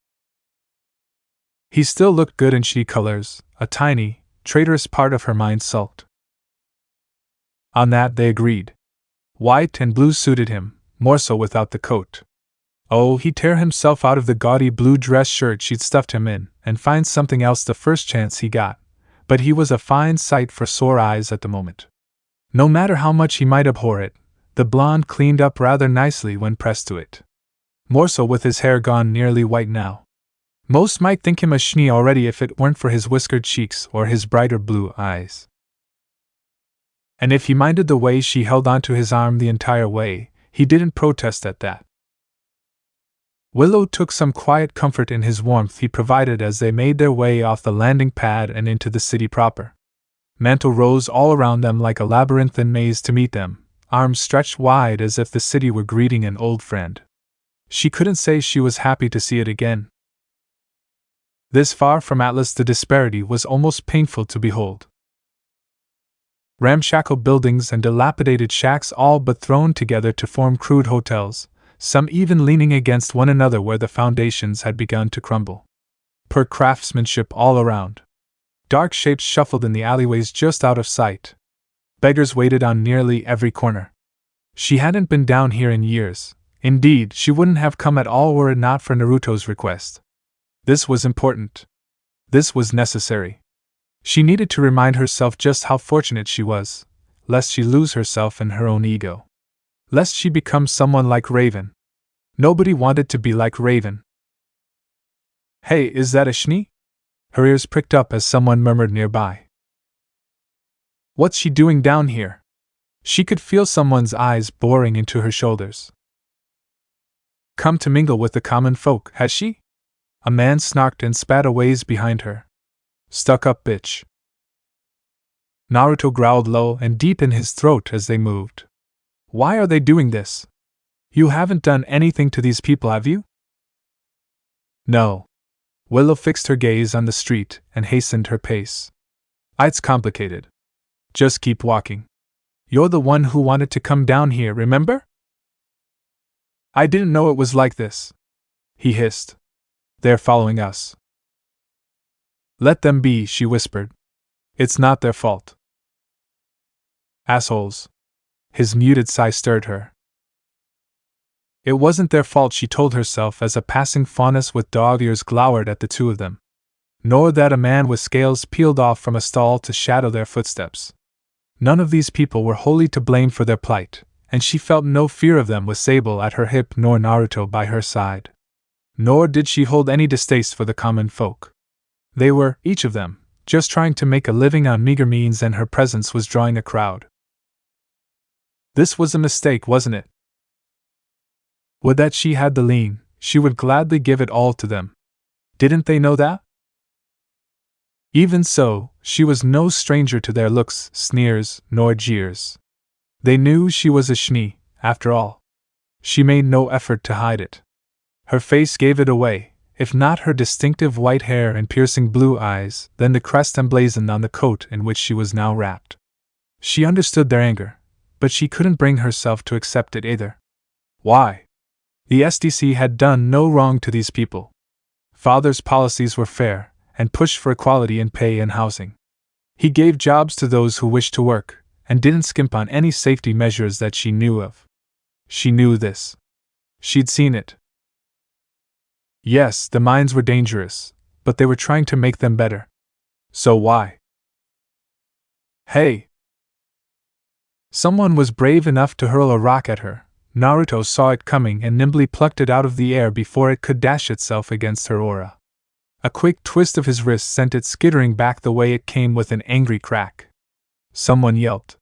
He still looked good in she colors, a tiny, traitorous part of her mind sulked. On that they agreed. White and blue suited him, more so without the coat. Oh, he'd tear himself out of the gaudy blue dress shirt she'd stuffed him in, and find something else the first chance he got, but he was a fine sight for sore eyes at the moment. No matter how much he might abhor it, the blonde cleaned up rather nicely when pressed to it. More so with his hair gone nearly white now. Most might think him a Schnee already if it weren't for his whiskered cheeks or his brighter blue eyes. And if he minded the way she held onto his arm the entire way, he didn't protest at that. Willow took some quiet comfort in his warmth he provided as they made their way off the landing pad and into the city proper. Mantle rose all around them like a labyrinthine maze to meet them, arms stretched wide as if the city were greeting an old friend. She couldn't say she was happy to see it again. This far from Atlas, the disparity was almost painful to behold. Ramshackle buildings and dilapidated shacks all but thrown together to form crude hotels, some even leaning against one another where the foundations had begun to crumble. Poor craftsmanship all around. Dark shapes shuffled in the alleyways just out of sight. Beggars waited on nearly every corner. She hadn't been down here in years. Indeed, she wouldn't have come at all were it not for Naruto's request. This was important. This was necessary. She needed to remind herself just how fortunate she was, lest she lose herself in her own ego. Lest she become someone like Raven. Nobody wanted to be like Raven. Hey, is that a Schnee? Her ears pricked up as someone murmured nearby. What's she doing down here? She could feel someone's eyes boring into her shoulders. Come to mingle with the common folk, has she? A man snarked and spat a ways behind her. Stuck up bitch. Naruto growled low and deep in his throat as they moved. Why are they doing this? You haven't done anything to these people, have you? No. Willow fixed her gaze on the street and hastened her pace. It's complicated. Just keep walking. You're the one who wanted to come down here, remember? I didn't know it was like this. He hissed. They're following us. Let them be, she whispered. It's not their fault. Assholes. His muted sigh stirred her. It wasn't their fault, she told herself as a passing faunus with dog ears glowered at the two of them. Nor that a man with scales peeled off from a stall to shadow their footsteps. None of these people were wholly to blame for their plight, and she felt no fear of them with Sable at her hip nor Naruto by her side. Nor did she hold any distaste for the common folk. They were, each of them, just trying to make a living on meager means, and her presence was drawing a crowd. This was a mistake, wasn't it? Would that she had the lean, she would gladly give it all to them. Didn't they know that? Even so, she was no stranger to their looks, sneers, nor jeers. They knew she was a Schnee, after all. She made no effort to hide it. Her face gave it away, if not her distinctive white hair and piercing blue eyes, then the crest emblazoned on the coat in which she was now wrapped. She understood their anger. but she couldn't bring herself to accept it either. Why? The SDC had done no wrong to these people. Father's policies were fair, and pushed for equality in pay and housing. He gave jobs to those who wished to work, and didn't skimp on any safety measures that she knew of. She knew this. She'd seen it. Yes, the mines were dangerous, but they were trying to make them better. So why? Hey! Someone was brave enough to hurl a rock at her. Naruto saw it coming and nimbly plucked it out of the air before it could dash itself against her aura. A quick twist of his wrist sent it skittering back the way it came with an angry crack. Someone yelped.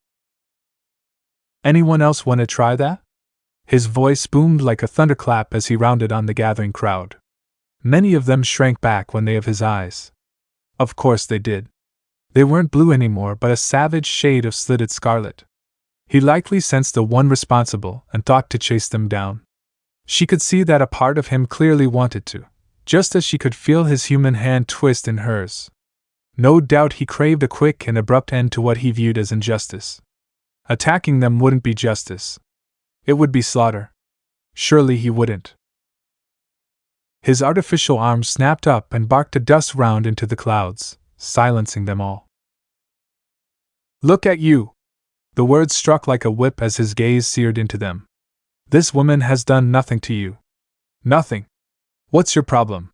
Anyone else want to try that? His voice boomed like a thunderclap as he rounded on the gathering crowd. Many of them shrank back when they of his eyes. Of course they did. They weren't blue anymore but a savage shade of slitted scarlet. He likely sensed the one responsible and thought to chase them down. She could see that a part of him clearly wanted to, just as she could feel his human hand twist in hers. No doubt he craved a quick and abrupt end to what he viewed as injustice. Attacking them wouldn't be justice. It would be slaughter. Surely he wouldn't. His artificial arm snapped up and barked a dust round into the clouds, silencing them all. Look at you! The words struck like a whip as his gaze seared into them. This woman has done nothing to you. Nothing. What's your problem?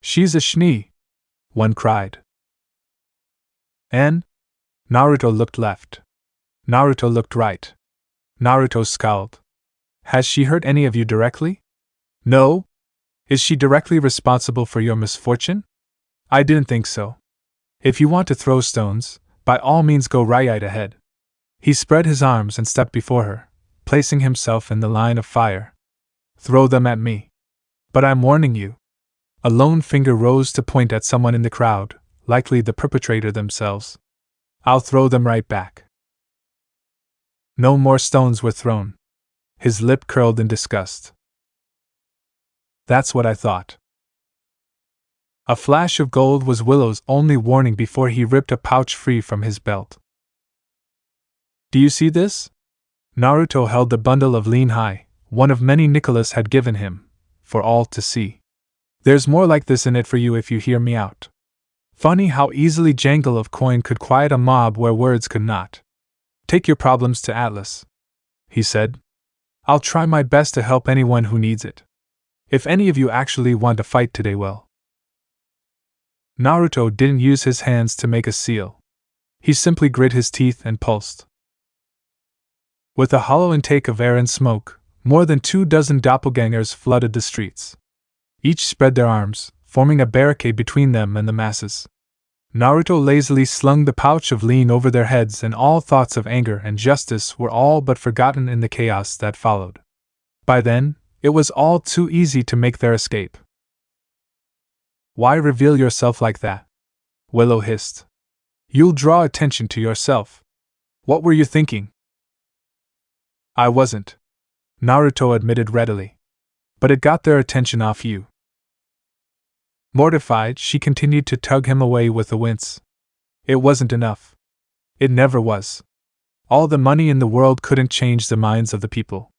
She's a Schnee, one cried. And? Naruto looked left. Naruto looked right. Naruto scowled. Has she hurt any of you directly? No? Is she directly responsible for your misfortune? I didn't think so. If you want to throw stones, by all means go right ahead. He spread his arms and stepped before her, placing himself in the line of fire. Throw them at me. But I'm warning you. A lone finger rose to point at someone in the crowd, likely the perpetrator themselves. I'll throw them right back. No more stones were thrown. His lip curled in disgust. That's what I thought. A flash of gold was Willow's only warning before he ripped a pouch free from his belt. Do you see this? Naruto held the bundle of lean high, one of many Nicholas had given him, for all to see. There's more like this in it for you if you hear me out. Funny how easily jangle of coin could quiet a mob where words could not. Take your problems to Atlas, he said. I'll try my best to help anyone who needs it. If any of you actually want to fight today, well. Naruto didn't use his hands to make a seal. He simply grit his teeth and pulsed. With a hollow intake of air and smoke, more than 24 doppelgangers flooded the streets. Each spread their arms, forming a barricade between them and the masses. Naruto lazily slung the pouch of lean over their heads, and all thoughts of anger and justice were all but forgotten in the chaos that followed. By then, it was all too easy to make their escape. Why reveal yourself like that? Willow hissed. You'll draw attention to yourself. What were you thinking? I wasn't, Naruto admitted readily. But it got their attention off you. Mortified, she continued to tug him away with a wince. It wasn't enough. It never was. All the money in the world couldn't change the minds of the people.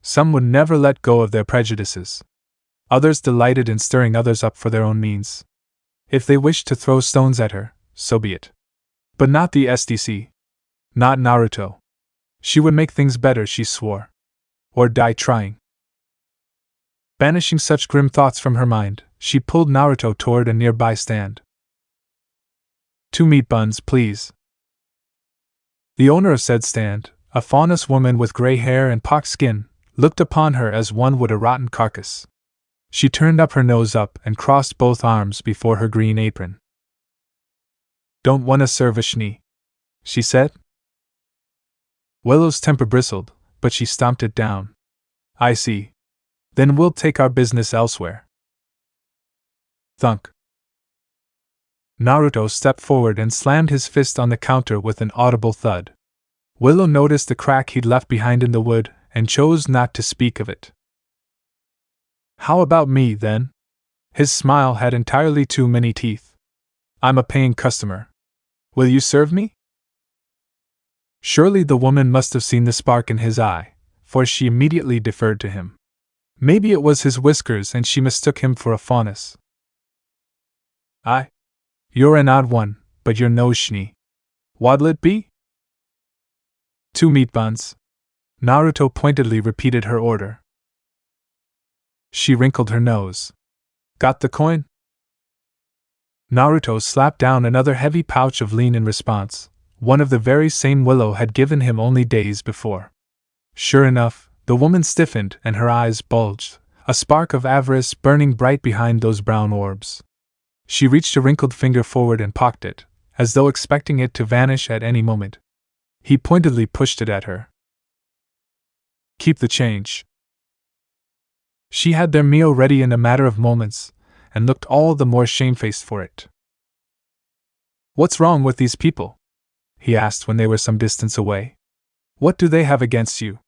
Some would never let go of their prejudices. Others delighted in stirring others up for their own means. If they wished to throw stones at her, so be it. But not the SDC. Not Naruto. She would make things better, she swore. Or die trying. Banishing such grim thoughts from her mind, she pulled Naruto toward a nearby stand. 2 meat buns, please. The owner of said stand, a faunus woman with gray hair and pock skin, looked upon her as one would a rotten carcass. She turned up her nose up and crossed both arms before her green apron. Don't wanna serve a Schnee, she said. Willow's temper bristled, but she stomped it down. I see. Then we'll take our business elsewhere. Thunk. Naruto stepped forward and slammed his fist on the counter with an audible thud. Willow noticed the crack he'd left behind in the wood and chose not to speak of it. How about me, then? His smile had entirely too many teeth. I'm a paying customer. Will you serve me? Surely the woman must have seen the spark in his eye, for she immediately deferred to him. Maybe it was his whiskers and she mistook him for a faunus. You're an odd one, but you're no Schnee. What'll it be? 2 meat buns. Naruto pointedly repeated her order. She wrinkled her nose. Got the coin? Naruto slapped down another heavy pouch of lean in response, one of the very same Willow had given him only days before. Sure enough, the woman stiffened and her eyes bulged, a spark of avarice burning bright behind those brown orbs. She reached a wrinkled finger forward and pocked it, as though expecting it to vanish at any moment. He pointedly pushed it at her. Keep the change. She had their meal ready in a matter of moments, and looked all the more shamefaced for it. What's wrong with these people? He asked when they were some distance away. What do they have against you?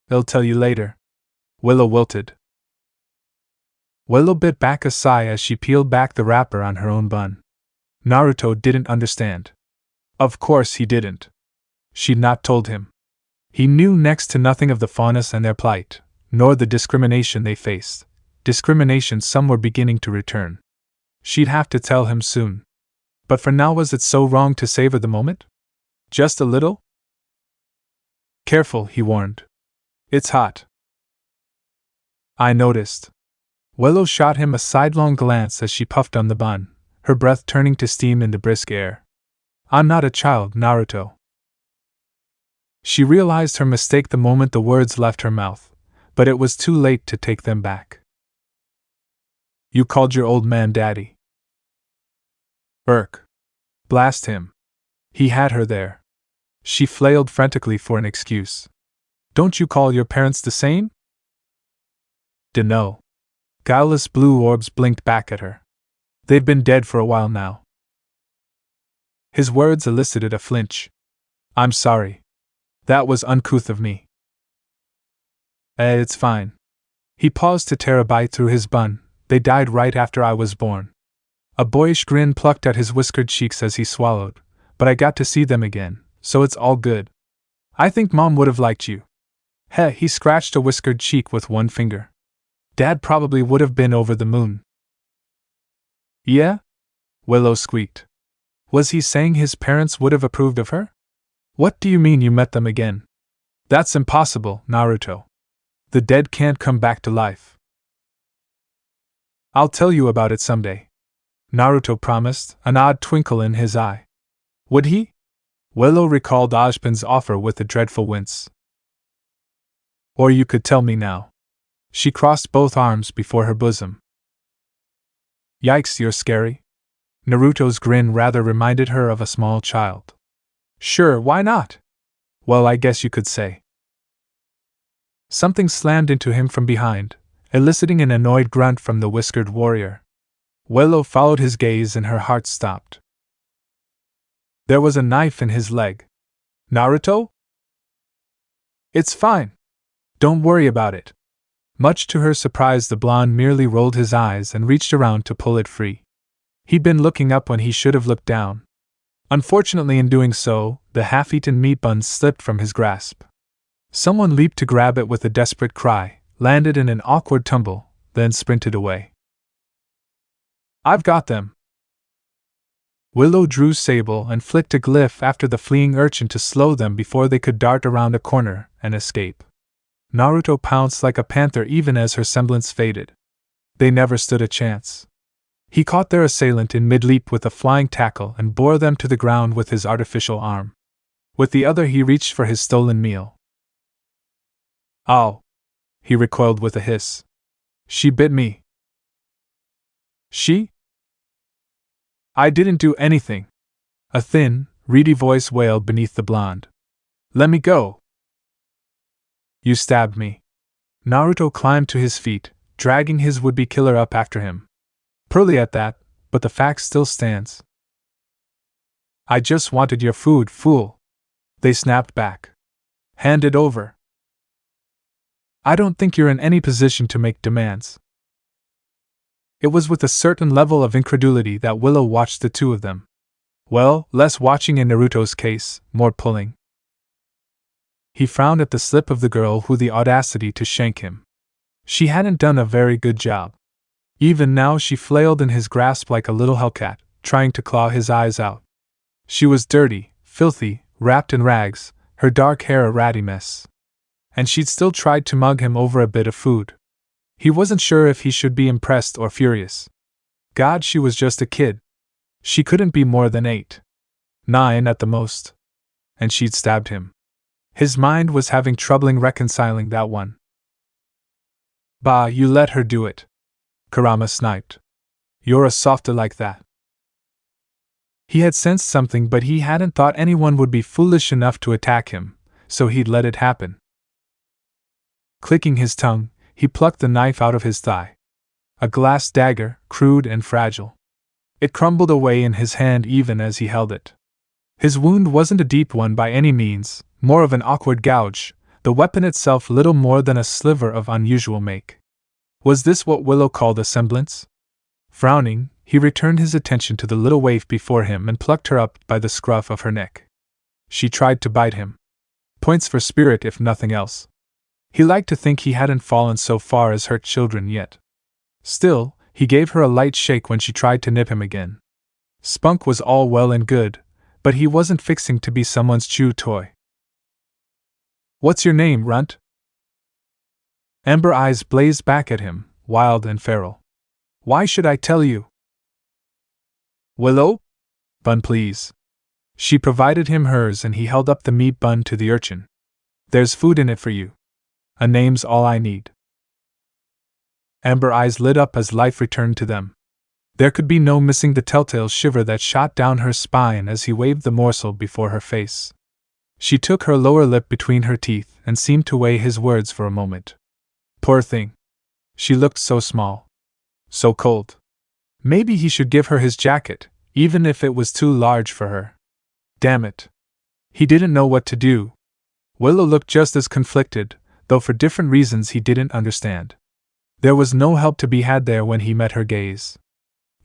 They'll tell you later. Willow wilted. Willow bit back a sigh as she peeled back the wrapper on her own bun. Naruto didn't understand. Of course he didn't. She'd not told him. He knew next to nothing of the faunus and their plight, nor the discrimination they faced, discrimination some were beginning to return. She'd have to tell him soon. But for now, was it so wrong to savor the moment? Just a little? Careful, he warned. It's hot. I noticed. Willow shot him a sidelong glance as she puffed on the bun, her breath turning to steam in the brisk air. I'm not a child, Naruto. She realized her mistake the moment the words left her mouth, but it was too late to take them back. You called your old man daddy. Blast him. He had her there. She flailed frantically for an excuse. Don't you call your parents the same? Dunno. Guileless blue orbs blinked back at her. They've been dead for a while now. His words elicited a flinch. I'm sorry. That was uncouth of me. It's fine. He paused to tear a bite through his bun. They died right after I was born. A boyish grin plucked at his whiskered cheeks as he swallowed, but I got to see them again, so it's all good. I think Mom would have liked you. He scratched a whiskered cheek with one finger. Dad probably would have been over the moon. Yeah? Willow squeaked. Was he saying his parents would have approved of her? What do you mean you met them again? That's impossible, Naruto. The dead can't come back to life. I'll tell you about it someday. Naruto promised, an odd twinkle in his eye. Would he? Willow recalled Ozpin's offer with a dreadful wince. Or you could tell me now. She crossed both arms before her bosom. Yikes, you're scary. Naruto's grin rather reminded her of a small child. Sure, why not? Well, I guess you could say. Something slammed into him from behind, eliciting an annoyed grunt from the whiskered warrior. Willow followed his gaze and her heart stopped. There was a knife in his leg. Naruto? It's fine. Don't worry about it. Much to her surprise, the blonde merely rolled his eyes and reached around to pull it free. He'd been looking up when he should have looked down. Unfortunately, in doing so, the half-eaten meat bun slipped from his grasp. Someone leaped to grab it with a desperate cry, landed in an awkward tumble, then sprinted away. I've got them. Willow drew sable and flicked a glyph after the fleeing urchin to slow them before they could dart around a corner and escape. Naruto pounced like a panther even as her semblance faded. They never stood a chance. He caught their assailant in mid-leap with a flying tackle and bore them to the ground with his artificial arm. With the other he reached for his stolen meal. Ow! He recoiled with a hiss. She bit me. She? I didn't do anything. A thin, reedy voice wailed beneath the blonde. Let me go. You stabbed me. Naruto climbed to his feet, dragging his would-be killer up after him. Poorly at that, but the fact still stands. I just wanted your food, fool. They snapped back. Hand it over. I don't think you're in any position to make demands. It was with a certain level of incredulity that Willow watched the two of them. Well, less watching in Naruto's case, more pulling. He frowned at the slip of the girl who had the audacity to shank him. She hadn't done a very good job. Even now she flailed in his grasp like a little hellcat, trying to claw his eyes out. She was dirty, filthy, wrapped in rags, her dark hair a ratty mess. And she'd still tried to mug him over a bit of food. He wasn't sure if he should be impressed or furious. God, she was just a kid. She couldn't be more than 8. 9 at the most. And she'd stabbed him. His mind was having trouble reconciling that one. Bah, you let her do it. Kurama sniped. You're a softy like that. He had sensed something, but he hadn't thought anyone would be foolish enough to attack him, so he'd let it happen. Clicking his tongue, he plucked the knife out of his thigh. A glass dagger, crude and fragile. It crumbled away in his hand even as he held it. His wound wasn't a deep one by any means, more of an awkward gouge, the weapon itself little more than a sliver of unusual make. Was this what Willow called a semblance? Frowning, he returned his attention to the little waif before him and plucked her up by the scruff of her neck. She tried to bite him. Points for spirit if nothing else. He liked to think he hadn't fallen so far as hurt children yet. Still, he gave her a light shake when she tried to nip him again. Spunk was all well and good, but he wasn't fixing to be someone's chew toy. What's your name, runt? Amber eyes blazed back at him, wild and feral. Why should I tell you? Willow? Bun, please. She provided him hers and he held up the meat bun to the urchin. There's food in it for you. A name's all I need. Amber eyes lit up as life returned to them. There could be no missing the telltale shiver that shot down her spine as he waved the morsel before her face. She took her lower lip between her teeth and seemed to weigh his words for a moment. Poor thing. She looked so small. So cold. Maybe he should give her his jacket, even if it was too large for her. Damn it. He didn't know what to do. Willow looked just as conflicted, though for different reasons he didn't understand. There was no help to be had there when he met her gaze.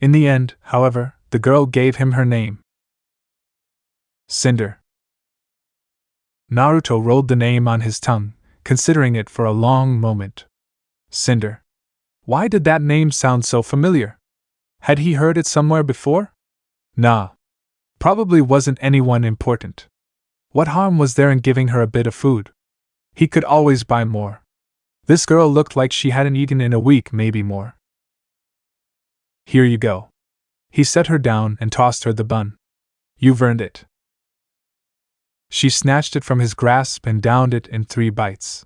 In the end, however, the girl gave him her name. Cinder. Naruto rolled the name on his tongue, considering it for a long moment. Cinder. Why did that name sound so familiar? Had he heard it somewhere before? Nah. Probably wasn't anyone important. What harm was there in giving her a bit of food? He could always buy more. This girl looked like she hadn't eaten in a week, maybe more. Here you go. He set her down and tossed her the bun. You've earned it. She snatched it from his grasp and downed it in 3 bites.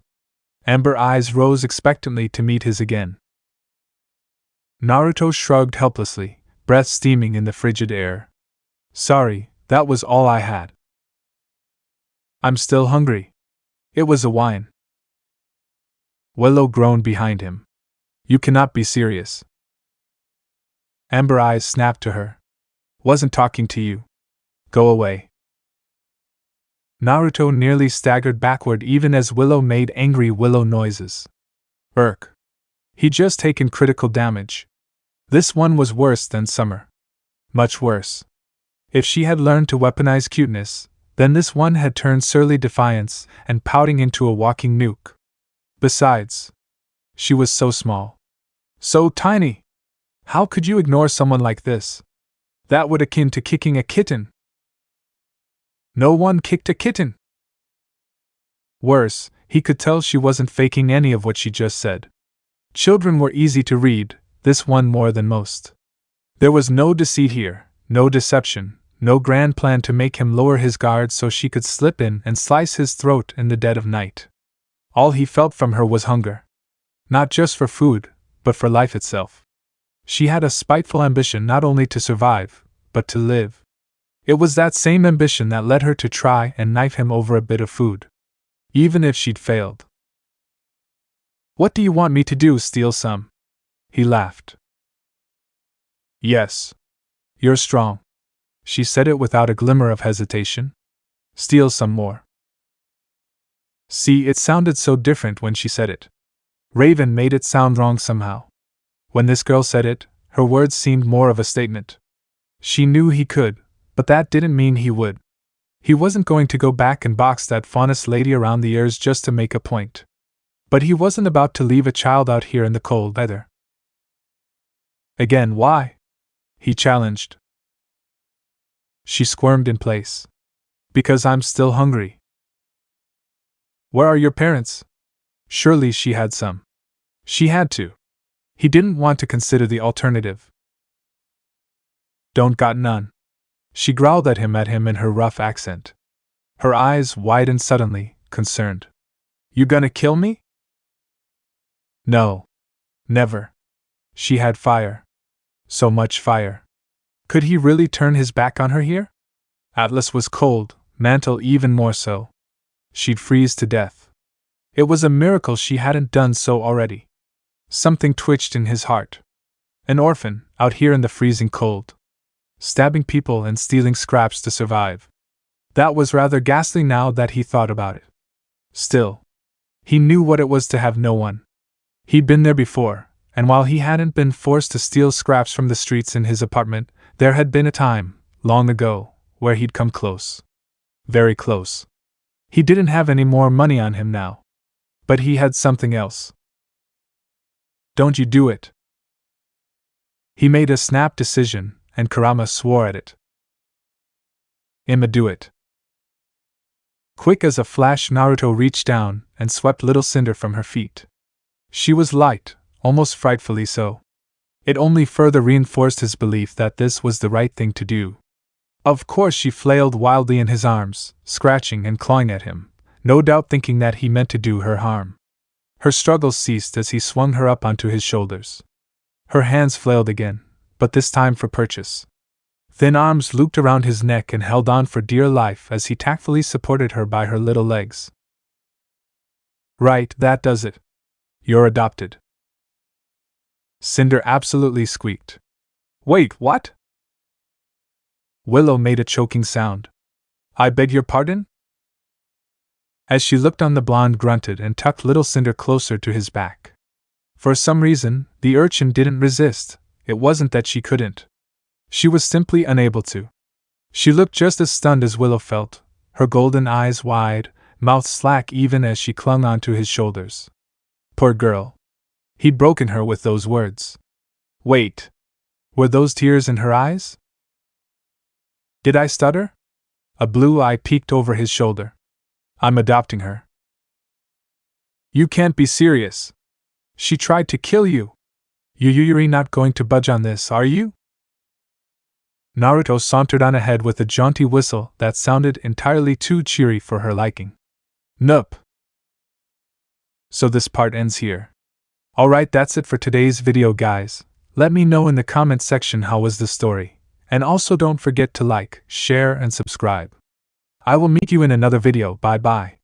Amber eyes rose expectantly to meet his again. Naruto shrugged helplessly, breath steaming in the frigid air. Sorry, that was all I had. I'm still hungry. It was a whine. Willow groaned behind him. You cannot be serious. Amber eyes snapped to her. Wasn't talking to you. Go away. Naruto nearly staggered backward even as Willow made angry Willow noises. Irk. He'd just taken critical damage. This one was worse than Summer. Much worse. If she had learned to weaponize cuteness, then this one had turned surly defiance and pouting into a walking nuke. Besides, she was so small. So tiny. How could you ignore someone like this? That would akin to kicking a kitten. No one kicked a kitten. Worse, he could tell she wasn't faking any of what she just said. Children were easy to read, this one more than most. There was no deceit here, no deception, no grand plan to make him lower his guard so she could slip in and slice his throat in the dead of night. All he felt from her was hunger. Not just for food, but for life itself. She had a spiteful ambition not only to survive, but to live. It was that same ambition that led her to try and knife him over a bit of food. Even if she'd failed. What do you want me to do, steal some? He laughed. Yes. You're strong. She said it without a glimmer of hesitation. Steal some more. See, it sounded so different when she said it. Raven made it sound wrong somehow. When this girl said it, her words seemed more of a statement. She knew he could, But that didn't mean he would. He wasn't going to go back and box that faunus lady around the ears just to make a point. But he wasn't about to leave a child out here in the cold either. Again, why? He challenged. She squirmed in place. Because I'm still hungry. Where are your parents? Surely she had some. She had to. He didn't want to consider the alternative. Don't got none. She growled at him in her rough accent. Her eyes widened suddenly, concerned. You gonna kill me? No. Never. She had fire. So much fire. Could he really turn his back on her here? Atlas was cold, Mantle even more so. She'd freeze to death. It was a miracle she hadn't done so already. Something twitched in his heart. An orphan, out here in the freezing cold. Stabbing people and stealing scraps to survive. That was rather ghastly now that he thought about it. Still, he knew what it was to have no one. He'd been there before, and while he hadn't been forced to steal scraps from the streets in his apartment, there had been a time, long ago, where he'd come close. Very close. He didn't have any more money on him now. But he had something else. Don't you do it. He made a snap decision, and Kurama swore at it. I'ma do it. Quick as a flash, Naruto reached down and swept little Cinder from her feet. She was light, almost frightfully so. It only further reinforced his belief that this was the right thing to do. Of course she flailed wildly in his arms, scratching and clawing at him, no doubt thinking that he meant to do her harm. Her struggles ceased as he swung her up onto his shoulders. Her hands flailed again, but this time for purchase. Thin arms looped around his neck and held on for dear life as he tactfully supported her by her little legs. Right, that does it. You're adopted. Cinder absolutely squeaked. Wait, what? Willow made a choking sound. I beg your pardon? As she looked on, the blonde grunted and tucked little Cinder closer to his back. For some reason, the urchin didn't resist. It wasn't that she couldn't. She was simply unable to. She looked just as stunned as Willow felt, her golden eyes wide, mouth slack even as she clung onto his shoulders. Poor girl. He'd broken her with those words. Wait. Were those tears in her eyes? Did I stutter? A blue eye peeked over his shoulder. I'm adopting her. You can't be serious. She tried to kill you. You're not going to budge on this, are you? Naruto sauntered on ahead with a jaunty whistle that sounded entirely too cheery for her liking. Nope. So this part ends here. Alright, that's it for today's video, guys. Let me know in the comment section how was the story. And also don't forget to like, share, and subscribe. I will meet you in another video. Bye bye.